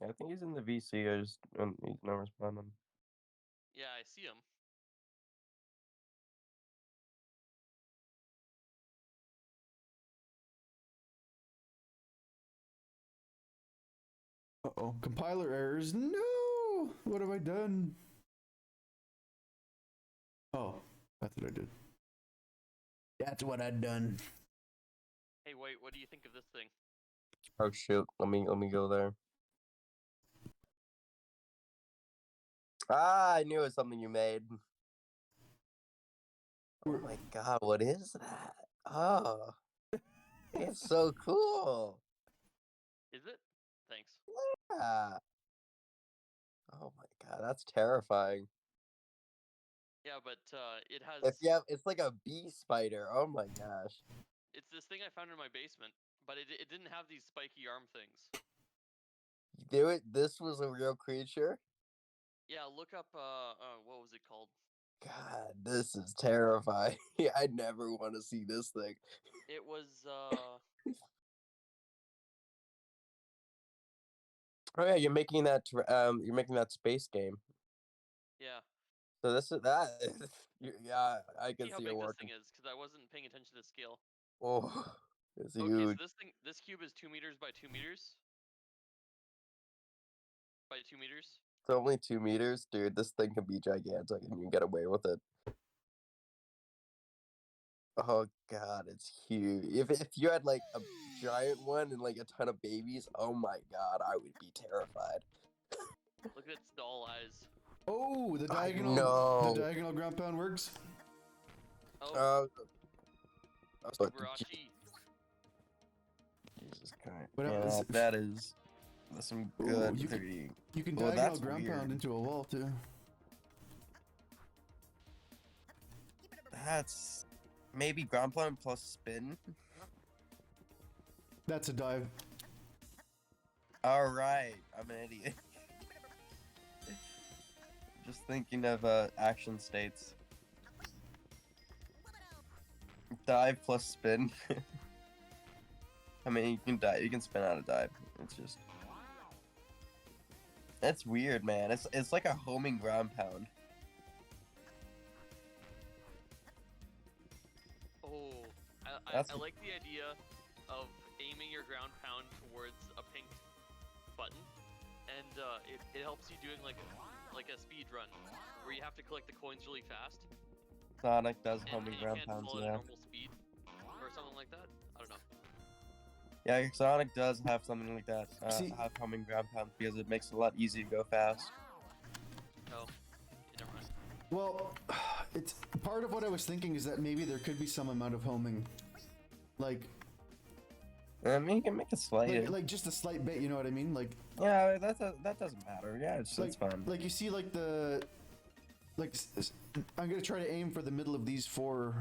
I think he's in the VC. He's not responding. Yeah, I see him. Uh-oh. Compiler errors. No! What have I done? Oh, that's what I did. That's what I done. Hey, wait, what do you think of this thing? Oh shoot! Let me go there. Ah, I knew it was something you made. Oh my god, what is that? Oh, it's so cool. Is it? Thanks. Yeah. Oh my god, that's terrifying. Yeah, but it has. If you have, it's like a bee spider. Oh my gosh. It's this thing I found in my basement, but it didn't have these spiky arm things. This was a real creature? Yeah, look up. What was it called? God, this is terrifying. I never want to see this thing. It was. Oh yeah, you're making that. You're making that space game. Yeah. So this is that. Yeah, I can See how see big it this working. thing is, because I wasn't paying attention to scale. Oh, it's Okay, huge. so this cube is 2 meters by 2 meters. By 2 meters. It's only 2 meters, dude. This thing can be gigantic, and you can get away with it. Oh god, it's huge. If you had like a giant one and like a ton of babies, oh my god, I would be terrified. Look at its doll eyes. Oh, the I diagonal. know. The diagonal ground pound works. Oh, But Ubarashi. Jesus Christ. What Yeah, else? that's some Ooh, good you can- 3D. You can Well, diagonal that's ground weird. pound into a wall too. That's maybe ground pound plus spin. That's a dive. All right, I'm an idiot. Just thinking of action states. Dive plus spin. I mean, you can dive. You can spin out a dive. It's just. That's weird, man. It's like a homing ground pound. Oh, I That's- like the idea of aiming your ground pound towards a pink button, and it helps you doing like a speed run where you have to collect the coins really fast. Sonic does And homing you ground can't pounds, fall at a yeah. normal speed or something like that. I don't know. Yeah, Sonic does have something like that. See- Have homing ground pounds because it makes it a lot easier to go fast. Oh, never mind. Well, it's part of what I was thinking is that maybe there could be some amount of homing, like I mean, you can make it slight. like just a slight bit. You know what I mean? Like Yeah, that doesn't matter. Yeah, it's fun. like you see like the like I'm gonna try to aim for the middle of these 4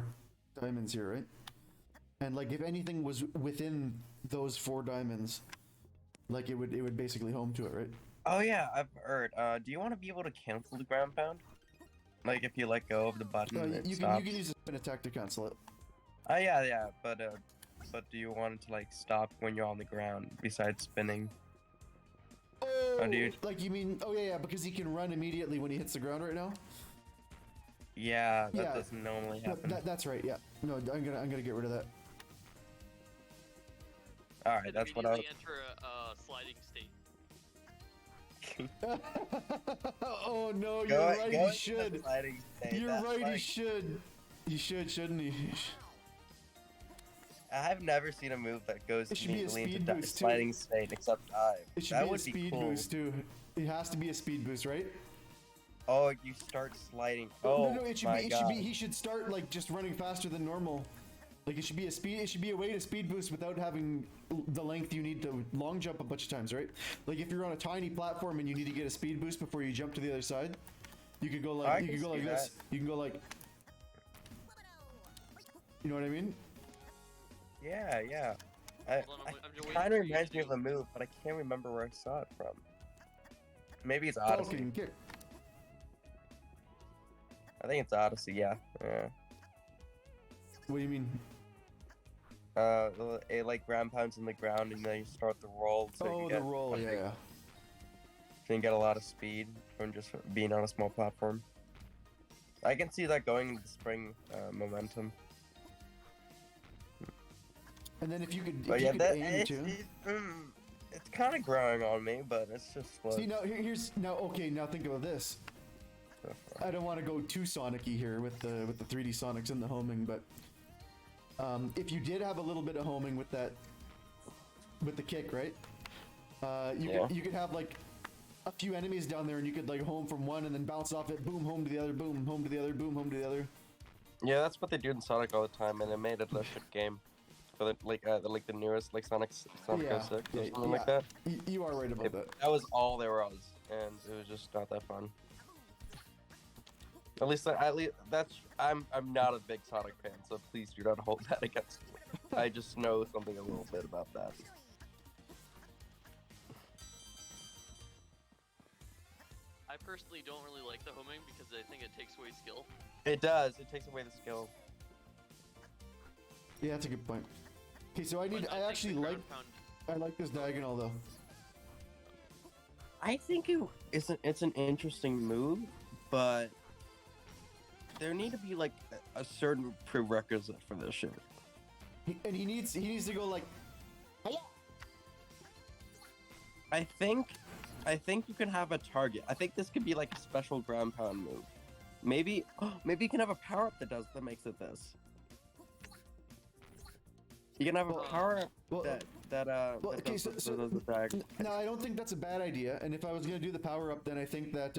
diamonds here, right? And like if anything was within those 4 diamonds, like it would basically home to it, right? Oh yeah, I've heard. Do you want to be able to cancel the ground pound? Like if you let go of the button, it you stops. can use a spin attack to cancel it. Oh yeah, but do you want it to like stop when you're on the ground besides spinning? Oh, do you- like you mean? Oh yeah, because he can run immediately when he hits the ground right now. Yeah, that Yeah, doesn't normally No, happen. that's right. Yeah. No, I'm gonna get rid of that. All right, And that's what I. immediately enter a sliding state. Oh no, you're Go right. into You the should. sliding state, You're that's right. He like- should. You should, shouldn't he? I've never seen a move that goes It should be a immediately speed into boost, too. sliding state except dive. It should That be a would be speed cool. boost too. It has to be a speed boost, right? Oh, you start sliding. No, Oh no, it should my be. It god. should be. He should start like just running faster than normal. Like it should be a speed. It should be a way to speed boost without having the length you need to long jump a bunch of times, right? Like if you're on a tiny platform and you need to get a speed boost before you jump to the other side, you could go like I you can could go see like this. that. You can go like. You know what I mean? Yeah, yeah. Hold on, I'm just It waiting kind for of you reminds to me of do- a move, but I can't remember where I saw it from. Maybe it's Odyssey. Falcon kick. I think it's Odyssey. Yeah. Yeah. What do you mean? It like ground pounds in the ground, and then you start the roll. So Oh, you the get roll. a Yeah, big- yeah. So you get a lot of speed from just being on a small platform. I can see that going into spring momentum. And then if you could, But if yeah, you could that aim too. it's kind of growing on me, but it's just like, See now, here's now. Okay, now think about this. I don't want to go too Sonic-y here with the 3D Sonics and the homing, but if you did have a little bit of homing with that, with the kick, right? Yeah. You could have like a few enemies down there, and you could like home from one, and then bounce off it, boom, home to the other, boom, home to the other, boom, home to the other. yeah, that's what they do in Sonic all the time, and it made it a shit game. For the newest like Sonic Yeah, 06 or yeah, something like that. You are right about that. That was all there was, and it was just not that fun. At least that's I'm not a big Sonic fan, so please do not hold that against me. I just know something a little bit about that. I personally don't really like the homing because I think it takes away skill. It does. It takes away the skill. Yeah, that's a good point. Okay, so I But need. I think actually the like. ground pound- I like this diagonal though. I think it's an interesting move, but there need to be like a certain prerequisite for this shit. And he needs to go like. I think you can have a target. I think this could be like a special ground pound move. Maybe you can have a power up that makes it this. You can have a Well, power up well, that well, that okay, does so the drag. no, I don't think that's a bad idea. And if I was gonna do the power up, then I think that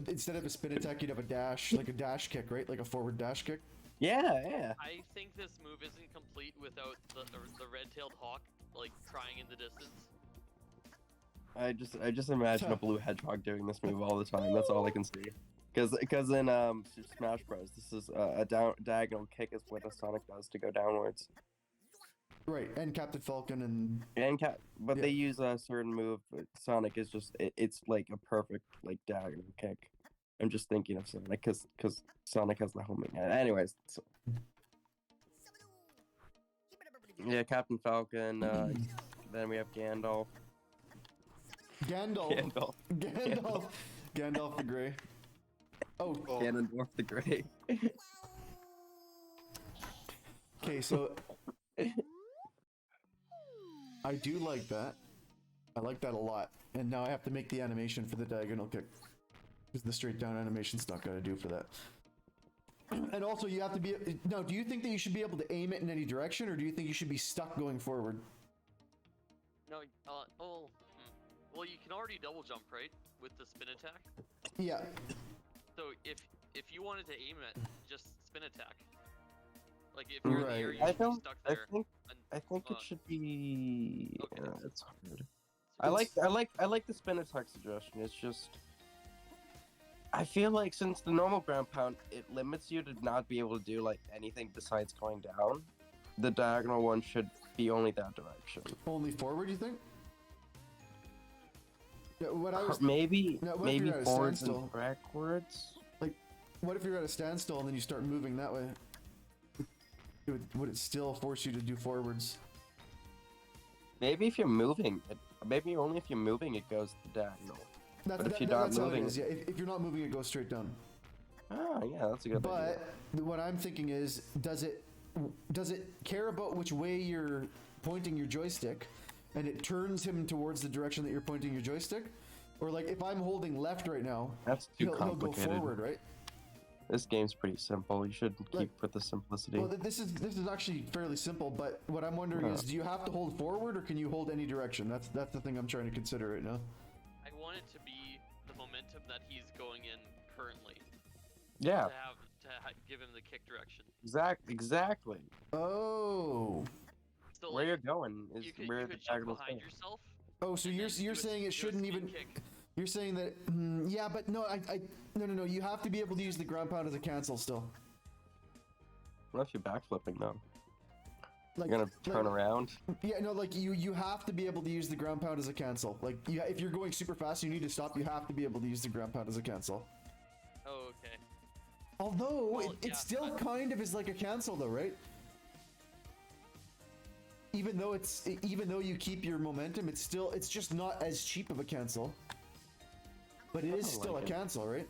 instead of a spin attack, you'd have a dash, like a dash kick, right? Like a forward dash kick. Yeah. I think this move isn't complete without the red-tailed hawk like trying in the distance. I just imagine a blue hedgehog doing this move all the time. That's all I can see. Because in Super Smash Bros, this is a diagonal kick is what a Sonic does to go downwards. Right, and Captain Falcon and But Yeah. they use a certain move. Sonic is just it's like a perfect like diagonal kick. I'm just thinking of Sonic because Sonic has the homing. Anyways, so. Yeah, Captain Falcon. Then we have Gandalf. Gandalf. Gandalf. Gandalf the Grey. Oh, Ganondorf the Grey. okay, so I do like that. I like that a lot. And now I have to make the animation for the diagonal kick. Because the straight down animation's not gonna do for that. And also you have to be now, do you think that you should be able to aim it in any direction, or do you think you should be stuck going forward? No, well, you can already double jump, right, with the spin attack. Yeah. So if you wanted to aim it, just spin attack. Like if you're in the air, Right. you should be stuck there. I think it should be. Okay. It's hard. I like the spin attack suggestion. It's just. I feel like since the normal ground pound, it limits you to not be able to do like anything besides going down. The diagonal one should be only that direction. Only forward, you think? Yeah, what I was Maybe Now, what if you're at a forwards standstill? and backwards. what if you're at a standstill and then you start moving that way? Would it still force you to do forwards? Maybe if you're moving, maybe only if you're moving it goes to diagonal. But if you're not that's how it moving- is. Yeah, if you're not moving, it goes straight down. Ah, yeah, that's a good idea. But what I'm thinking is, does it care about which way you're pointing your joystick, and it turns him towards the direction that you're pointing your joystick? Or like if I'm holding left right now, That's too he'll go complicated. forward, right? This game's pretty simple. You should keep Like- with the simplicity. Well, this is actually fairly simple. But what I'm wondering is, do you have to hold forward, or can you hold any direction? That's the thing I'm trying to consider right now. want it to be the momentum that he's going in currently Yeah, to give him the kick direction. exactly. Oh. So Where like, you're going is you where the could jump diagonal's behind going. yourself. Oh, so and you're then do a saying it do a shouldn't spin even. kick. You're saying that. Yeah, but no, no. You have to be able to use the ground pound as a cancel still. Unless you're backflipping though. Like, You're gonna turn around. Yeah, no, like you have to be able to use the ground pound as a cancel. Like, if you're going super fast, you need to stop. You have to be able to use the ground pound as a cancel. Oh, okay. Although Well, it yeah, still kind of is like a cancel, though, right? Even though you keep your momentum, it's just not as cheap of a cancel. But it is still a cancel, right?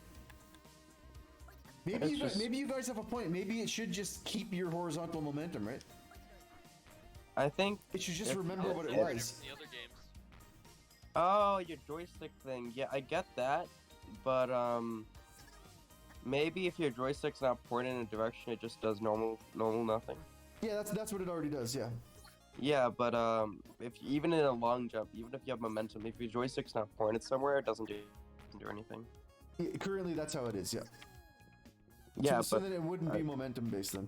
Maybe maybe you guys have a point. Maybe it should just keep your horizontal momentum, right? I think It should just remember what it Different was. from the other games. Oh, your joystick thing. Yeah, I get that, but maybe if your joystick's not pointed in a direction, it just does normal nothing. Yeah, that's what it already does. Yeah. Yeah, but if even in a long jump, even if you have momentum, if your joystick's not pointed somewhere, it doesn't do anything. Currently, that's how it is. Yeah. Yeah, so but then it wouldn't be momentum based then.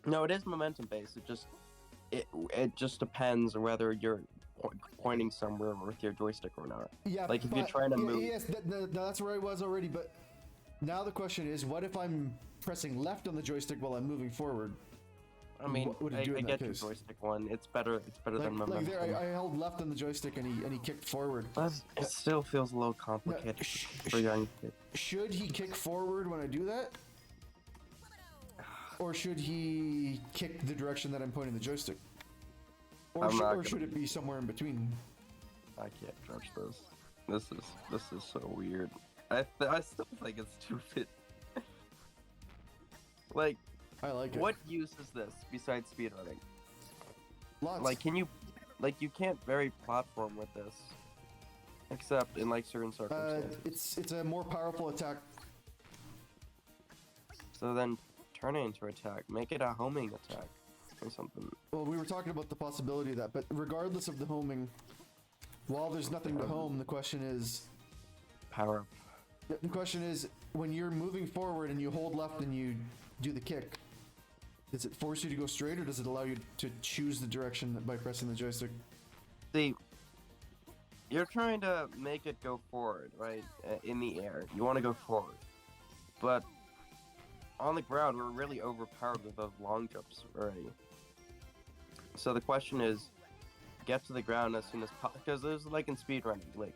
no, it is momentum based. It just depends whether you're pointing somewhere with your joystick or not. Yeah. Like if you're trying to move. Yes, that's where I was already. But now the question is, what if I'm pressing left on the joystick while I'm moving forward? I mean, What would it do I in get that your case? joystick one. It's better than momentum. Like there, I held left on the joystick and he kicked forward. It still feels a little complicated for young kids. Should he kick forward when I do that? Or should he kick the direction that I'm pointing the joystick? Or should it be somewhere in between? I can't judge this. This is so weird. I still think it's stupid. Like, I like it. what use is this besides speedrunning? Lots. Like, you can't vary platform with this, except in like certain circumstances. It's a more powerful attack. So then, turn it into attack. Make it a homing attack or something. Well, we were talking about the possibility of that, but regardless of the homing, while there's nothing to home, the question is... Power up. The question is, when you're moving forward and you hold left and you do the kick, does it force you to go straight or does it allow you to choose the direction by pressing the joystick? See, you're trying to make it go forward, right? In the air. You want to go forward. But on the ground, we're really overpowered with those long jumps already. So the question is, get to the ground as soon as possible. Because there's like in speedrunning, like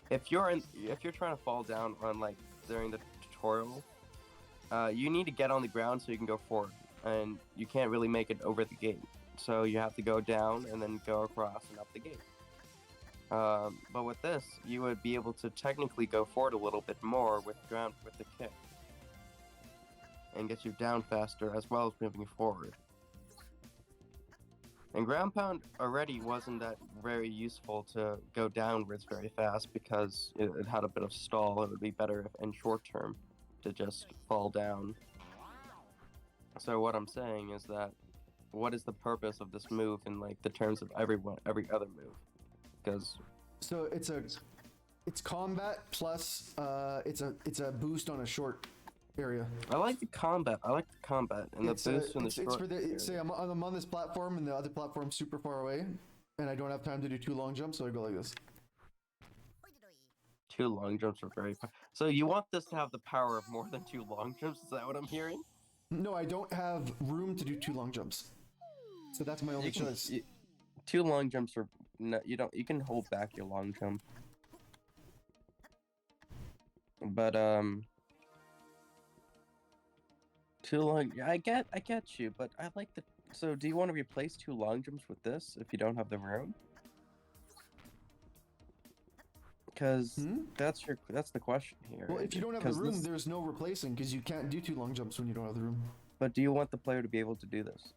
if you're trying to fall down on like during the tutorial, you need to get on the ground so you can go forward, and you can't really make it over the gate. So you have to go down and then go across and up the gate. But with this, you would be able to technically go forward a little bit more with the kick, and get you down faster as well as moving forward. And ground pound already wasn't that very useful to go downwards very fast because it had a bit of stall. It would be better if in short term to just fall down. So what I'm saying is that what is the purpose of this move in like the terms of every other move? Because So it's combat plus it's a boost on a short area. I like the combat and the boost in the short. It's for the area. say I'm on this platform and the other platform's super far away, and I don't have time to do 2 long jumps, so I go like this. 2 long jumps are very. So you want this to have the power of more than 2 long jumps? Is that what I'm hearing? No, I don't have room to do 2 long jumps, so that's my only choice. 2 long jumps are no, you don't. You can hold back your long jump, but 2 long. I get you, but I like the. So do you want to replace 2 long jumps with this if you don't have the room? Because that's the question here. Well, if you don't have the room, there's no replacing because you can't do 2 long jumps when you don't have the room. But do you want the player to be able to do this?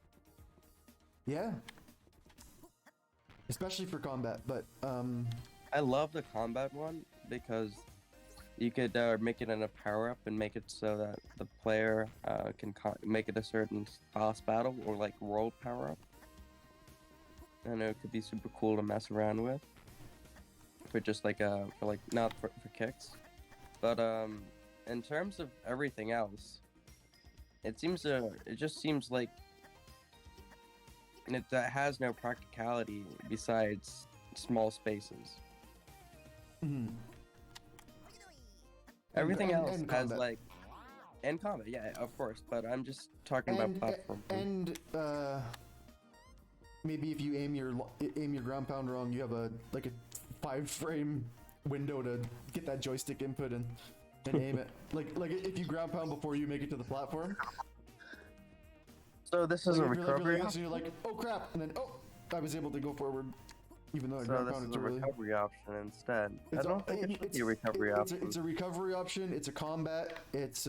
Yeah. Especially for combat, but I love the combat one because you could make it in a power up and make it so that the player can make it a certain boss battle or like world power up. And it could be super cool to mess around with. for just like for like not for kicks, but in terms of everything else, it just seems like that has no practicality besides small spaces. Mhm. Everything else and has combat. like and combat, yeah, of course. But I'm just talking about platform. And maybe if you aim your ground pound wrong, you have a 5-frame window to get that joystick input and aim it. Like if you ground pound before you make it to the platform. So this is a If you're recovery like, option. you're like, oh crap, and then I was able to go forward, even though I So ground this pounded is a too early. recovery option instead. I don't think it should be a recovery it's option. It's a recovery option. It's a combat. It's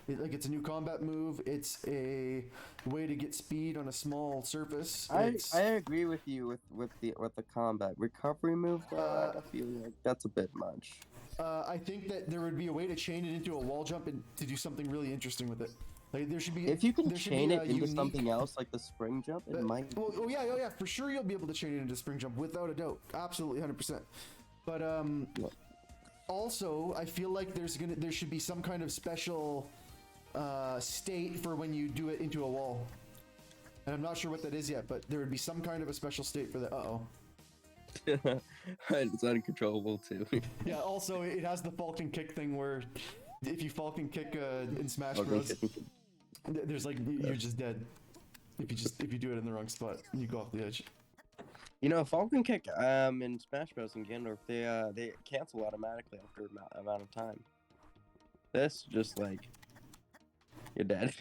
it's a new combat move. It's a way to get speed on a small surface. I agree with you with the combat recovery move. Though, I feel like that's a bit much. I think that there would be a way to chain it into a wall jump and to do something really interesting with it. Like there should be. If you can chain it into unique... something else, like the spring jump, it might. Oh yeah, for sure you'll be able to chain it into spring jump without a doubt, absolutely 100%. But also I feel like there should be some kind of special state for when you do it into a wall, and I'm not sure what that is yet, but there would be some kind of a special state for that. It's uncontrollable too. Yeah. Also, it has the Falcon kick thing where if you Falcon kick in Smash Bros. There's like you're just dead if you do it in the wrong spot and you go off the edge. You know, Falcon Kick in Smash Bros. And Gandalf, they cancel automatically after amount of time. This just like you're dead.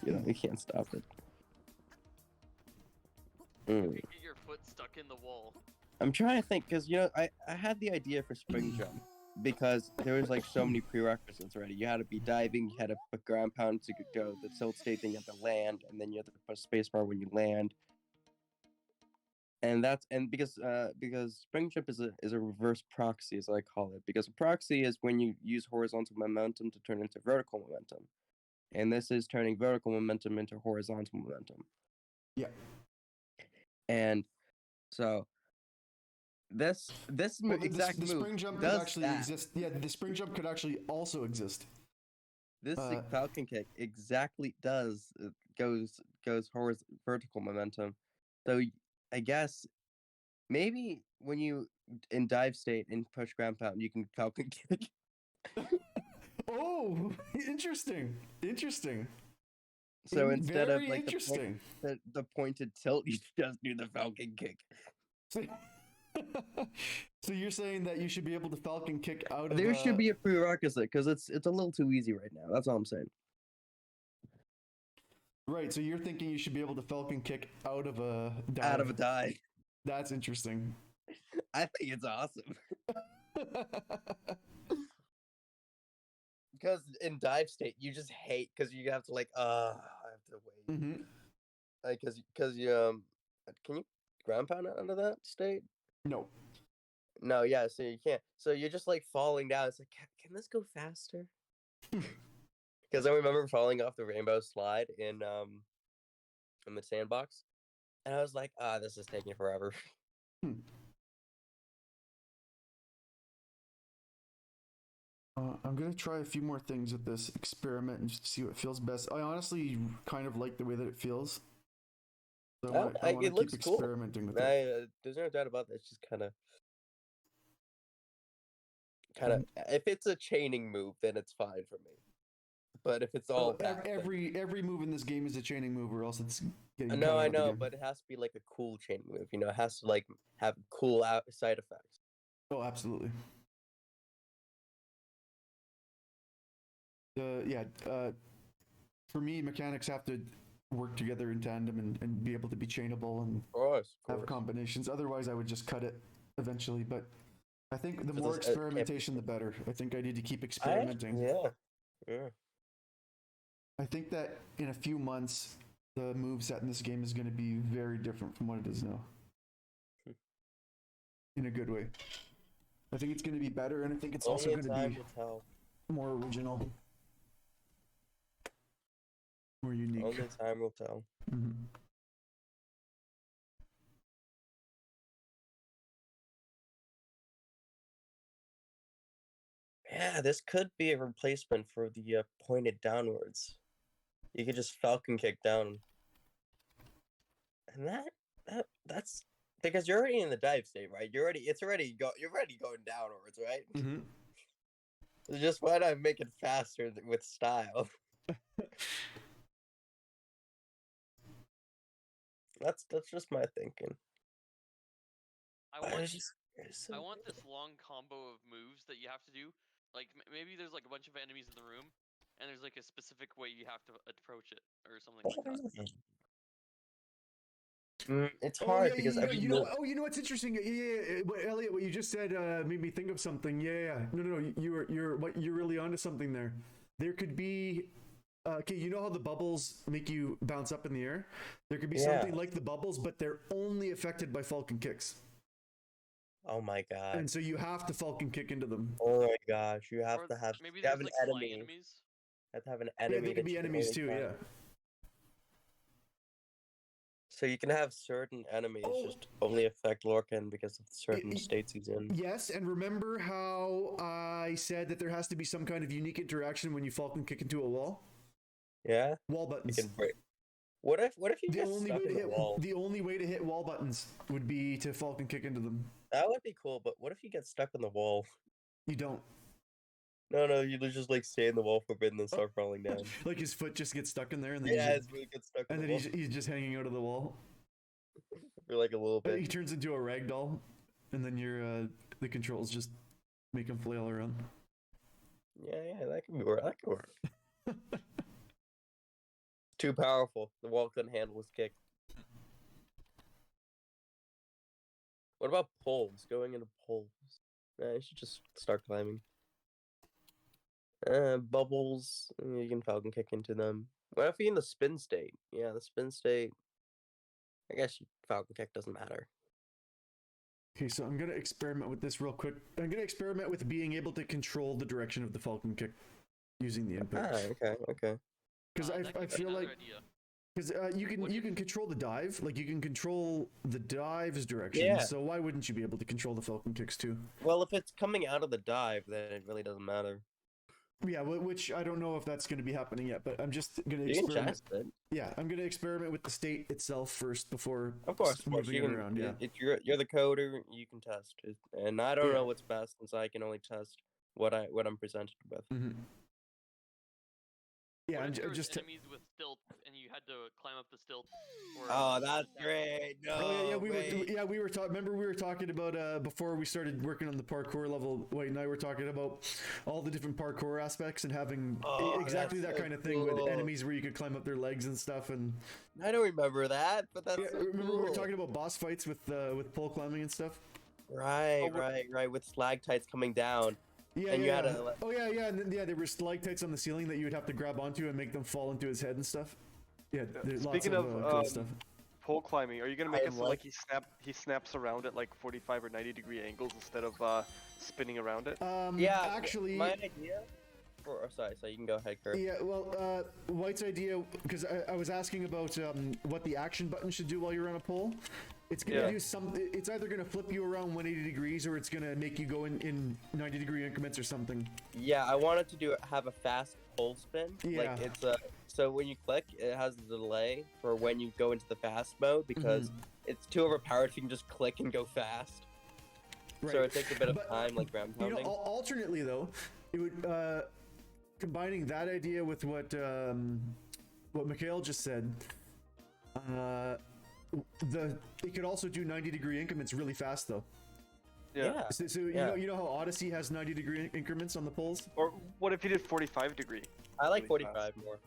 You can't stop it. You get your foot stuck in the wall. I'm trying to think because I had the idea for spring jump because there was like so many prerequisites already. You had to be diving, you had to put ground pound to go the tilt state, then you have to land, and then you have to put spacebar when you land. And because spring jump is a reverse proxy, as I call it, because a proxy is when you use horizontal momentum to turn into vertical momentum, and this is turning vertical momentum into horizontal momentum. Yeah. And so this exact the move spring jump does could actually that. exist. Yeah, the spring jump could actually also exist. This Falcon Kick exactly goes vertical momentum. So I guess maybe when you in dive state and push ground pound, you can Falcon Kick. Oh, interesting. So instead of Very like interesting. the pointed tilt, you just do the Falcon Kick. So you're saying that you should be able to Falcon Kick out of there should be a prerequisite because it's a little too easy right now. That's all I'm saying. Right, so you're thinking you should be able to Falcon Kick out of a dive. Out of a dive. That's interesting. I think it's awesome. Because in dive state, you just hate because you have to I have to wait. Mm-hmm. Like, because you can you ground pound out of that state? No. No, yeah, so you can't. So you're just like falling down. It's like, can this go faster? Because I remember falling off the rainbow slide in the sandbox, and I was like, this is taking forever. I'm gonna try a few more things with this experiment and just see what feels best. I honestly kind of like the way that it feels. So I want to keep experimenting with it. There's no doubt about that. It's just kind of. If it's a chaining move, then it's fine for me. But if it's all every move in this game is a chaining move, or else it's getting. No, I know, but it has to be like a cool chaining move. It has to like have cool side effects. Oh, absolutely. For me, mechanics have to work together in tandem and be able to be chainable and of course. Have combinations. Otherwise, I would just cut it eventually. But I think the more experimentation, the better. I think I need to keep experimenting. Yeah. I think that in a few months, the moveset in this game is going to be very different from what it is now. In a good way. I think it's going to be better, and I think it's also going to be more original. More unique. Only time will tell. Mm-hmm. Yeah, this could be a replacement for the pointed downwards. You could just falcon kick down, and that's because you're already in the dive state, right? You're already going downwards, right? Mm-hmm. Just why not make it faster with style? That's just my thinking. I But want it's just, it's so I want this long combo of moves that you have to do. Like maybe there's like a bunch of enemies in the room, and there's like a specific way you have to approach it or something like that. It's Oh hard yeah, because every you know. move. Oh, you know what's interesting? Elliot, what you just said made me think of something. Yeah. No. You're really onto something there. There could be. Okay, you know how the bubbles make you bounce up in the air? There could be Yeah. something like the bubbles, but they're only affected by falcon kicks, Oh my god. and so you have to falcon kick into them. Oh my gosh. You have Or to have maybe you have there's an like flying enemy. enemies. You have to have an Yeah, enemy they could that be you can enemies only too. find. Yeah. So you can have certain enemies Oh. just only affect Lorcan because of certain states he's in. Yes, and remember how I said that there has to be some kind of unique interaction when you falcon kick into a wall? Yeah? Wall You buttons. can break. What if you The get only stuck way to in the hit wall? the only way to hit wall buttons would be to falcon kick into them. That would be cool, but what if you get stuck in the wall? You don't. No, you just like stay in the wall for a bit and then start crawling down. Like his foot just gets stuck in there, and then Yeah, it's really get stuck in and the then wall he's just hanging out of the wall. for like a little He bit. turns into a rag doll, and then the controls just make him flail around. Yeah, that could work. That could work. Too powerful. The wall couldn't handle his kick. What about poles? Going into poles. You should just start climbing. Bubbles. You can falcon kick into them. What if you're in the spin state? Yeah, the spin state. I guess falcon kick doesn't matter. Okay, so I'm gonna experiment with this real quick. I'm gonna experiment with being able to control the direction of the falcon kick using the input. Okay. Because That I could be feel another like idea. because Would you you- can control the dive, like you can control the dive's direction. Yeah. So why wouldn't you be able to control the falcon kicks too? Well, if it's coming out of the dive, then it really doesn't matter. Yeah, which I don't know if that's going to be happening yet, but I'm just going to You can experiment. test it. Yeah, I'm going to experiment with the state itself first before Of course, moving you it can, around. Yeah. If you're the coder, you can test it. And I don't Yeah. know what's best since I can only test what I'm presented with. Mm-hmm. Yeah, What I'm if there was just. enemies with stilts and you had to climb up the stilts? Or, Oh, that's great! No, Oh yeah, wait. we were talking. Remember, we were talking about before we started working on the parkour level. White and I were talking about all the different parkour aspects and having exactly that's that so kind of thing with cool. enemies where you could climb up their legs and stuff. And I don't remember that, but that's yeah, so remember cool. we were talking about boss fights with pole climbing and stuff. Right, with stalactites coming down. Yeah, And you yeah. had to, like- Oh yeah, and then, there were stalactites on the ceiling that you would have to grab onto and make them fall into his head and stuff. Yeah, there's lots Speaking of of, cool stuff. Pole climbing. Are you gonna make I it so like- like he snaps around at like 45 or 90-degree angles instead of spinning around it? Yeah, actually, my idea. Sorry, you can go ahead, Kurt. yeah, well, White's idea, because I was asking about what the action button should do while you're on a pole. It's gonna Yeah. do it's either gonna flip you around 180 degrees or it's gonna make you go in 90-degree increments or something. Yeah, I wanted to have a fast pole spin. Yeah. Like it's so when you click, it has a delay for when you go into the fast mode because it's too overpowered if you can just click and go fast. Right. So it takes a bit of But, time, like ground You know, pounding. alternately though, it would combining that idea with what Mikhail just said. It could also do 90-degree increments really fast though. Yeah. So Yeah. you know how Odyssey has 90-degree increments on the poles? Or what if you did 45 degree? I like really 45 more.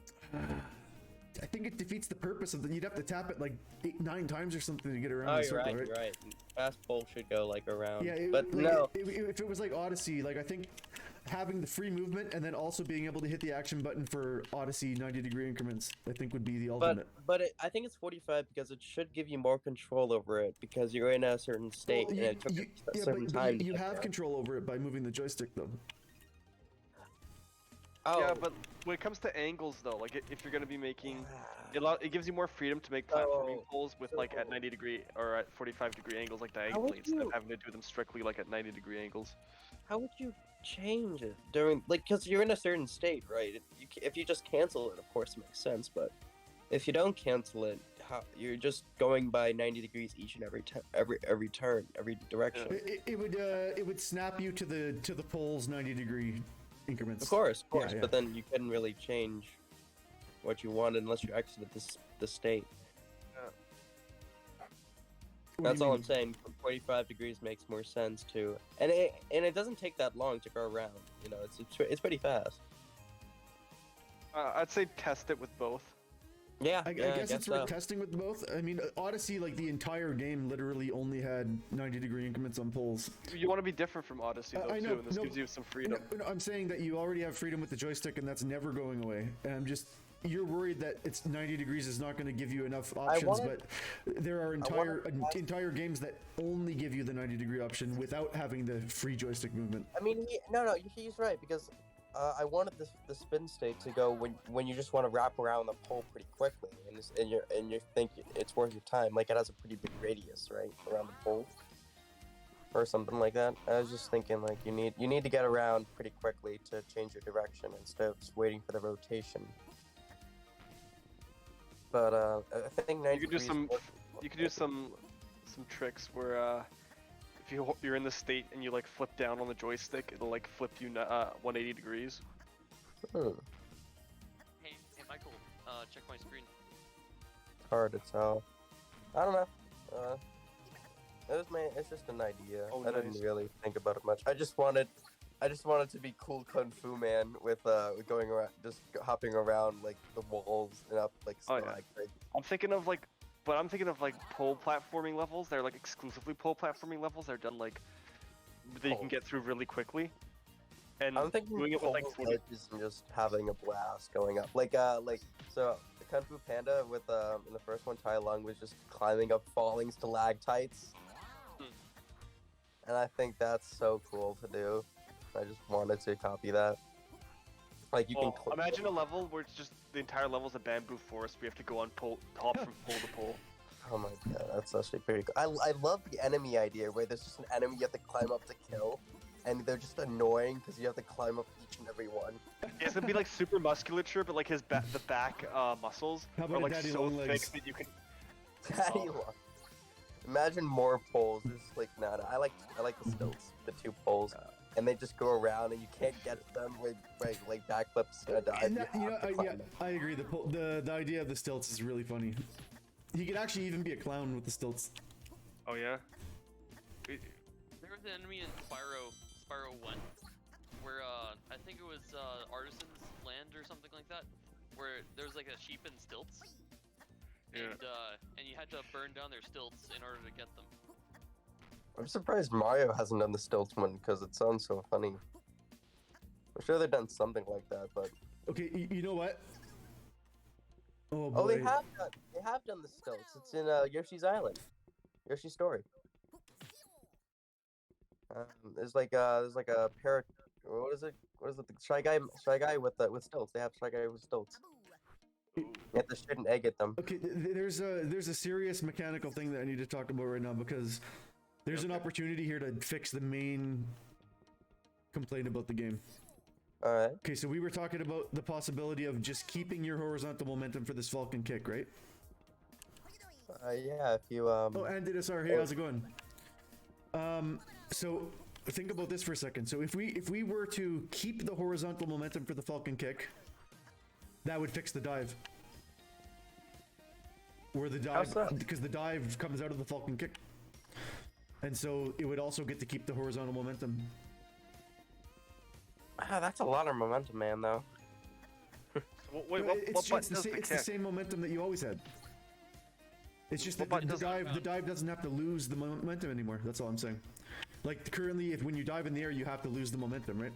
I think it defeats the purpose of you'd have to tap it like 8-9 times or something to get around Oh, the you're circle, right, right? you're right. Fast pole should go like around. Yeah, but like, no. if it was like Odyssey, like I think having the free movement and then also being able to hit the action button for Odyssey 90-degree increments, I think would be the ultimate. I think it's 45 because it should give you more control over it because you're in a certain state Well, and it took a certain but time. to you get have there. control over it by moving the joystick though. Oh, Yeah, but when it comes to angles though, like if you're gonna be making, it gives you more freedom to make platforming So- poles with like at 90-degree or at 45-degree angles like would diagonally instead of you- having to do them strictly like at 90-degree angles. how would you change it during because you're in a certain state, right? If you just cancel it, of course, it makes sense. But if you don't cancel it, you're just going by 90 degrees each and every every turn, every direction. It would snap you to the poles 90-degree increments. Of course, Yeah. but then you couldn't really change what you wanted unless you exited the state. What do That's you all mean? I'm saying. 45 degrees makes more sense too, and it doesn't take that long to go around. You know, it's pretty fast. I'd say test it with both. Yeah, I guess it's so. worth testing with both. I mean, Odyssey, like the entire game, literally only had 90-degree increments on poles. You want to be different from Odyssey though I know, too, and this no, gives you some freedom. No, I'm saying that you already have freedom with the joystick, and that's never going away. And you're worried that it's 90 degrees is not going to give you enough options, but there are entire games that only give you the 90-degree option without having the free joystick movement. I mean, he's right because I wanted the spin state to go when you just want to wrap around the pole pretty quickly, and you think it's worth your time. Like it has a pretty big radius, right, around the pole, or something like that. I was just thinking like you need to get around pretty quickly to change your direction instead of just waiting for the rotation. But I think 90 You could do degrees you could do some tricks where if you're in the state and you like flip down on the joystick, it'll like flip you 180 degrees. Hmm, Hey, Michael, check my screen. it's hard to tell. I don't know. It's just an idea. Oh, I didn't nice. really think about it much. I just wanted to be cool kung fu man with going around, just hopping around like the walls and up like Oh, yeah. stalactites. I'm thinking of like pole platforming levels. They're like exclusively pole platforming levels. They're done like that you can get through really quickly. And I'm thinking doing it with like pole 40. ledges and just having a blast going up. Like so the Kung Fu Panda with in the first one, Tai Lung was just climbing up falling stalactites. Hmm. And I think that's so cool to do. I just wanted to copy that. Like you can Imagine a level where it's just the entire level's a bamboo forest. We have to go on hop from pole to pole. Oh my god, that's actually pretty cool. I love the enemy idea where there's just an enemy you have to climb up to kill, and they're just annoying because you have to climb up each and every one. It's gonna be like super musculature, but like the back muscles How about are a like daddy so long thick legs? that you can. Daddy long. Imagine more poles. Just like nada. I like the stilts, the 2 poles, and they just go around and you can't get them with like backflips and a dive. And that, You have to yeah, climb them. I agree. The idea of the stilts is really funny. He could actually even be a clown with the stilts. Oh yeah. There was an enemy in Spyro 1, where I think it was Artisan's Land or something like that, where there was like a sheep and stilts, Yeah. and you had to burn down their stilts in order to get them. I'm surprised Mario hasn't done the stilts one because it sounds so funny. I'm sure they've done something like that, but Okay, you know what? Oh boy. they have done the stilts. It's in Yoshi's Island, Yoshi's Story. There's like a pair. What is it? The Shy Guy with stilts. They have Shy Guy with stilts. You have to shoot an egg at them. Okay, there's a serious mechanical thing that I need to talk about right now because there's an opportunity here to fix the main complaint about the game. All right. Okay, so we were talking about the possibility of just keeping your horizontal momentum for this Falcon kick, right? Yeah. If you Oh, and Didasar, hey, how's it going? So think about this for a second. So if we were to keep the horizontal momentum for the Falcon kick, that would fix the dive. Where the dive, How's that? because the dive comes out of the Falcon kick, and so it would also get to keep the horizontal momentum. that's a lot of momentum, man. Though. Wait, No, what it's button does it's the the same momentum that you always had. It's just What that the button does dive doesn't have to lose the momentum anymore. That's all I'm saying. Like currently, when you dive in the air, you have to lose the momentum, right?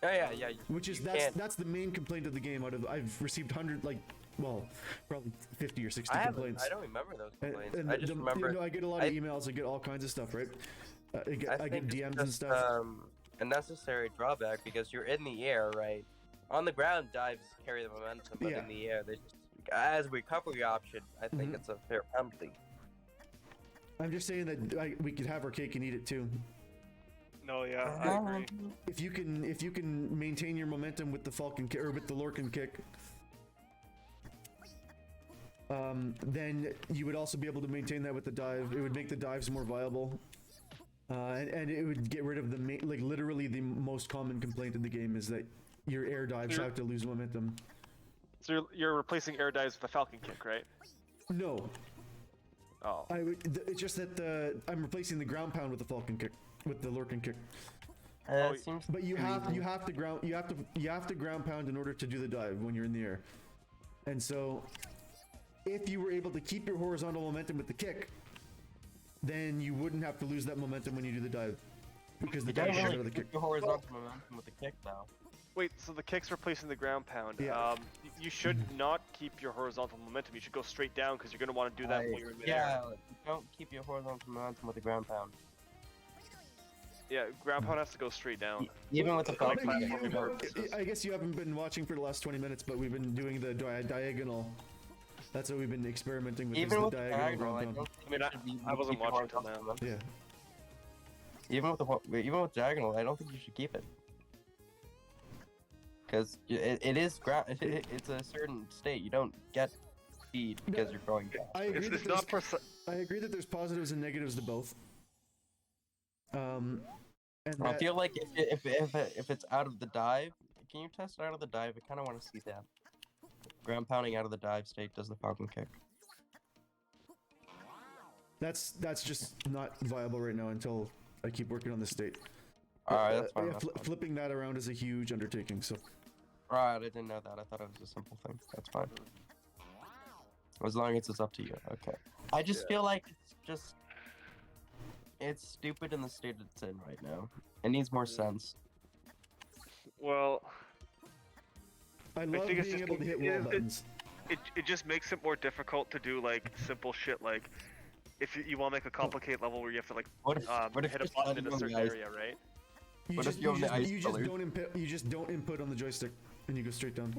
Oh, yeah. Which is that's the main complaint of the game. I've received probably 50 or 60 complaints. I don't remember those complaints. And I just remember. I get a lot of emails. I get all kinds of stuff, right? I get think it's DMs and just, stuff. a necessary drawback because you're in the air, right? On the ground, dives carry the momentum, but Yeah. in the air, they just as a recovery option. I think Mhm. it's a fair penalty. I'm just saying that we could have our cake and eat it too. No, yeah, I agree. If you can maintain your momentum with the Falcon kick or with the Lorcan kick, then you would also be able to maintain that with the dive. It would make the dives more viable, and it would get rid of the like literally the most common complaint in the game is that your air dives have to lose momentum. So you're replacing air dives with a Falcon kick, right? No, Oh. it's just that I'm replacing the ground pound with the Falcon kick, with the Lorcan kick. It seems But you too have easy. you have to ground pound in order to do the dive when you're in the air. And so if you were able to keep your horizontal momentum with the kick, then you wouldn't have to lose that momentum when you do the dive. Because the You don't dive is out really of the kick. keep your horizontal momentum with the kick, though. Wait, so the kick's replacing the ground pound. Yeah. You should not keep your horizontal momentum. You should go straight down because you're going to want to do that when you're in midair. Yeah, you don't keep your horizontal momentum with the ground pound. Yeah, ground pound has to go straight down. Even with the Like Falcon that. kick. Purposes. I guess you haven't been watching for the last 20 minutes, but we've been doing the diagonal. That's what we've been experimenting with. Even is with the the diagonal diagonal, I ground don't pound. think it should be. I wasn't keep your watching till horizontal now. momentum. Yeah. Even with diagonal, I don't think you should keep it. Because it is it's a certain state. You don't get speed because you're going down. I agree It's that not there's, I agree that there's positives and negatives to both. And I that, feel like if it's out of the dive, can you test it out of the dive? I kind of want to see that. Ground pounding out of the dive state does the Falcon kick. that's just not viable right now until I keep working on the state. Alright, that's fine. Yeah, That's fine. flipping that around is a huge undertaking. So Right, I didn't know that. I thought it was a simple thing. That's fine. As long as it's up to you. Okay. I just feel like it's stupid in the state it's in right now. It needs more sense. Well, I love think it's being just- able to hit wall buttons. it just makes it more difficult to do like simple shit like if you want to make a complicated level where you have to like What if hit a it's button in a on the certain ice? area, right? What if you own the ice colors? you just don't input on the joystick and you go straight down.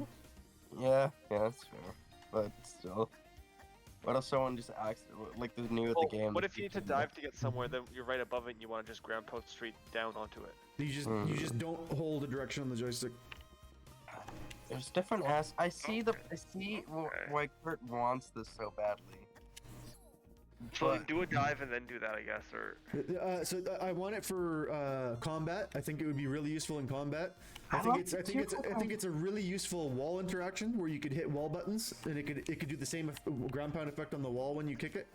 Yeah, that's fair. But still. What if someone just acts like the new at Well, the game? what if you need to dive to get somewhere, then you're right above it and you want to just ground pound straight down onto it? You just don't hold a direction on the joystick. There's different I see why Kurt wants this so badly. So But- do a dive and then do that, I guess, or So I want it for combat. I think it would be really useful in combat. I think it's a really useful wall interaction where you could hit wall buttons and it could do the same ground pound effect on the wall when you kick it.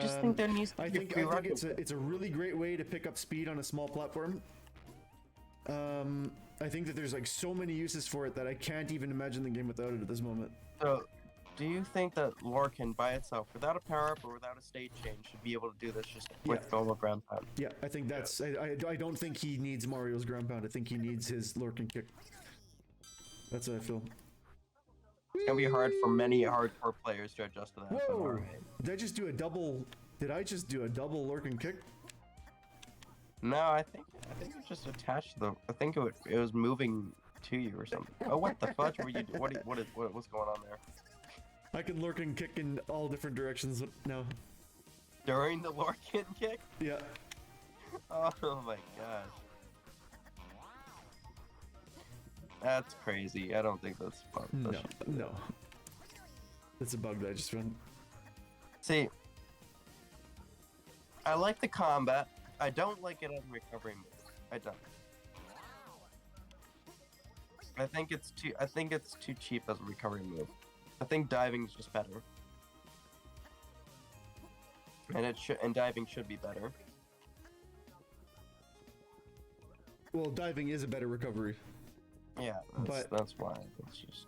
Just think there needs to I be a think prerequisite. it's a really great way to pick up speed on a small platform. I think that there's like so many uses for it that I can't even imagine the game without it at this moment. So, do you think that Lorcan by itself, without a power up or without a state change, should be able to do this just with normal ground pound? Yeah, I think that's. I don't think he needs Mario's ground pound. I think he needs his Lorcan kick. That's how I feel. It's gonna be hard for many hardcore players to adjust to that. but Whoa! alright. Did I just do a double? Did I just do a double Lorcan kick? No, I think it was just attached to the. I think it was moving to you or something. Oh, what the fudge were you? What's going on there? I can Lorcan kick in all different directions now. During the Lorcan kick? Yeah. Oh my gosh. That's crazy. I don't think that's fun. No. That's a bug that I just found. See, I like the combat. I don't like it as a recovery move. I don't. I think it's too cheap as a recovery move. I think diving is just better. And diving should be better. Well, diving is a better recovery, Yeah, that's why. It's just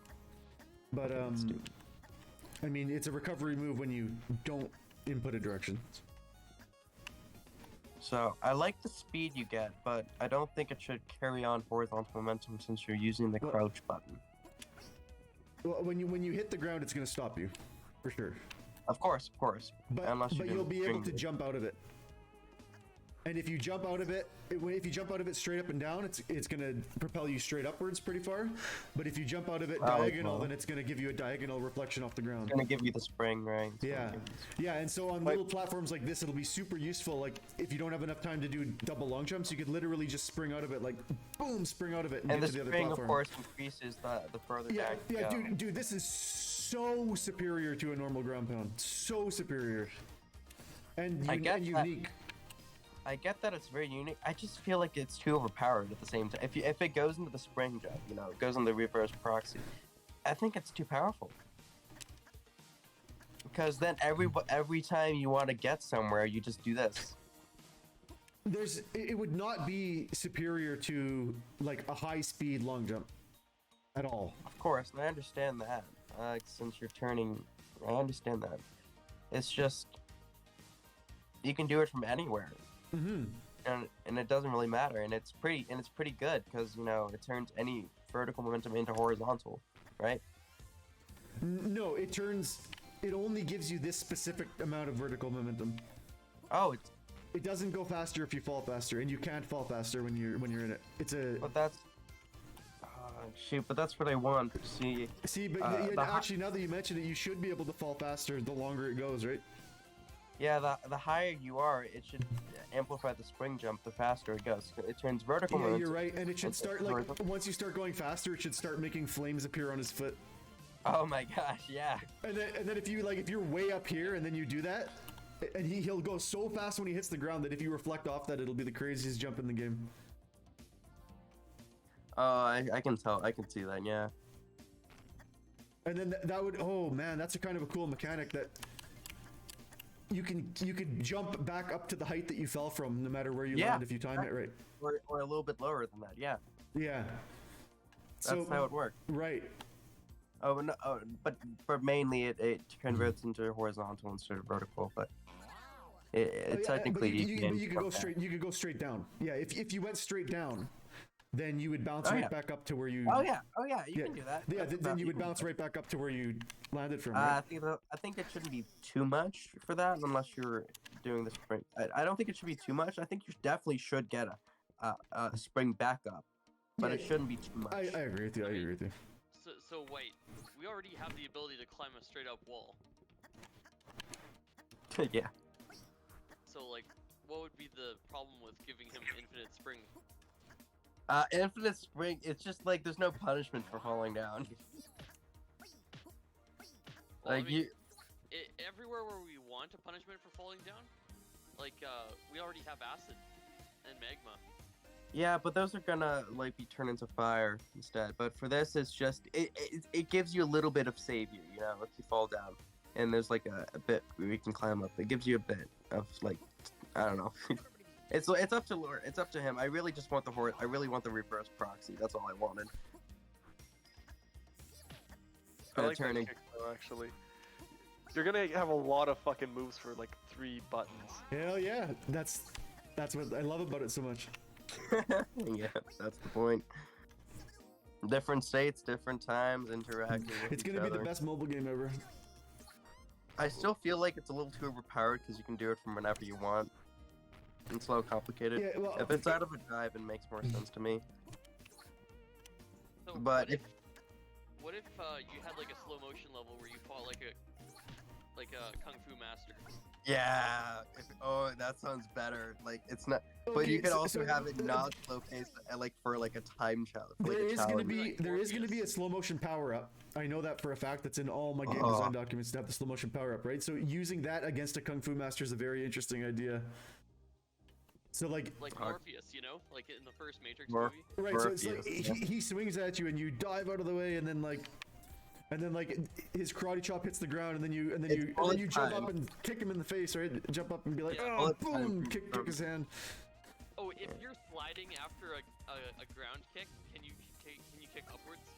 but it's stupid. I mean, it's a recovery move when you don't input a direction. So I like the speed you get, but I don't think it should carry on horizontal momentum since you're using the Well- crouch button. Well, when you hit the ground, it's going to stop you, for sure. Of course. But Unless but you're you'll be able to doing- jump out of it. And if you jump out of it, if you jump out of it straight up and down, it's gonna propel you straight upwards pretty far. But if you jump out of it diagonal, then it's gonna give you a diagonal reflection off the ground. It's gonna give you the spring, right? Yeah. And so on little platforms like this, it'll be super useful. Like if you don't have enough time to do double long jumps, you could literally just spring out of it, like boom, spring out of it, and get the to the other spring, platform. of course, increases the further back. Yeah, dude, this is so superior to a normal ground pound. So superior. And unique. I get that it's very unique. I just feel like it's too overpowered at the same time. If it goes into the spring jump, you know, it goes in the reverse proxy, I think it's too powerful. Because then every time you want to get somewhere, you just do this. It would not be superior to like a high speed long jump at all. Of course, and I understand that. Since you're turning, I understand that. It's just you can do it from anywhere. Mm-hmm. And it doesn't really matter, and it's pretty good because you know it turns any vertical momentum into horizontal, right? No, it only gives you this specific amount of vertical momentum. Oh, it doesn't go faster if you fall faster, and you can't fall faster when you're in it. But that's shoot, but that's what I want. See, but actually, now that you mention it, you should be able to fall faster the longer it goes, right? Yeah, the higher you are, it should amplify the spring jump the faster it goes. It turns vertical. Yeah, you're right, and it should start like once you start going faster, it should start making flames appear on his foot. Oh my gosh, yeah. And then if you're way up here and then you do that, and he'll go so fast when he hits the ground that if you reflect off that, it'll be the craziest jump in the game. I can tell. I can see that. Yeah. And then that would, oh man, that's a kind of a cool mechanic that. You could jump back up to the height that you fell from, no matter where you land, if you time it right. Or a little bit lower than that, yeah. Yeah. That's how it works. Right. Oh no, but mainly it converts into horizontal instead of vertical, but technically you could go straight. You could go straight down. Yeah, if you went straight down, then you would bounce back up to where you. Oh yeah, you can do that. Yeah, then you would bounce right back up to where you landed from. Right? I think it shouldn't be too much for that unless you're doing the spring. I don't think it should be too much. I think you definitely should get a spring back up, but it shouldn't be too much. I agree with you. So wait, we already have the ability to climb a straight up wall. Yeah. So like, what would be the problem with giving him infinite spring? Infinite spring, it's just like there's no punishment for falling down. Well, like I mean, everywhere where we want a punishment for falling down, like we already have acid and magma. Yeah, but those are gonna like be turned into fire instead. But for this, it's just it gives you a little bit of savior, you know, if you fall down, and there's like a bit where you can climb up. It gives you a bit of like, I don't know. It's up to Lord. It's up to him. I really just want I really want the reverse proxy. That's all I wanted. I like turning. that kick, though, actually. You're gonna have a lot of fucking moves for like 3 buttons. Hell yeah, that's what I love about it so much. Yeah, that's the point. Different states, different times, interacting with It's gonna be the best mobile game ever. I still feel like it's a little too overpowered because you can do it from whenever you want. It's a little complicated. Yeah, well, if it's out of a dive, it makes more sense to me. So But what if you had like a slow motion level where you fought like a kung fu master? yeah, that sounds better. Like it's not, but you could also have it not slow paced, like for like a time challenge. There is gonna be a slow motion power up. I know that for a fact. That's in all my game design documents to have the slow motion power up, right? So using that against a kung fu master is a very interesting idea. So like Morpheus, you know, like in the first Matrix right? movie. So it's like he swings at you and you dive out of the way, and then like his karate chop hits the ground, and then you jump up and kick him in the face, right? Jump up and be like, oh, boom, kick his hand. Oh, if you're sliding after a ground kick, can you kick upwards?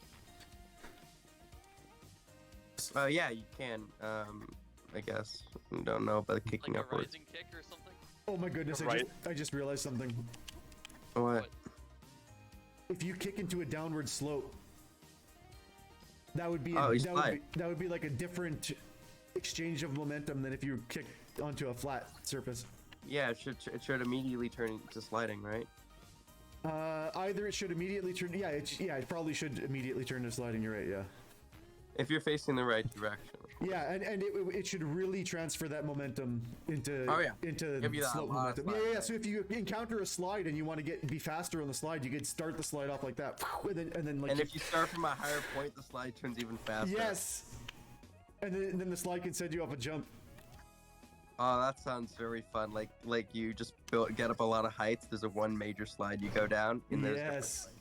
Yeah, you can. I guess. I don't know about kicking like upwards. A rising kick or something? Oh my goodness! I just realized something. What? If you kick into a downward slope, that would be that would be like a different exchange of momentum than if you kicked onto a flat surface. Yeah, it should immediately turn into sliding, right? Either it should immediately turn. Yeah, it probably should immediately turn to sliding. You're right. Yeah. If you're facing the right direction. Yeah, and it should really transfer that momentum into Oh, yeah. into Give you that slope lot of momentum. slide, Yeah. right. So if you encounter a slide and you want to be faster on the slide, you could start the slide off like that, and then like. And if you start from a higher point, the slide turns even faster. Yes. And then the slide can send you off a jump. Oh, that sounds very fun. Like you just get up a lot of heights. There's a one major slide you go down. And there's different Yes. slides.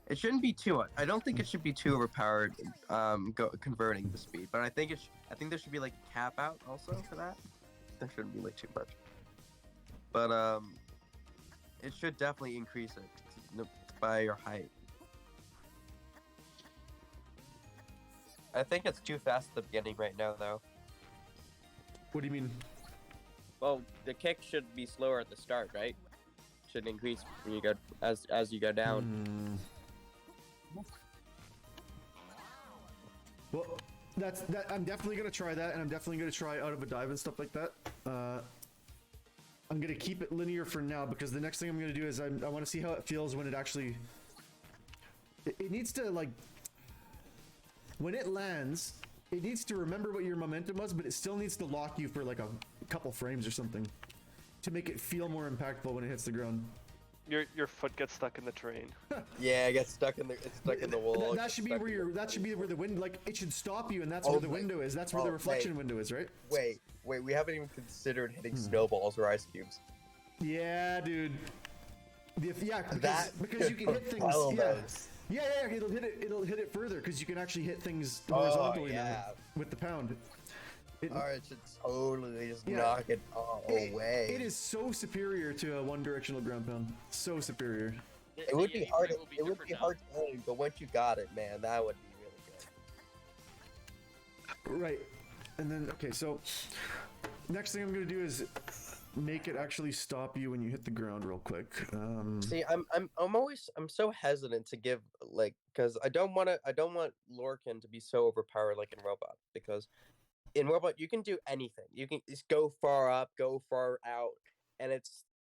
It shouldn't be too. I don't think it should be too overpowered. Converting the speed, but I think I think there should be like a cap out also for that. There shouldn't be like too much. But it should definitely increase it by your height. I think it's too fast at the beginning right now, though. What do you mean? Well, the kick should be slower at the start, right? Should increase when you go as you go down. Hmm. Well, that. I'm definitely gonna try that, and I'm definitely gonna try out of a dive and stuff like that. I'm gonna keep it linear for now because the next thing I'm gonna do is I want to see how it feels when it actually. It needs to like. When it lands, it needs to remember what your momentum was, but it still needs to lock you for like a couple frames or something, to make it feel more impactful when it hits the ground. Your foot gets stuck in the terrain. Yeah, it gets stuck in the wall. That should be where where the wind, like it should stop you, and that's where the window is. That's where the reflection window is, right? Wait, we haven't even considered hitting snowballs or ice cubes. Yeah, dude. Yeah, because you can hit things. Those. Yeah, it'll hit it further because you can actually hit things horizontally now with the pound. Alright, should totally just Yeah. knock it away. It is so superior to a one directional ground pound. So superior. It would be hard. will It would be different now. hard to aim, but once you got it, man, that would be really good. Right. And then okay, so next thing I'm gonna do is make it actually stop you when you hit the ground real quick. See, I'm so hesitant to give because I don't want Lorcan to be so overpowered like in Robot, because in Robot you can do anything. You can just go far up, go far out, and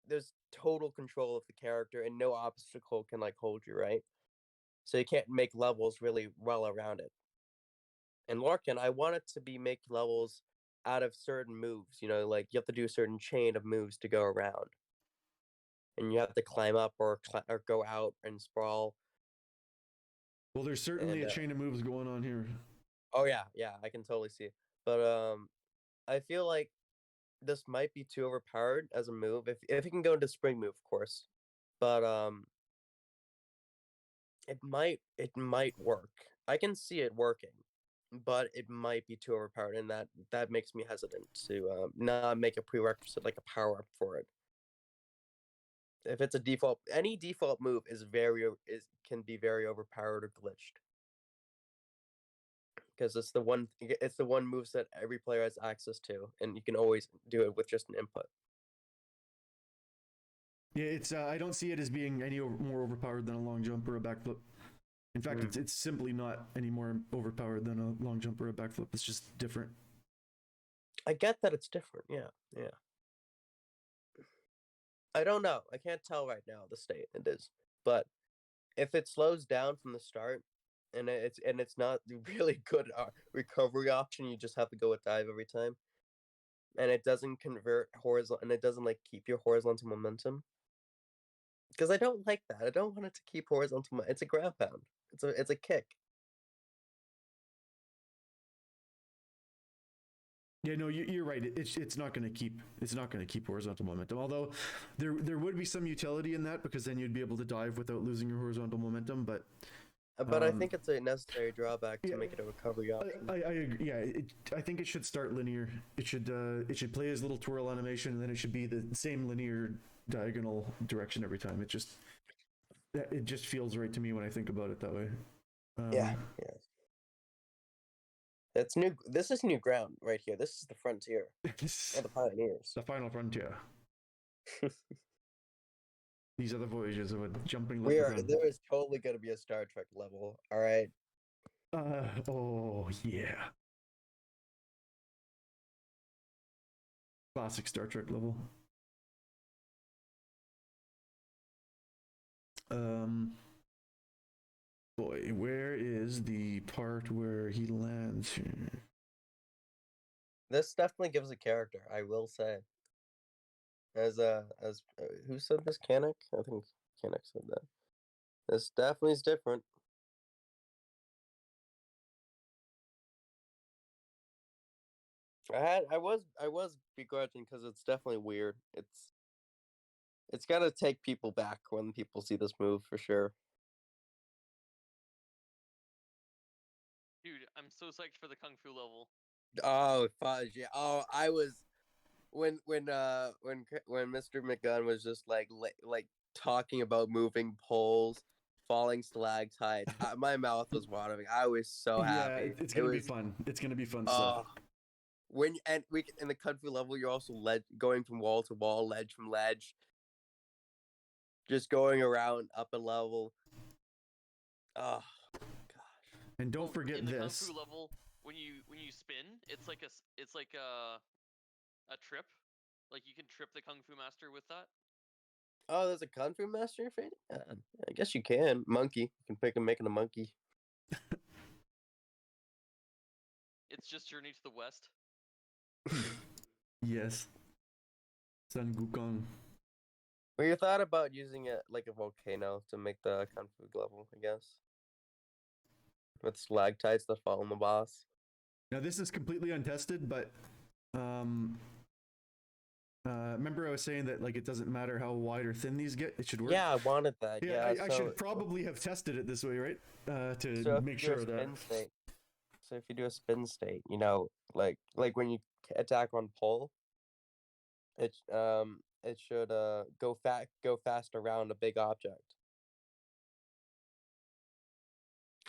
there's total control of the character and no obstacle can like hold you, right? So you can't make levels really well around it. In Lorcan, I want it to be make levels out of certain moves, like you have to do a certain chain of moves to go around. And you have to climb up or go out and sprawl. Well, there's certainly a chain of moves going on here. Oh yeah, I can totally see it. But I feel like this might be too overpowered as a move if you can go into spring move, of course. But it might work. I can see it working, but it might be too overpowered, and that makes me hesitant to not make a prerequisite like a power up for it. If it's any default move can be very overpowered or glitched, because it's the one move that every player has access to, and you can always do it with just an input. Yeah, it's I don't see it as being any more overpowered than a long jump or a backflip. In fact, it's simply not any more overpowered than a long jump or a backflip. It's just different. I get that it's different. Yeah. I don't know. I can't tell right now the state it is, but if it slows down from the start, and it's not really good recovery option, you just have to go with dive every time, and it doesn't convert horizontal, and it doesn't like keep your horizontal momentum. Because I don't like that. I don't want it to keep horizontal. It's a ground pound. It's a kick. Yeah, no, you're right. It's not going to keep horizontal momentum. Although there would be some utility in that, because then you'd be able to dive without losing your horizontal momentum. But I think it's a necessary drawback to make it a recovery option. I agree. Yeah, I think it should start linear. It should play as little twirl animation, and then it should be the same linear diagonal direction every time. It just feels right to me when I think about it that way. Yeah. That's new. This is new ground right here. This is the frontier. Or the pioneers. The final frontier. These are the voyages of a jumping Leprechaun. There is totally going to be a Star Trek level. All right. Oh yeah. Classic Star Trek level. Boy, where is the part where he lands here? This definitely gives a character, I will say. As who said this? Kanik? I think Kanik said that. This definitely is different. I was begrudging because it's definitely weird. It's gotta take people back when people see this move for sure. Dude, I'm so psyched for the Kung Fu level. Oh fudge! Yeah. Oh, I was when Mr. McGunn was just like talking about moving poles, falling stalactites. My mouth was watering. I was so happy. Yeah, it's gonna be fun. It's gonna be fun stuff. When and we in the Kung Fu level, you're also going from wall to wall, ledge from ledge, just going around up a level. Oh gosh! And don't forget in the this. Kung Fu level, when you spin, it's like a trip. Like you can trip the Kung Fu master with that. Oh, there's a Kung Fu master fading? I guess you can. Monkey. You can pick him making a monkey. It's just Journey to the West. Yes. Sun Gukong. Well, you thought about using it like a volcano to make the Kung Fu level, I guess. With stalactites that fall on the boss. Now this is completely untested, but remember I was saying that like it doesn't matter how wide or thin these get, it should work. Yeah, I wanted that. Yeah, I should probably have tested it this way, right? To make sure that. So if you do a spin state, you know, like when you attack on pole, it should go fast around a big object.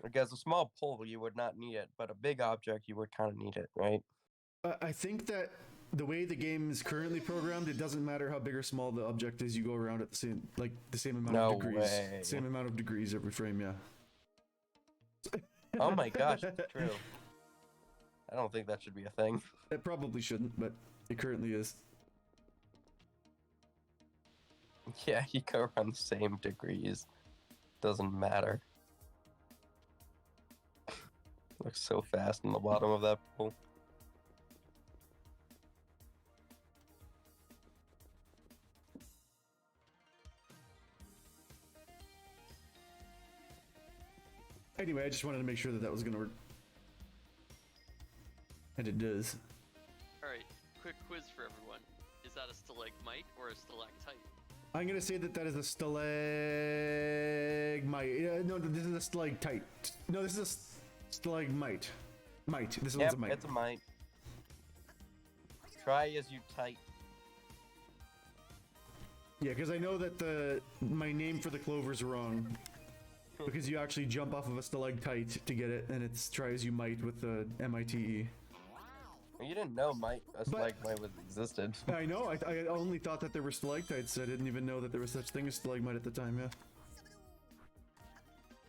Because a small pole you would not need it, but a big object you would kind of need it, right? I think that the way the game is currently programmed, it doesn't matter how big or small the object is. You go around at the same amount of degrees. Way. Same amount of degrees every frame. Yeah. Oh my gosh, that's true. I don't think that should be a thing. It probably shouldn't, but it currently is. Yeah, you go around the same degrees. Doesn't matter. Looks so fast in the bottom of that pool. Anyway, I just wanted to make sure that was going to work. And it does. Alright, quick quiz for everyone. Is that a stalagmite or a stalactite? I'm going to say that is a stalagmite. No, this is a stalactite. No, this is a stalagmite. Mite. This one's a mite. It's a mite. Try as you tight. Yeah, because I know that my name for the clover's wrong. Because you actually jump off of a stalactite to get it, and it's try as you might with the MITE. You didn't know a stalagmite existed. I know. I only thought that there were stalactites. I didn't even know that there was such thing as stalagmite at the time. Yeah.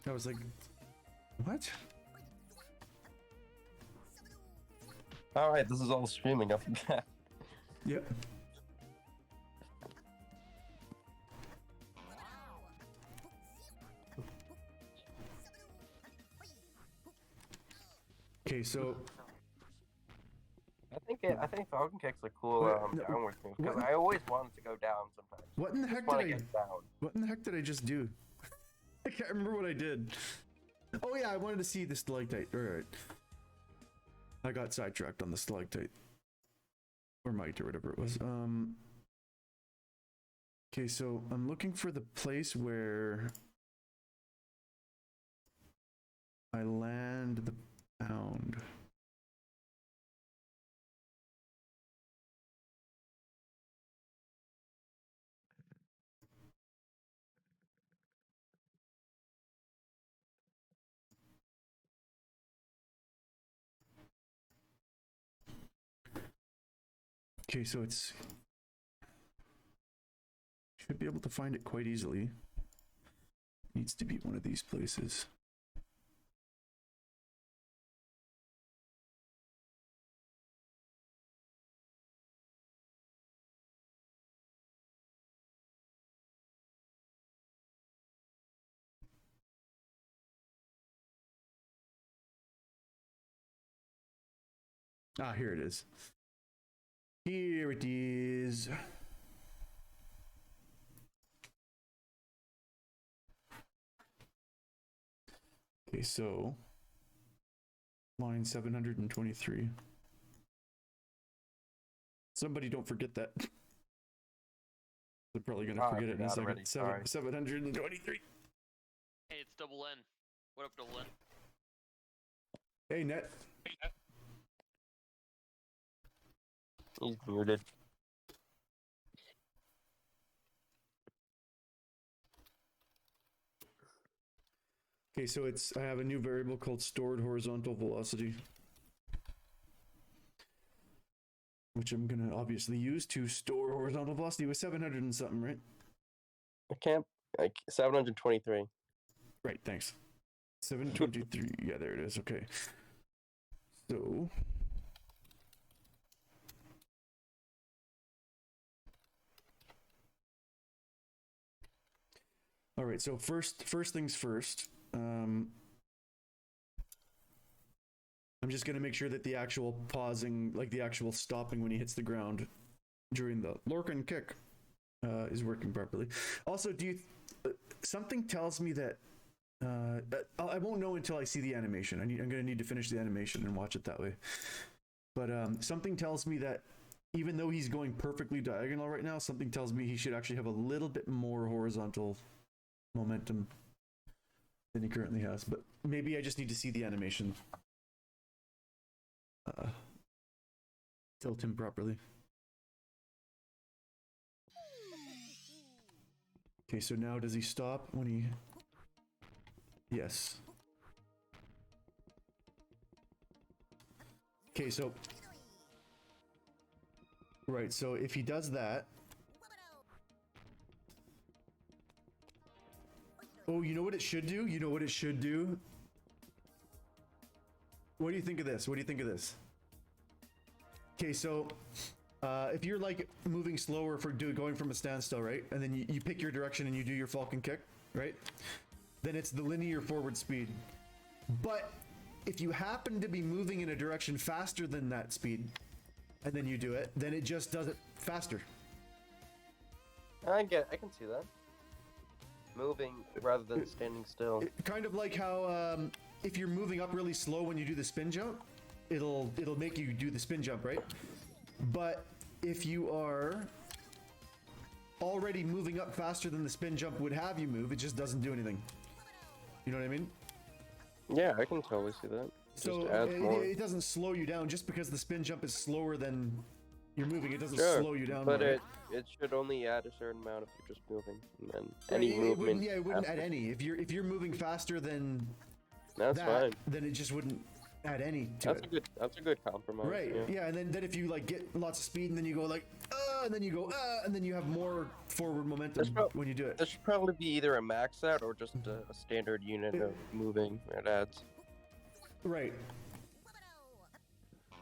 I was like, what? All right, this is all streaming. I forgot. Yep. Okay, so I think Falcon Kick's a cool downward move because I always wanted to go down sometimes. What in the heck did I just do? I can't remember what I did. Oh yeah, I wanted to see the stalactite. All right. I got sidetracked on the stalactite. Or mite or whatever it was. Okay, so I'm looking for the place where I land the pound. Okay, so it's should be able to find it quite easily. Needs to be one of these places. Ah, here it is. Here it is. Okay, so line 723. Somebody don't forget that. They're probably gonna Oh, I forget it in a forgot second. already, sorry. 723. Hey, it's Double N. What up, Double N? Hey, Net. He's muted. Okay, so I have a new variable called stored horizontal velocity, which I'm gonna obviously use to store horizontal velocity with 700 and something, right? I can't. Like 723. Right, thanks. 723. Yeah, there it is. Okay. So all right, so first things first. I'm just gonna make sure that the actual pausing, like the actual stopping when he hits the ground during the Lorcan kick, is working properly. Also, something tells me that I won't know until I see the animation. I'm gonna need to finish the animation and watch it that way. But something tells me that even though he's going perfectly diagonal right now, something tells me he should actually have a little bit more horizontal momentum than he currently has. But maybe I just need to see the animation. Tilt him properly. Okay, so now does he stop when he... Yes. Okay, so... Right, so if he does that... Oh, you know what it should do? You know what it should do? What do you think of this? What do you think of this? Okay, so if you're like moving slower for going from a standstill, right? And then you pick your direction and you do your falcon kick, right? Then it's the linear forward speed. But if you happen to be moving in a direction faster than that speed, and then you do it, then it just does it faster. I can see that. Moving rather than standing still. Kind of like how if you're moving up really slow when you do the spin jump, it'll make you do the spin jump, right? But if you are already moving up faster than the spin jump would have you move, it just doesn't do anything. You know what I mean? Yeah, I can totally see that. So it doesn't slow you down just because the spin jump is slower than you're moving. It doesn't slow you down. But right? it should only add a certain amount if you're just moving, and then any movement. It wouldn't add any. If you're moving faster than that's fine. Then it just wouldn't add any to it. That's a good compromise. Right. Yeah, and then if you like get lots of speed and then you go like and then you go and then you have more forward momentum when you do it. There should probably be either a max out or just a standard unit of moving it adds. Right.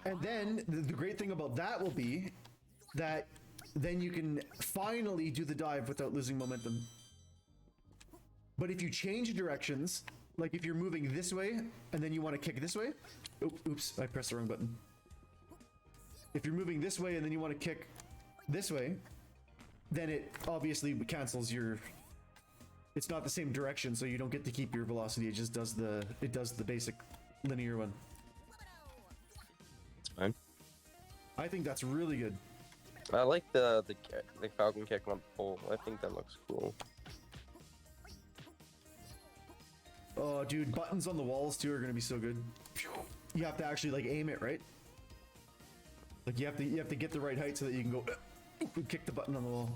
And then the great thing about that will be that then you can finally do the dive without losing momentum. But if you change directions, like if you're moving this way and then you want to kick this way, oops, I pressed the wrong button. If you're moving this way and then you want to kick this way, then it obviously cancels your... It's not the same direction, so you don't get to keep your velocity. It just does the basic linear one. It's fine. I think that's really good. I like the falcon kick on the pole. I think that looks cool. Oh, dude, buttons on the walls too are gonna be so good. You have to actually like aim it, right? Like you have to get the right height so that you can go kick the button on the wall.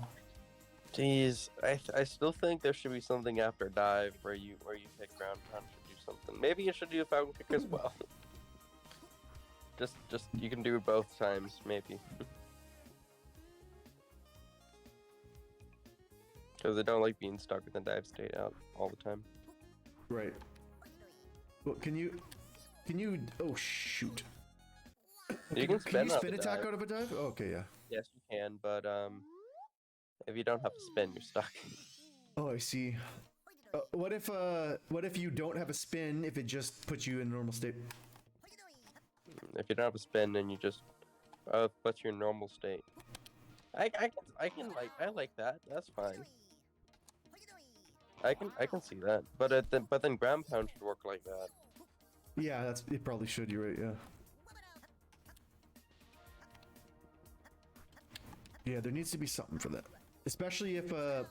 Jeez, I still think there should be something after dive where you pick ground pound should do something. Maybe you should do a falcon kick as well. just you can do it both times, maybe. Because I don't like being stuck in the dive state out all the time. Right. Well, can you? Oh shoot! You can spin attack out of a dive. Oh, okay, yeah. Yes, you can, but if you don't have to spin, you're stuck. Oh, I see. What if you don't have a spin? If it just puts you in normal state? If you don't have a spin, then you just what's your normal state? I like that. That's fine. I can see that. But then ground pound should work like that. Yeah, it probably should. You're right. Yeah. Yeah, there needs to be something for that, especially if you're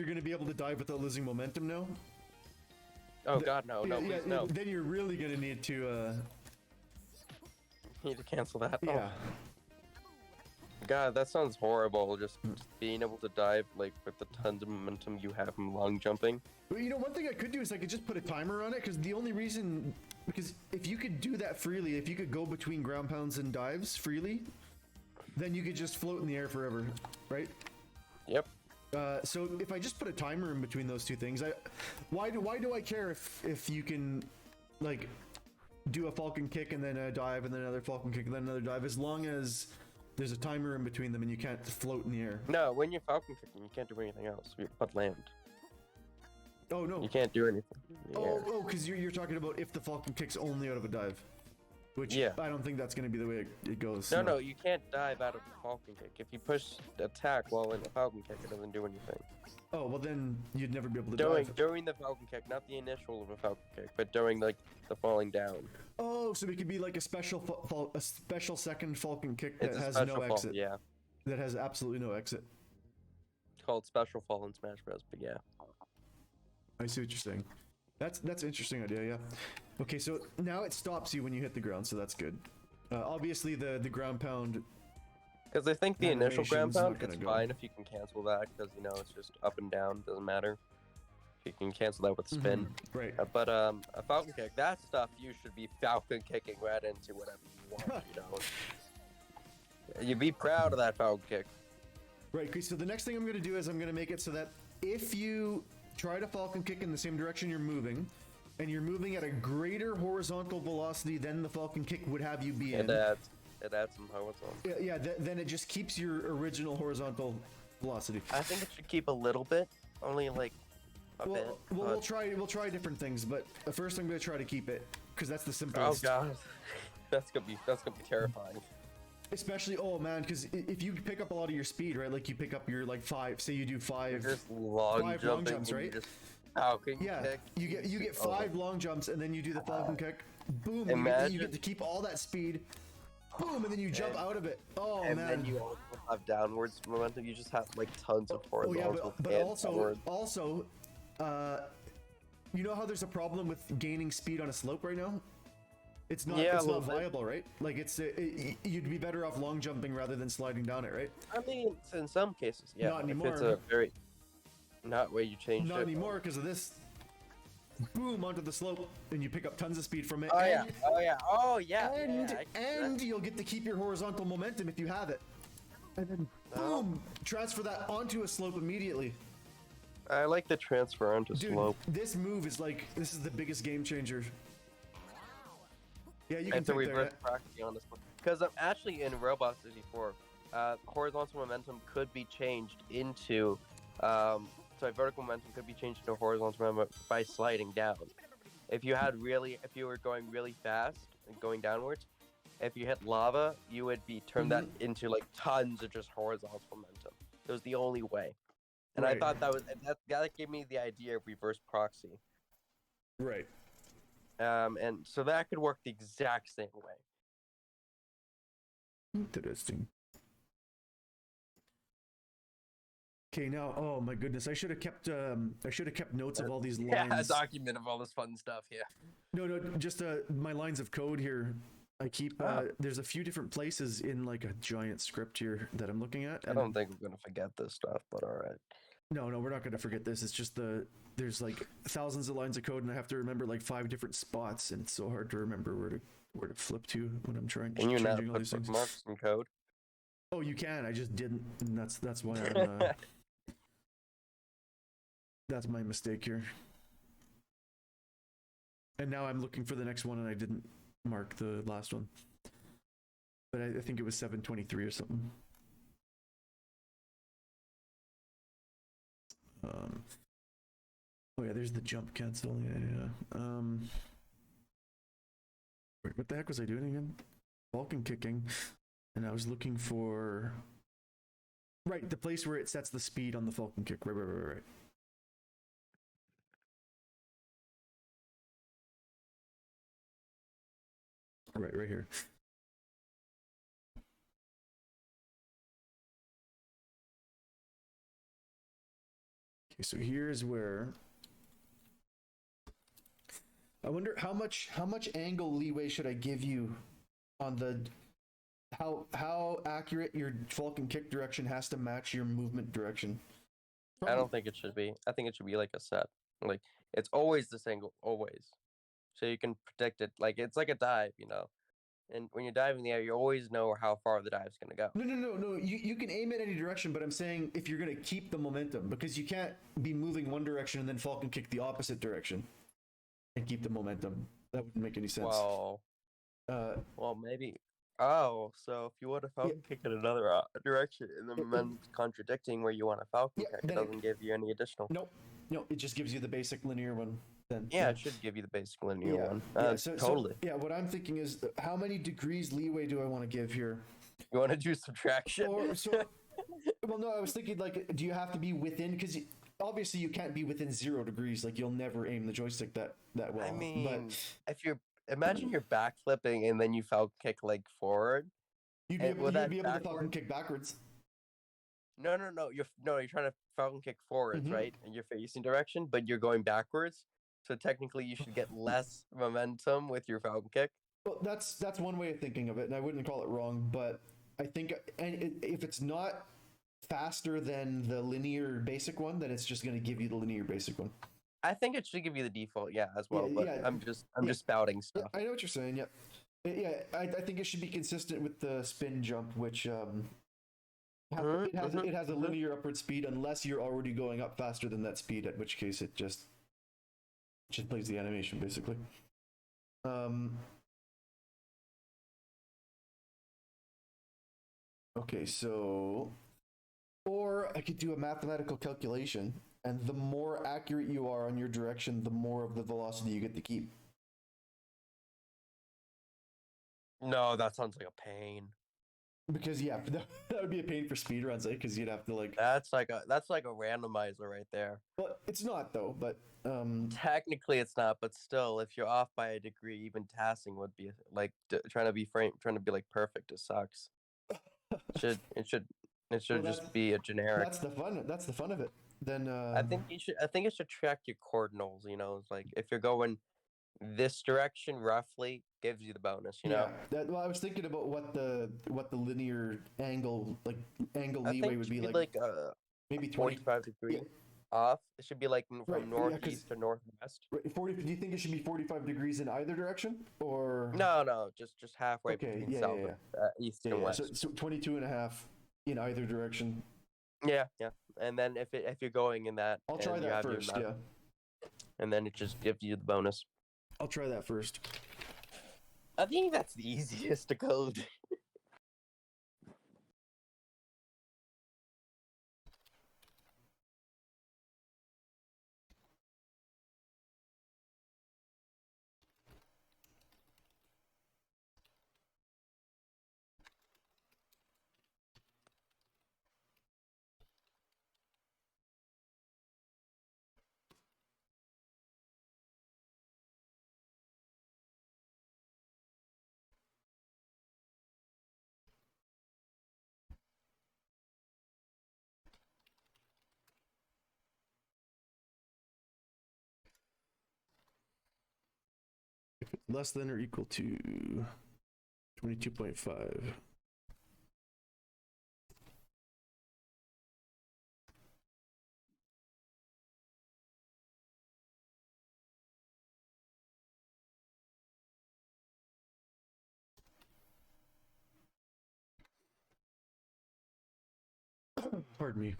going to be able to dive without losing momentum now. Oh God, no, please, no. Then you're really going to need to. Need to cancel that. Yeah. Oh. God, that sounds horrible. Just being able to dive like with the tons of momentum you have from long jumping. Well, one thing I could do is I could just put a timer on it, because if you could do that freely, if you could go between ground pounds and dives freely, then you could just float in the air forever, right? Yep. So if I just put a timer in between those two things, why do I care if you can like do a falcon kick and then a dive and then another falcon kick and then another dive, as long as there's a timer in between them and you can't float in the air? No, when you're falcon kicking, you can't do anything else but land. Oh no. You can't do anything. Oh, because you're talking about if the falcon kicks only out of a dive. Which I don't think that's going to be the way it goes. No, you can't dive out of a falcon kick. If you push attack while in a falcon kick, it doesn't do anything. Oh, well then you'd never be able to dive. During the falcon kick, not the initial of a falcon kick, but during like the falling down. Oh, so it could be like a special second falcon kick that It's has a no special exit. fall, yeah. That has absolutely no exit. It's called special fall in Smash Bros. But yeah. I see what you're saying. That's an interesting idea, yeah. Okay, so now it stops you when you hit the ground, so that's good. Obviously, the ground pound. Because I think the initial ground pound, animation's not it's gonna fine if you can cancel that, because it's just up and down, doesn't matter. You can cancel that with spin. Right. But a falcon kick, that stuff you should be falcon kicking right into whatever you want. You'd be proud of that falcon kick. Right. Okay. So the next thing I'm going to do is I'm going to make it so that if you try to falcon kick in the same direction you're moving, and you're moving at a greater horizontal velocity than the falcon kick would have you be in. It adds some horizontal. Yeah. Then it just keeps your original horizontal velocity. I think it should keep a little bit, only like a bit. Well, we'll try different things, but first I'm going to try to keep it, because that's the simplest. Oh God, that's gonna be terrifying. Especially, oh man, because if you pick up a lot of your speed, right? Like you pick up your like five. Say you do five. Just long jumps, right? Falcon kick. You get five long jumps, and then you do the falcon kick. Boom! You get to keep all that speed. Boom! And then you jump out of it. Oh man! And then you also have downwards momentum. You just have like tons of horizontal. But also, you know how there's a problem with gaining speed on a slope right now? It's not viable, right? Like you'd be better off long jumping rather than sliding down it, right? I mean, in some cases, yeah. Not anymore. If it's a very not where you change it. Not anymore because of this. Boom onto the slope, and you pick up tons of speed from it. Oh yeah. And you'll get to keep your horizontal momentum if you have it. And then boom, transfer that onto a slope immediately. I like the transfer onto slope. This move is this is the biggest game changer. Yeah, you can take reverse practicing on this one. Because actually in Robot 64, horizontal momentum could be changed into vertical momentum could be changed into horizontal momentum by sliding down. If you were going really fast and going downwards, if you hit lava, you would be turned that into like tons of just horizontal momentum. It was the only way. And I thought that gave me the idea of reverse proxy. Right. And so that could work the exact same way. Interesting. Okay, now, oh my goodness, I should have kept notes of all these lines. Yeah, a document of all this fun stuff. Yeah. No, just my lines of code here. I keep there's a few different places in like a giant script here that I'm looking at. I don't think we're gonna forget this stuff, but all right. No, we're not gonna forget this. It's just there's like thousands of lines of code, and I have to remember like 5 different spots, and it's so hard to remember where to flip to when I'm trying to changing all these things. Marks in code. Oh, you can. I just didn't, and that's why I'm. That's my mistake here. And now I'm looking for the next one, and I didn't mark the last one. But I think it was 723 or something. Oh yeah, there's the jump cancel. Yeah. Wait, what the heck was I doing again? Vulcan kicking, and I was looking for the place where it sets the speed on the Falcon kick. Right. Right here. Okay, so here's where I wonder how much angle leeway should I give you on the how accurate your Falcon kick direction has to match your movement direction. I don't think it should be. I think it should be like a set. Like it's always this angle, always. So you can predict it. Like it's like a dive, you know. And when you're diving in the air, you always know how far the dive's gonna go. No. You can aim it any direction, but I'm saying if you're gonna keep the momentum, because you can't be moving one direction and then Falcon kick the opposite direction and keep the momentum. That wouldn't make any sense. Well, maybe. Oh, so if you want to Falcon kick in another direction and the momentum's contradicting where you want a Falcon kick, it doesn't give you any additional. No, it just gives you the basic linear one. Then it should give you the basic linear one. Totally. So, what I'm thinking is, how many degrees leeway do I want to give here? You want to do subtraction? Well, no, I was thinking like, do you have to be within? Because obviously you can't be within 0 degrees. Like you'll never aim the joystick that well. I mean, but if you're imagine you're backflipping and then you Falcon kick like forward. You'd be able to Falcon kick backwards. No. You're trying to Falcon kick forwards, right? And you're facing direction, but you're going backwards. So technically, you should get less momentum with your Falcon kick. Well, that's one way of thinking of it, and I wouldn't call it wrong. But I think, if it's not faster than the linear basic one, then it's just going to give you the linear basic one. I think it should give you the default, as well. I'm just spouting stuff. I know what you're saying. Yeah. I think it should be consistent with the spin jump, which it has a linear upward speed unless you're already going up faster than that speed, at which case it just plays the animation basically. Okay, so or I could do a mathematical calculation, and the more accurate you are on your direction, the more of the velocity you get to keep. No, that sounds like a pain. Because that would be a pain for speedruns, because you'd have to like. That's like a randomizer right there. Well, it's not though, but technically it's not. But still, if you're off by a degree, even tassing would be like trying to be like perfect. It sucks. It should just be a generic. That's the fun of it. Then I think it should track your cardinals. You know, it's like if you're going this direction roughly gives you the bonus, you know. I was thinking about what the linear angle leeway would be like maybe 45 degrees off. It should be like from northeast to northwest. 40. Do you think it should be 45 degrees in either direction, or no, just halfway between south, east and west. So 22 and a half in either direction. Yeah, and then if you're going in that, I'll try that first. And then it just gives you the bonus. I'll try that first. I think that's the easiest to code. Less than or equal to 22.5. Pardon me.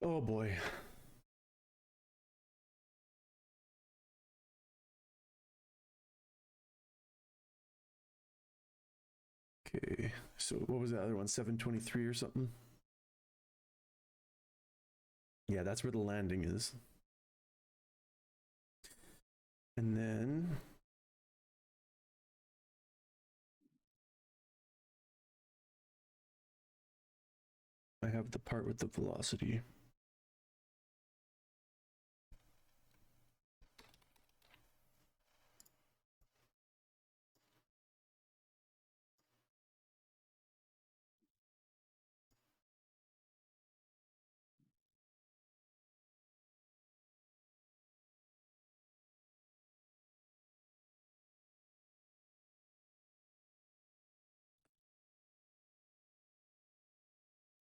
Oh boy. Okay, so what was the other one? 723 or something? Yeah, that's where the landing is. And then I have the part with the velocity.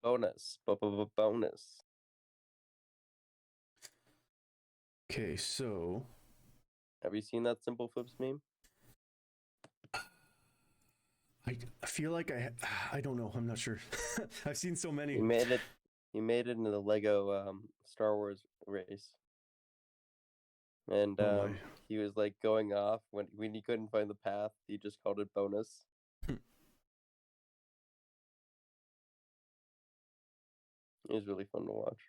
Bonus. Bonus. Okay, so Have you seen that Simple Flips meme? I feel like I don't know. I'm not sure. I've seen so many. He made it. He made it in the Lego Star Wars race, and Oh my. he was like going off when he couldn't find the path. He just called it bonus. It was really fun to watch.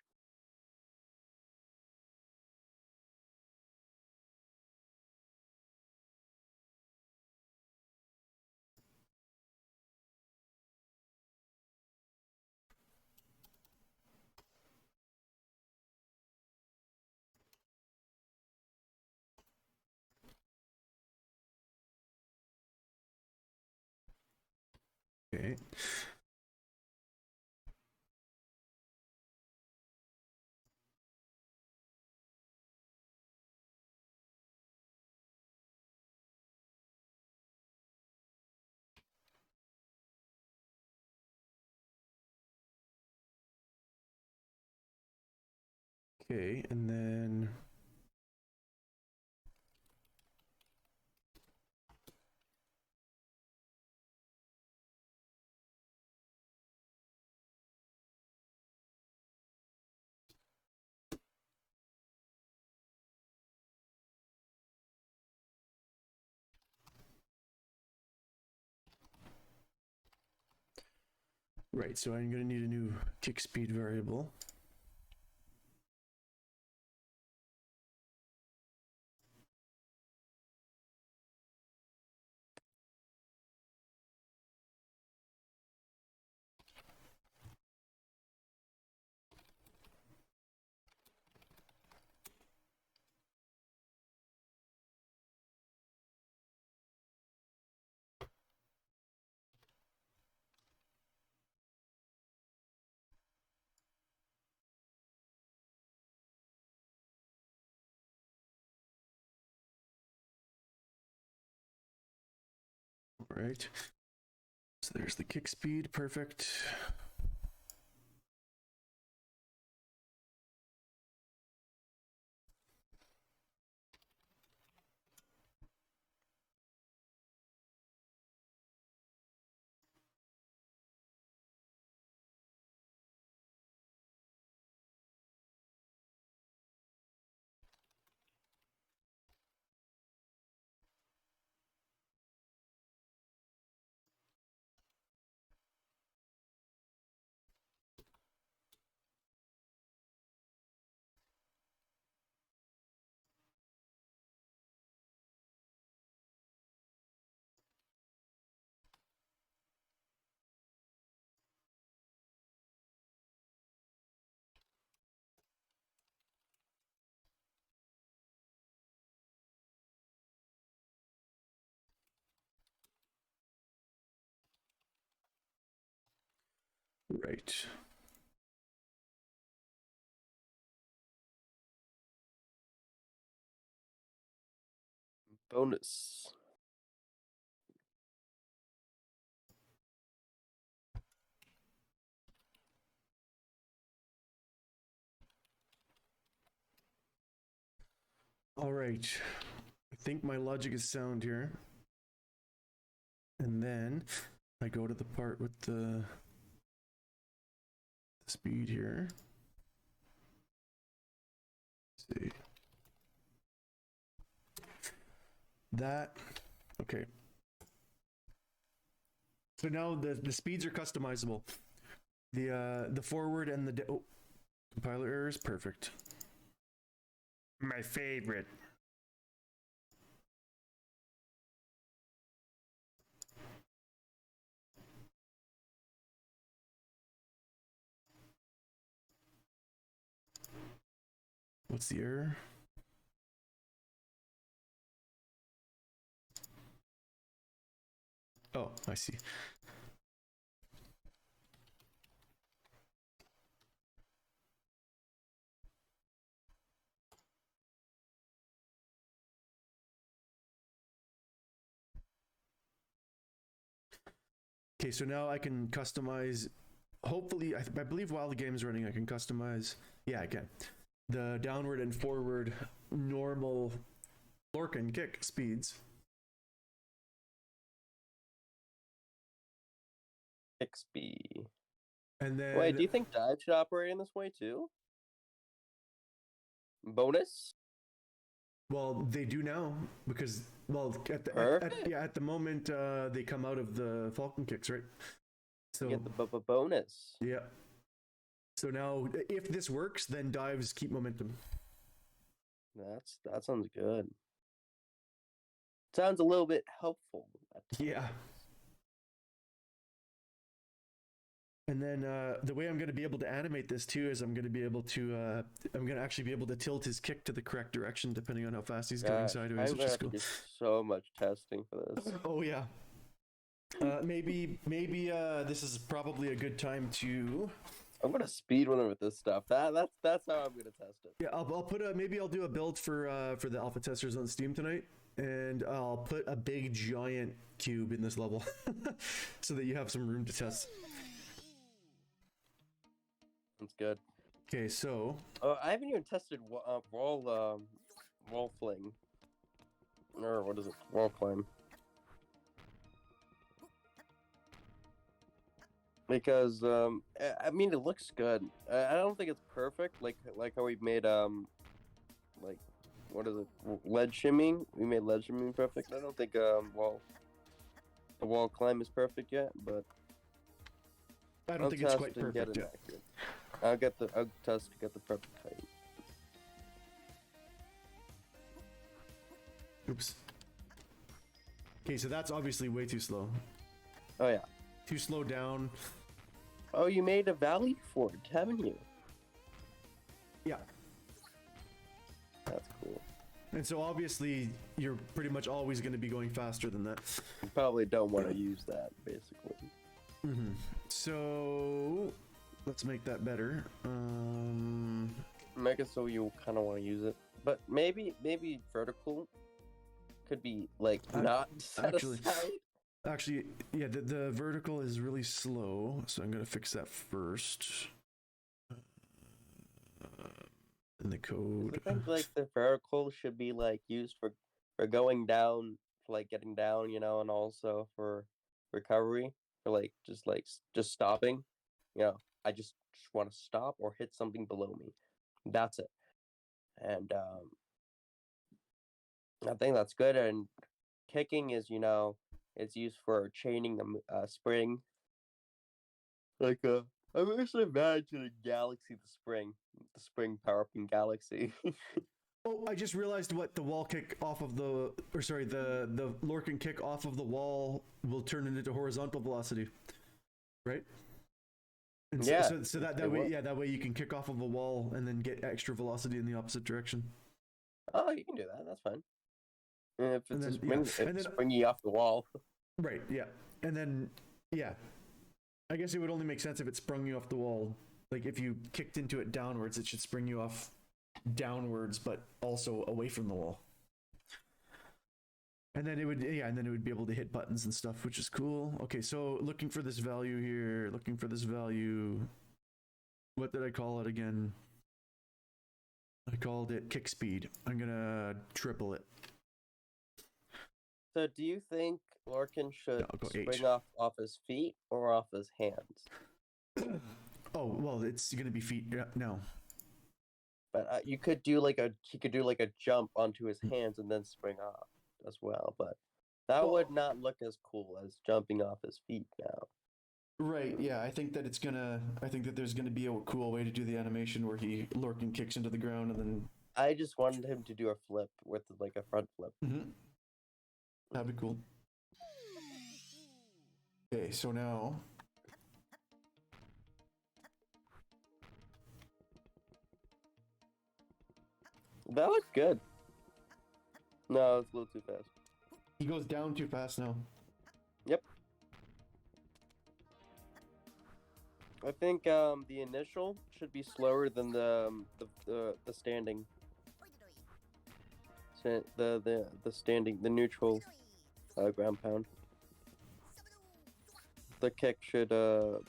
Okay. Okay, and then right, so I'm gonna need a new kick speed variable. All right. So there's the kick speed, perfect. Right. Bonus. All right. I think my logic is sound here. And then I go to the part with the speed here. see. That, okay. So now the speeds are customizable. The forward and the compiler errors, perfect. My favorite. What's the error? Oh, I see. Okay, so now I can customize. Hopefully, I believe while the game is running, I can customize. Yeah, I can. The downward and forward normal Lorcan kick speeds. XP. And then. Wait, do you think dive should operate in this way too? Bonus? Well, they do now because at the moment they come out of the Falcon kicks, right? So You get the bonus. yeah. So now, if this works, then dives keep momentum. That sounds good. Sounds a little bit helpful. Yeah. And then the way I'm going to be able to animate this too is I'm going to actually be able to tilt his kick to the correct direction depending on how fast he's going sideways, I'm which is gonna cool. do so much testing for this. Oh yeah. Maybe this is probably a good time to. I'm gonna speedrun with this stuff. That's how I'm gonna test it. Yeah, I'll put maybe I'll do a build for the alpha testers on Steam tonight, and I'll put a big giant cube in this level, so that you have some room to test. That's good. Okay, so I haven't even tested wall fling, or what is it? Wall climb. Because I mean, it looks good. I don't think it's perfect, like how we made like what is it? Lead shimming. We made lead shimming perfect. I don't think the wall climb is perfect yet, but I don't think it's quite perfect yet. I'll test to get the perfect height. Oops. Okay, so that's obviously way too slow. Oh yeah. Too slow down. Oh, you made a valley for it, haven't you? Yeah. That's cool. And so obviously you're pretty much always going to be going faster than that. You probably don't want to use that, basically. Mm-hmm. So let's make that better. Make it so you kind of want to use it, but maybe vertical could be like not set aside. Actually, yeah, the vertical is really slow, so I'm gonna fix that first. In the code. I think like the vertical should be like used for going down, for like getting down, and also for recovery, for like just stopping. I just want to stop or hit something below me. That's it. And I think that's good. And kicking is, it's used for chaining the spring. Like I'm actually imagining Galaxy the spring power up in Galaxy. Oh, I just realized what the wall kick off of the Lorcan kick off of the wall will turn it into horizontal velocity, right? And yeah. So that way you can kick off of a wall and then get extra velocity in the opposite direction. Oh, you can do that. That's fine. And if it's it's springy off the wall. Right. Yeah. And then I guess it would only make sense if it sprung you off the wall. Like if you kicked into it downwards, it should spring you off downwards, but also away from the wall. And then it would be able to hit buttons and stuff, which is cool. Okay, so looking for this value here. What did I call it again? I called it kick speed. I'm gonna triple it. So do you think Lorcan should spring 8. off his feet or off his hands? Oh, well, it's gonna be feet now. But you could do like he could do like a jump onto his hands and then spring off as well. But that Well- would not look as cool as jumping off his feet now. Right, yeah, I think that there's gonna be a cool way to do the animation where Lorcan kicks into the ground and then. I just wanted him to do a flip with like a front flip. That'd be cool. Okay, so now. That looks good. No, it's a little too fast. He goes down too fast now. Yep. I think the initial should be slower than the standing. The standing, the neutral ground pound. The kick should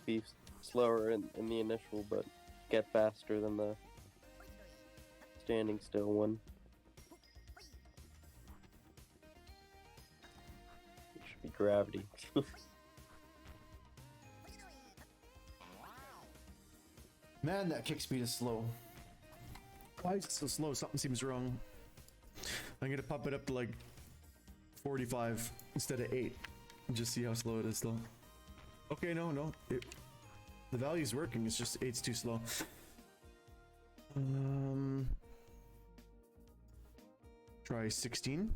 be slower in the initial, but get faster than the standing still one. It should be gravity. Man, that kick speed is slow. Why is it so slow? Something seems wrong. I'm gonna pump it up to like 45 instead of 8 and just see how slow it is still. Okay, no. The value's working, it's just 8's too slow. Try 16.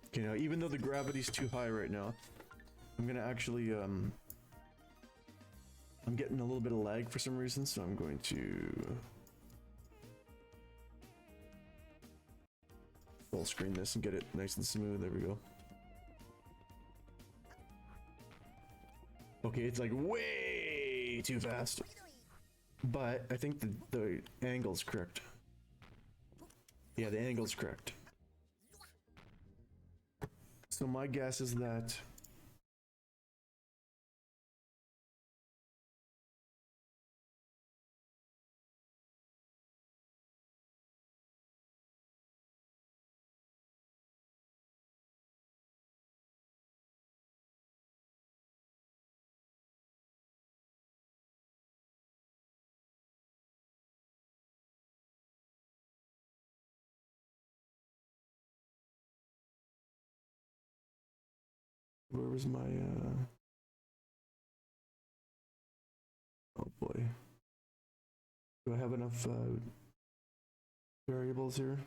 Okay, now even though the gravity's too high right now, I'm gonna actually I'm getting a little bit of lag for some reason, so I'm going to full screen this and get it nice and smooth. There we go. Okay, it's like way too fast, but I think the angle's correct. Yeah, the angle's correct. So my guess is that where was my oh boy. Do I have enough variables here?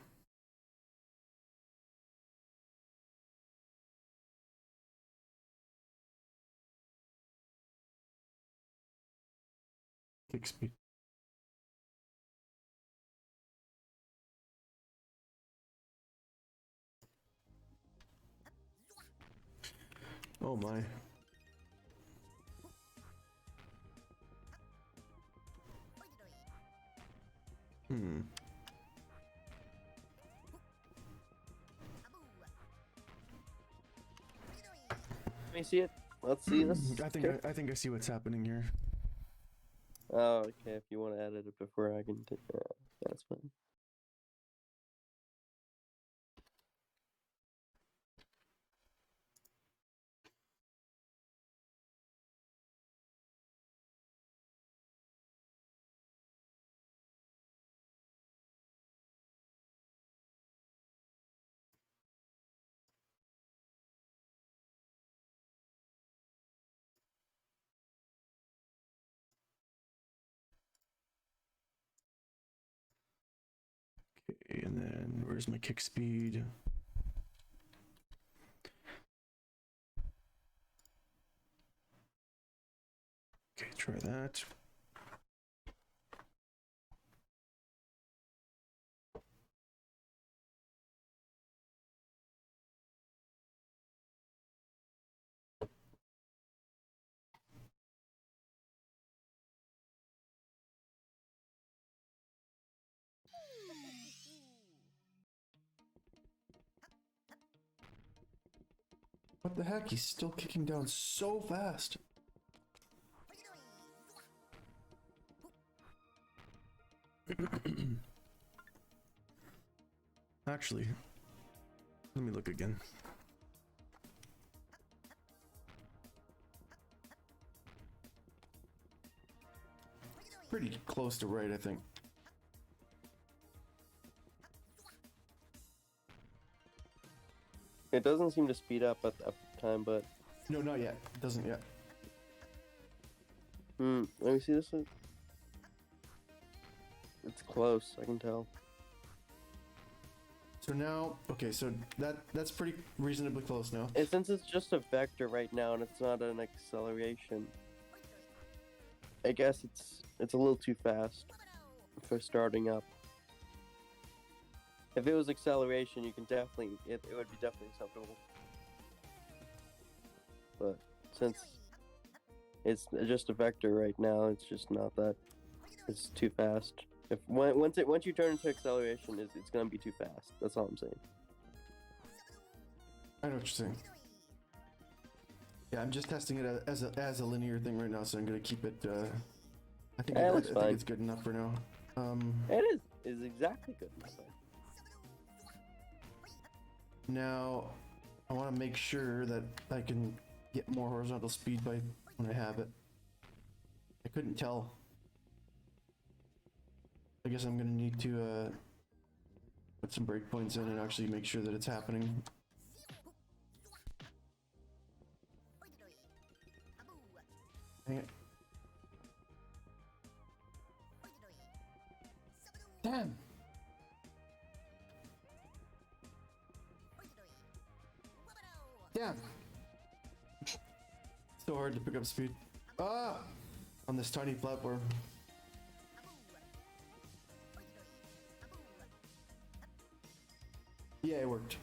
Kick speed. Oh my. Let me see it. Let's see this. I think I see what's happening here. Oh, okay. If you want to edit it before I can, that's fine. Okay, and then where's my kick speed? Okay, try that. What the heck? He's still kicking down so fast. Actually, let me look again. pretty close to right, I think. It doesn't seem to speed up at the time, but No, not yet. It doesn't yet. let me see this one. It's close, I can tell. So now, okay, so that's pretty reasonably close now. And since it's just a vector right now and it's not an acceleration, I guess it's a little too fast for starting up. If it was acceleration, you can definitely it would be definitely acceptable. But since it's just a vector right now, it's just not that. It's too fast. Once you turn into acceleration, it's gonna be too fast. That's all I'm saying. I know what you're saying. Yeah, I'm just testing it as a linear thing right now, so I'm gonna keep it. I think I think it's good enough for now. It is exactly good enough. Now, I want to make sure that I can get more horizontal speed by when I have it. I couldn't tell. I guess I'm gonna need to put some breakpoints in and actually make sure that it's happening. Dang it. Damn! Damn! So hard to pick up speed. Ah! On this tiny platform. Yeah, it worked.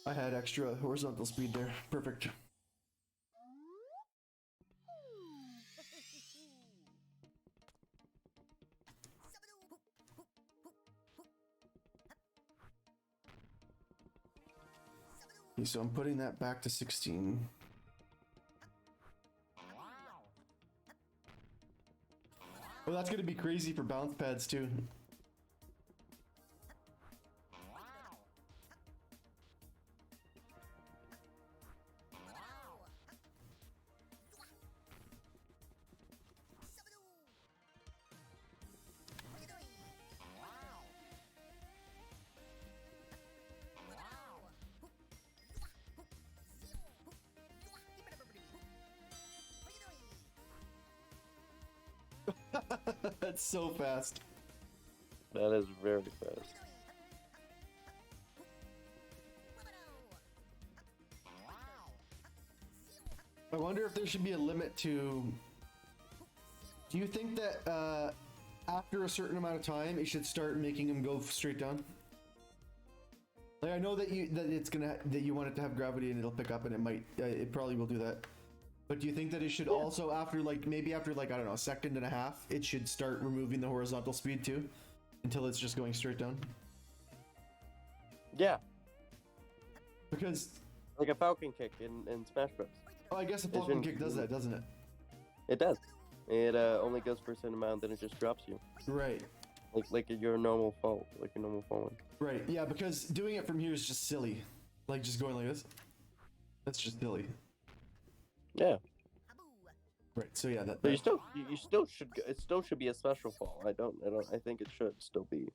I had extra horizontal speed there. Perfect. Okay, so I'm putting that back to 16. Oh, that's gonna be crazy for bounce pads too. That's so fast. That is very fast. I wonder if there should be a limit to... Do you think that after a certain amount of time, it should start making him go straight down? Like, I know that you want it to have gravity and it'll pick up, and it probably will do that. But do you think that it should also, after maybe after I don't know, a second and a half, it should start removing the horizontal speed too? Until it's just going straight down? Yeah. Because... Like a falcon kick in Smash Bros. Oh, I guess a falcon kick does that, doesn't it? It does. It only goes for a certain amount, then it just drops you. Right. Like your normal fall, like a normal falling. Right, yeah, because doing it from here is just silly. Like just going like this. That's just silly. Yeah. Right. So yeah, that. But you still should. It still should be a special fall. I think it should still be.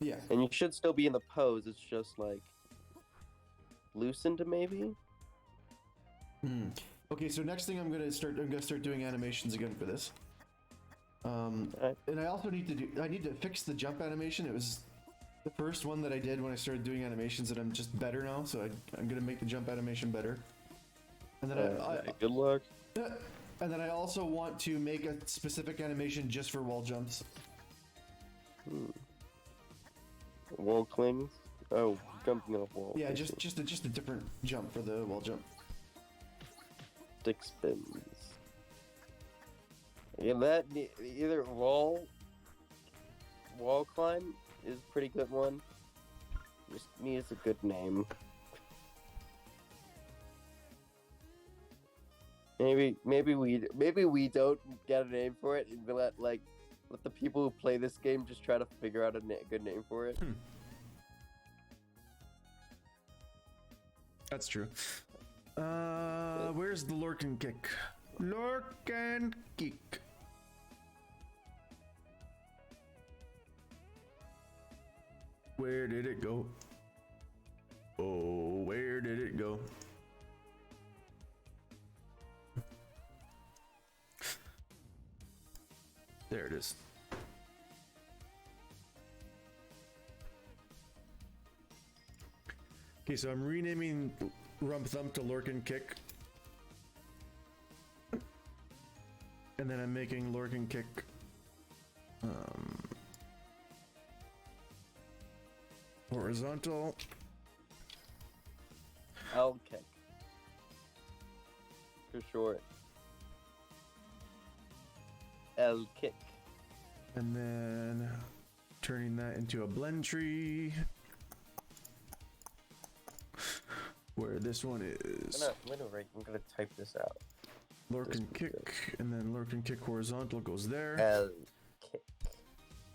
Yeah. And you should still be in the pose. It's just like loosened maybe. Okay. So next thing I'm gonna start doing animations again for this. Right. And I also need to fix the jump animation. It was the first one that I did when I started doing animations, and I'm just better now. So I'm gonna make the jump animation better. And then good luck. And then I also want to make a specific animation just for wall jumps. Wall clings. Oh, jumping off wall. Yeah, just a different jump for the wall jump. Stick spins. Yeah, that either wall climb is a pretty good one. Just needs a good name. Maybe we don't get a name for it, and let the people who play this game just try to figure out a good name for it. That's true. Where's the Lorcan kick? Lorcan kick. Where did it go? Oh, where did it go? There it is. Okay, so I'm renaming Rump Thump to Lorcan Kick. And then I'm making Lorcan Kick horizontal. L kick. For short. L kick. And then turning that into a blend tree. Where this one is I'm gonna type this out. Lorcan Kick, and then Lorcan Kick horizontal goes there. L kick.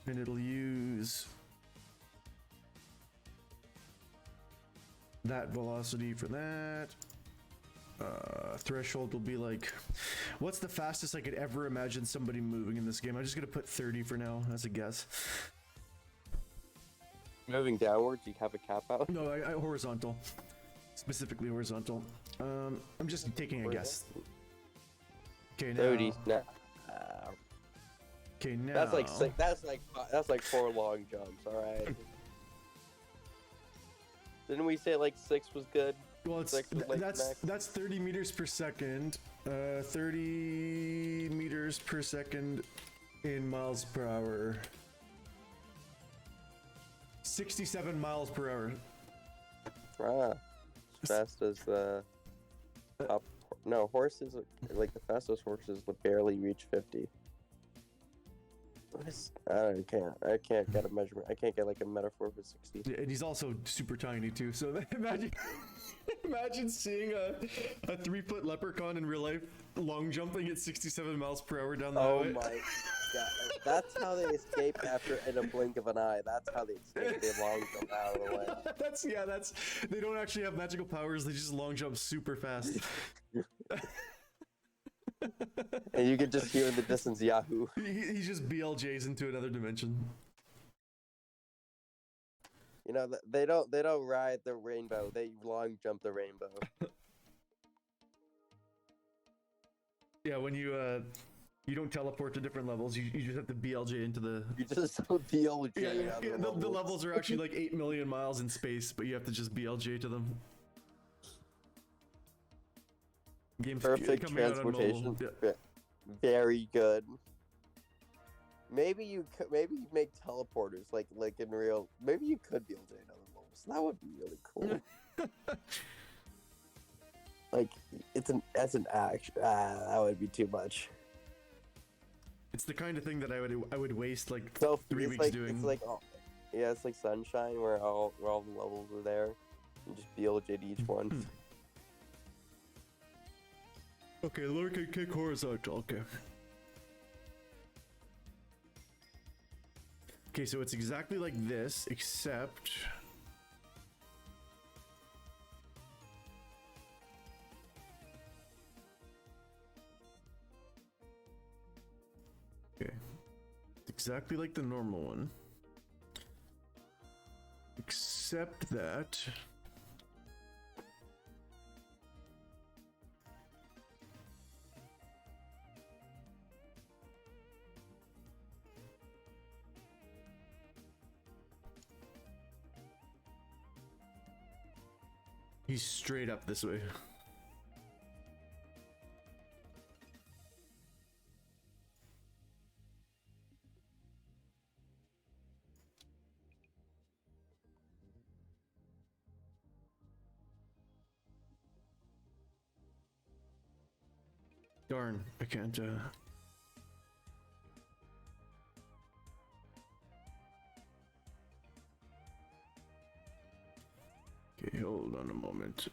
And it'll use that velocity for that. Threshold will be like, what's the fastest I could ever imagine somebody moving in this game? I'm just gonna put 30 for now as a guess. Moving downwards, you have a cap out. No, I horizontal, specifically horizontal. I'm just taking a guess. Okay, now. 30. Nah. Okay, now. That's like six, that's like 4 long jumps. All right. Didn't we say like 6 was good? Well, it's that's 30 meters per second. 30 meters per second in miles per hour. 67 miles per hour. Ah, as fast as the top. No, horses like the fastest horses would barely reach 50. I can't get a measurement. I can't get like a metaphor for 60. Yeah, and he's also super tiny too. So imagine seeing a 3-foot leprechaun in real life long jumping at 67 miles per hour down the highway. Oh my god. That's how they escape after in a blink of an eye. That's how they escape. They long jump out of the way. That's they don't actually have magical powers, they just long jump super fast. And you can just hear in the distance Yahoo. He just BLJs into another dimension. You know, they don't ride the rainbow, they long jump the rainbow. Yeah, when you don't teleport to different levels, you just have to BLJ into the... You just don't BLJ. Yeah, the levels are actually like 8 million miles in space, but you have to just BLJ to them. Game's Perfect coming out on mobile. transportation. Yeah. Very good. Maybe you make teleporters like in real. Maybe you could BLJ in other levels. That would be really cool. Like as an action. That would be too much. It's the kind of thing that I would waste like So 3 weeks like, doing. It's like it's like Sunshine where all the levels are there. You just BLJ to each one. Okay, Lorcan Kick horizontal. Okay. Okay, so it's exactly like this, except. Okay. It's exactly like the normal one. Except that. He's straight up this way. Darn, I can't, Okay, hold on a moment.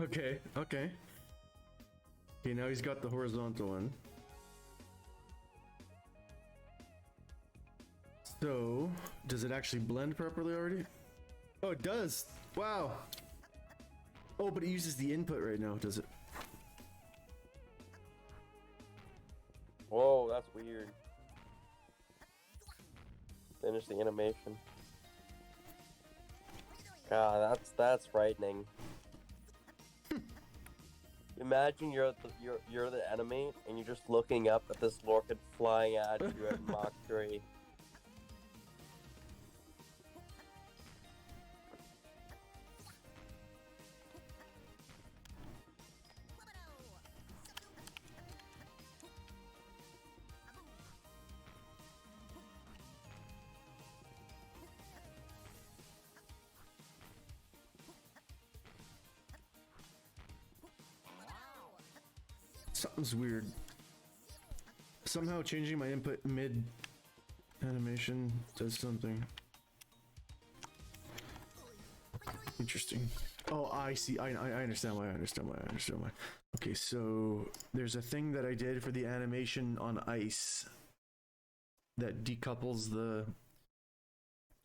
Okay, okay. Okay, now he's got the horizontal one. So, does it actually blend properly already? Oh, it does! Wow! Oh, but it uses the input right now, does it? Whoa, that's weird. Finish the animation. God, that's frightening. Imagine you're the enemy and you're just looking up at this Lorcan flying at you at Mach 3. Something's weird. Somehow changing my input mid animation does something. Interesting. Oh, I see. I understand why. I understand why. Okay, so there's a thing that I did for the animation on ice that decouples the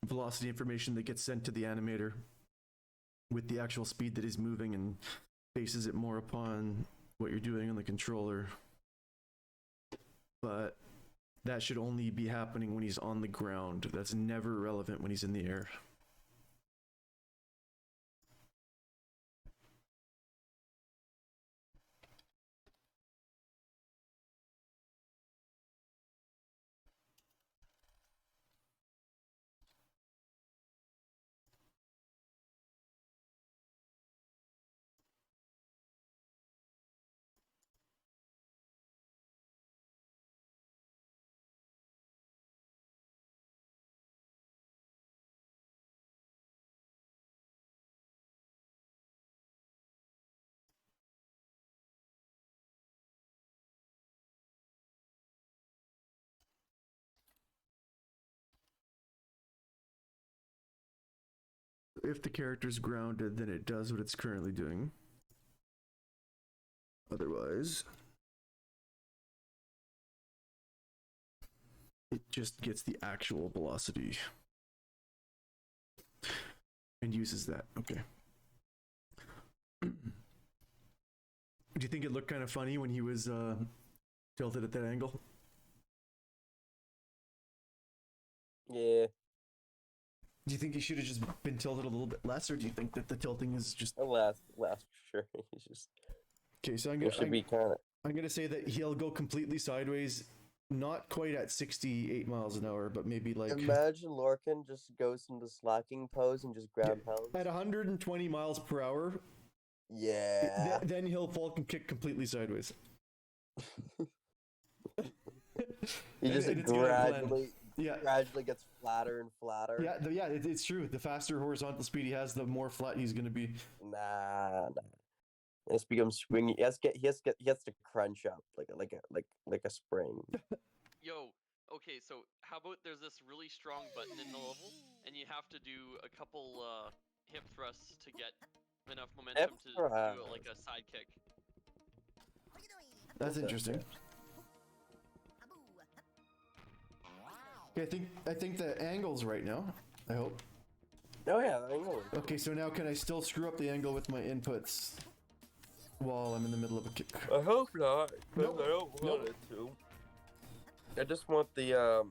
velocity information that gets sent to the animator with the actual speed that he's moving and bases it more upon what you're doing on the controller. But that should only be happening when he's on the ground. That's never relevant when he's in the air. If the character's grounded, then it does what it's currently doing. Otherwise, it just gets the actual velocity and uses that. Okay. Do you think it looked kind of funny when he was tilted at that angle? Yeah. Do you think he should have just been tilted a little bit less, or do you think that the tilting is just Last for sure. He's just. okay? So It should be kind of. I'm gonna say that he'll go completely sideways, not quite at 68 miles an hour, but maybe like Imagine Lorcan just goes into slacking pose and just ground pounds. at 120 miles per hour. Yeah. Then he'll fall and kick completely sideways. He just and it's gonna blend. gradually gets flatter and flatter. Yeah, it's true. The faster horizontal speed he has, the more flat he's gonna be. Nah. It's becomes swingy. He has to crunch up like a spring. Yo, okay, so how about there's this really strong button in the level, and you have to do a couple hip thrusts to get enough momentum to do it like a side kick. That's interesting. Okay, I think the angle's right now. I hope. Oh yeah, I know. Okay, so now can I still screw up the angle with my inputs while I'm in the middle of a kick? I hope not, because Nope. I don't want it to. I just want the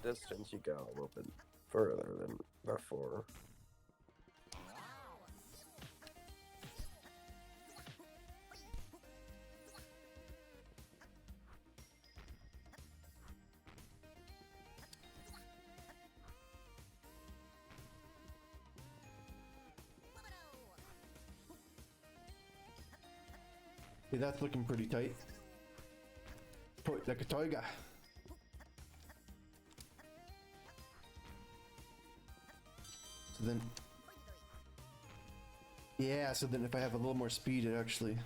distance you go a little bit further than before. Okay, that's looking pretty tight. Put like a tiger. So then, yeah. So then, if I have a little more speed, it actually.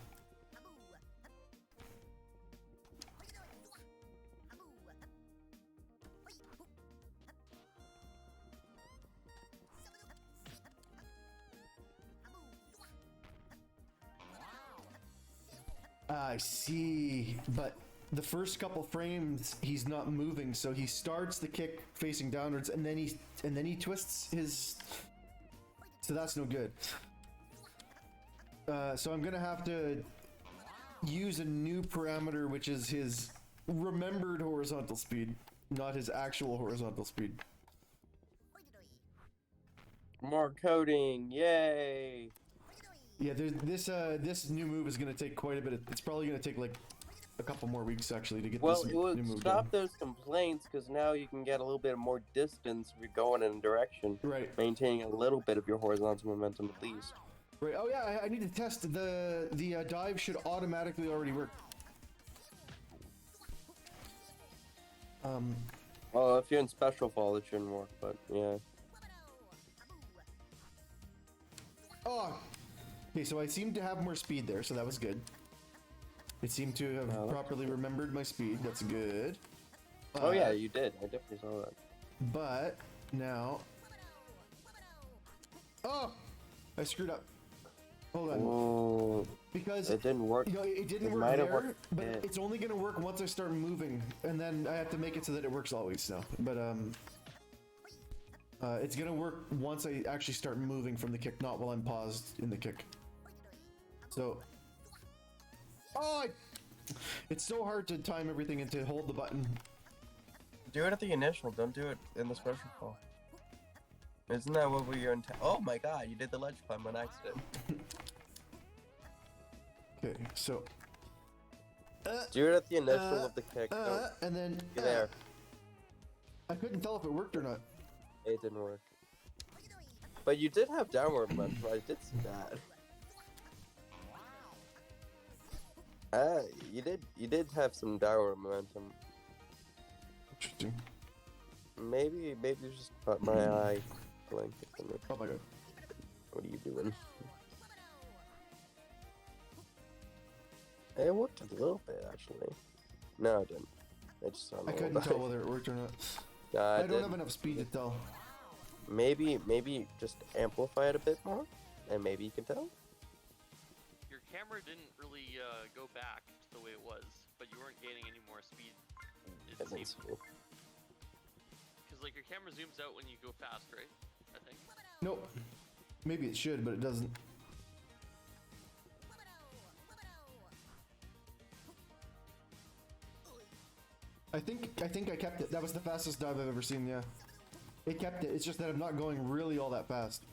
I see, but the first couple frames he's not moving, so he starts the kick facing downwards, and then he twists his. So that's no good. So I'm gonna have to use a new parameter, which is his remembered horizontal speed, not his actual horizontal speed. More coding, yay! Yeah, this new move is gonna take quite a bit. It's probably gonna take like a couple more weeks actually to get Well, this it will new move stop done. those complaints because now you can get a little bit more distance if you're going in a direction, Right, maintaining a little bit of your horizontal momentum at least. right. Oh yeah, I need to test the dive should automatically already work. Well, if you're in special fall, it shouldn't work, but yeah. Oh, okay. So I seem to have more speed there, so that was good. It seemed to have Oh, that's properly remembered my speed. That's good. Oh yeah, you did. I definitely saw that. But now, oh, I screwed up. Hold on, Oh, because it didn't work. you know it didn't It work might have there, worked. but Yeah. it's only gonna work once I start moving, and then I have to make it so that it works always now. But it's gonna work once I actually start moving from the kick, not while I'm paused in the kick. So, it's so hard to time everything and to hold the button. Do it at the initial. Don't do it in the special fall. Isn't that what we were in? Oh my god, you did the ledge climb on accident. Okay, so. Do it at the initial of the kick. Don't And then be there. I couldn't tell if it worked or not. It didn't work. But you did have downward momentum. I did see that. You did have some downward momentum. Interesting. Maybe it's just my eye blinked. Oh my god. What are you doing? It worked a little bit actually. No, it didn't. I just saw I couldn't tell whether it worked or not. I don't have enough speed to tell. Maybe just amplify it a bit more, and maybe you can tell. Your camera didn't really go back to the way it was, but you weren't gaining any more speed. It And then seemed. see. Because like your camera zooms out when you go fast, right? I think. Nope. Maybe it should, but it doesn't. I think I kept it. That was the fastest dive I've ever seen, yeah. It kept it. It's just that I'm not going really all that fast.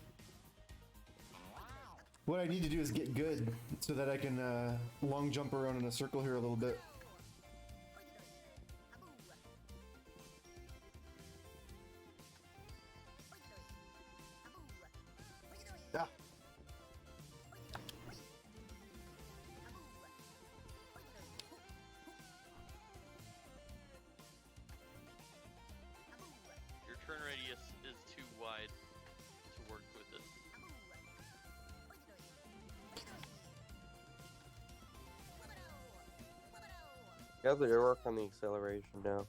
What I need to do is get good so that I can long jump around in a circle here a little bit. Ah. Your turn radius is too wide to work with this. You have to work on the acceleration now.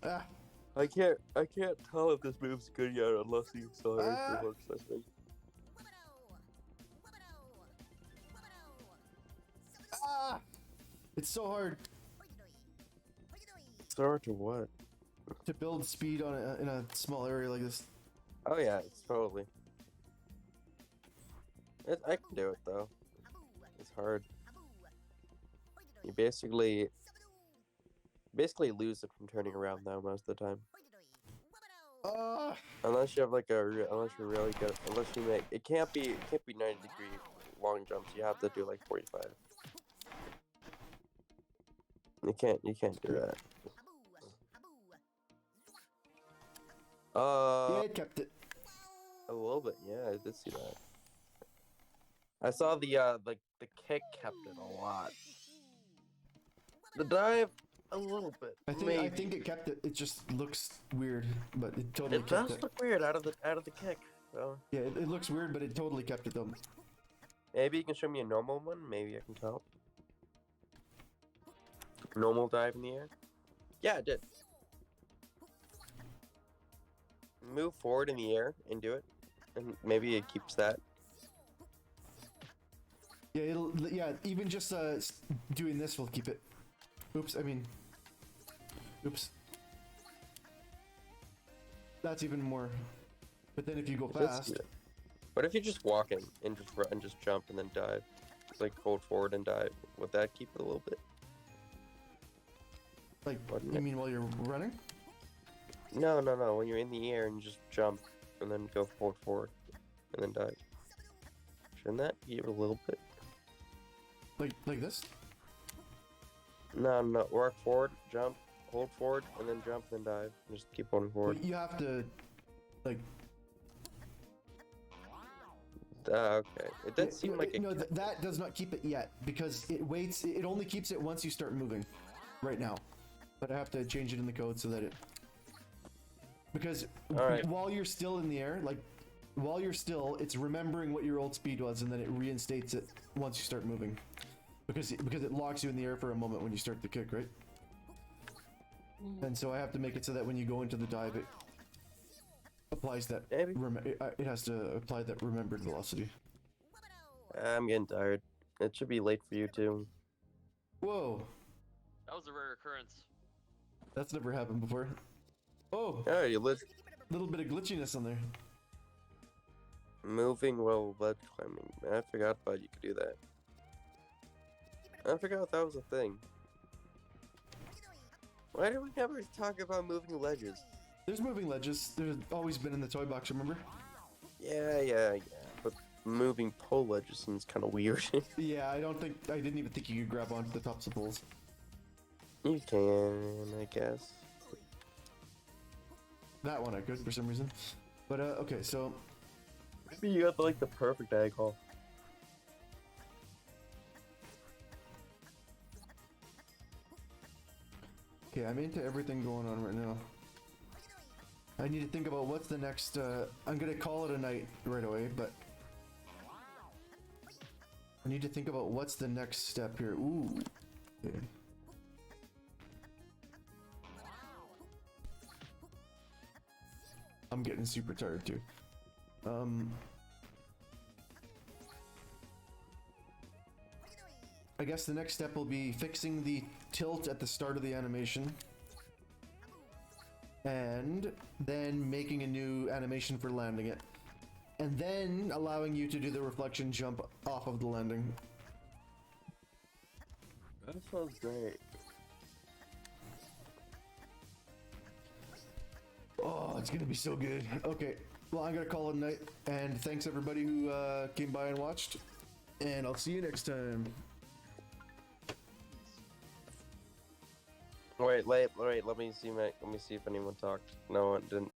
Ah. I can't tell if this move's good yet unless the acceleration works, I think. Ah. It's so hard Start to what? to build speed on in a small area like this. Oh yeah, it's totally. I can do it though. It's hard. You basically lose it from turning around though most of the time. Ah. Unless you have like unless you're really good, unless you make it can't be 90-degree long jumps. You have to do like 45. You can't do that. Yeah, it kept it. A little bit, yeah, I did see that. I saw the kick kept it a lot. The dive, a little bit. I think it kept it. It just looks weird, but it totally It kept does it. look weird out of the kick. So Yeah, it looks weird, but it totally kept it though. maybe you can show me a normal one. Maybe I can tell. Normal dive in the air. Yeah, it did. Move forward in the air and do it, and maybe it keeps that. Yeah, even just doing this will keep it. Oops, oops. That's even more. But then if you go fast, What if you're just walking and just run, just jump and then dive? It's like hold forward and dive. Would that keep it a little bit? like, Wouldn't you it? mean while you're running? No. When you're in the air and you just jump and then go forward and then dive. Shouldn't that keep it a little bit? Like this? No. Work forward, jump, hold forward, and then jump, then dive. Just keep going forward. But you have to, like. Okay. It does seem like it. No, that does not keep it yet because it waits. It only keeps it once you start moving. Right now, but I have to change it in the code so that it. Because while you're still in the air, while you're still, it's remembering what your old speed was, and then it reinstates it once you start moving. Because it locks you in the air for a moment when you start the kick, right? And so I have to make it so that when you go into the dive, it applies that. Maybe. It has to apply that remembered velocity. I'm getting tired. It should be late for you too. Whoa, That was a rare occurrence. that's never happened before. Oh, Oh, you lit. little bit of glitchiness on there. Moving while ledge climbing. I forgot about you could do that. I forgot that was a thing. Why do we never talk about moving ledges? There's moving ledges. There's always been in the toy box, remember? Yeah. But moving pole ledges seems kind of weird. Yeah, I didn't even think you could grab onto the tops of poles. You can, I guess. That one I could for some reason. But okay, so Maybe you got like the perfect angle. okay, I'm into everything going on right now. I need to think about what's the next. I'm gonna call it a night right away, but I need to think about what's the next step here. Ooh. Okay. I'm getting super tired too. I guess the next step will be fixing the tilt at the start of the animation. And then making a new animation for landing it. And then allowing you to do the reflection jump off of the landing. That sounds great. Oh, it's gonna be so good. Okay, well, I'm gonna call it a night. And thanks everybody who came by and watched. And I'll see you next time. Wait, let me see if anyone talked. No one didn't.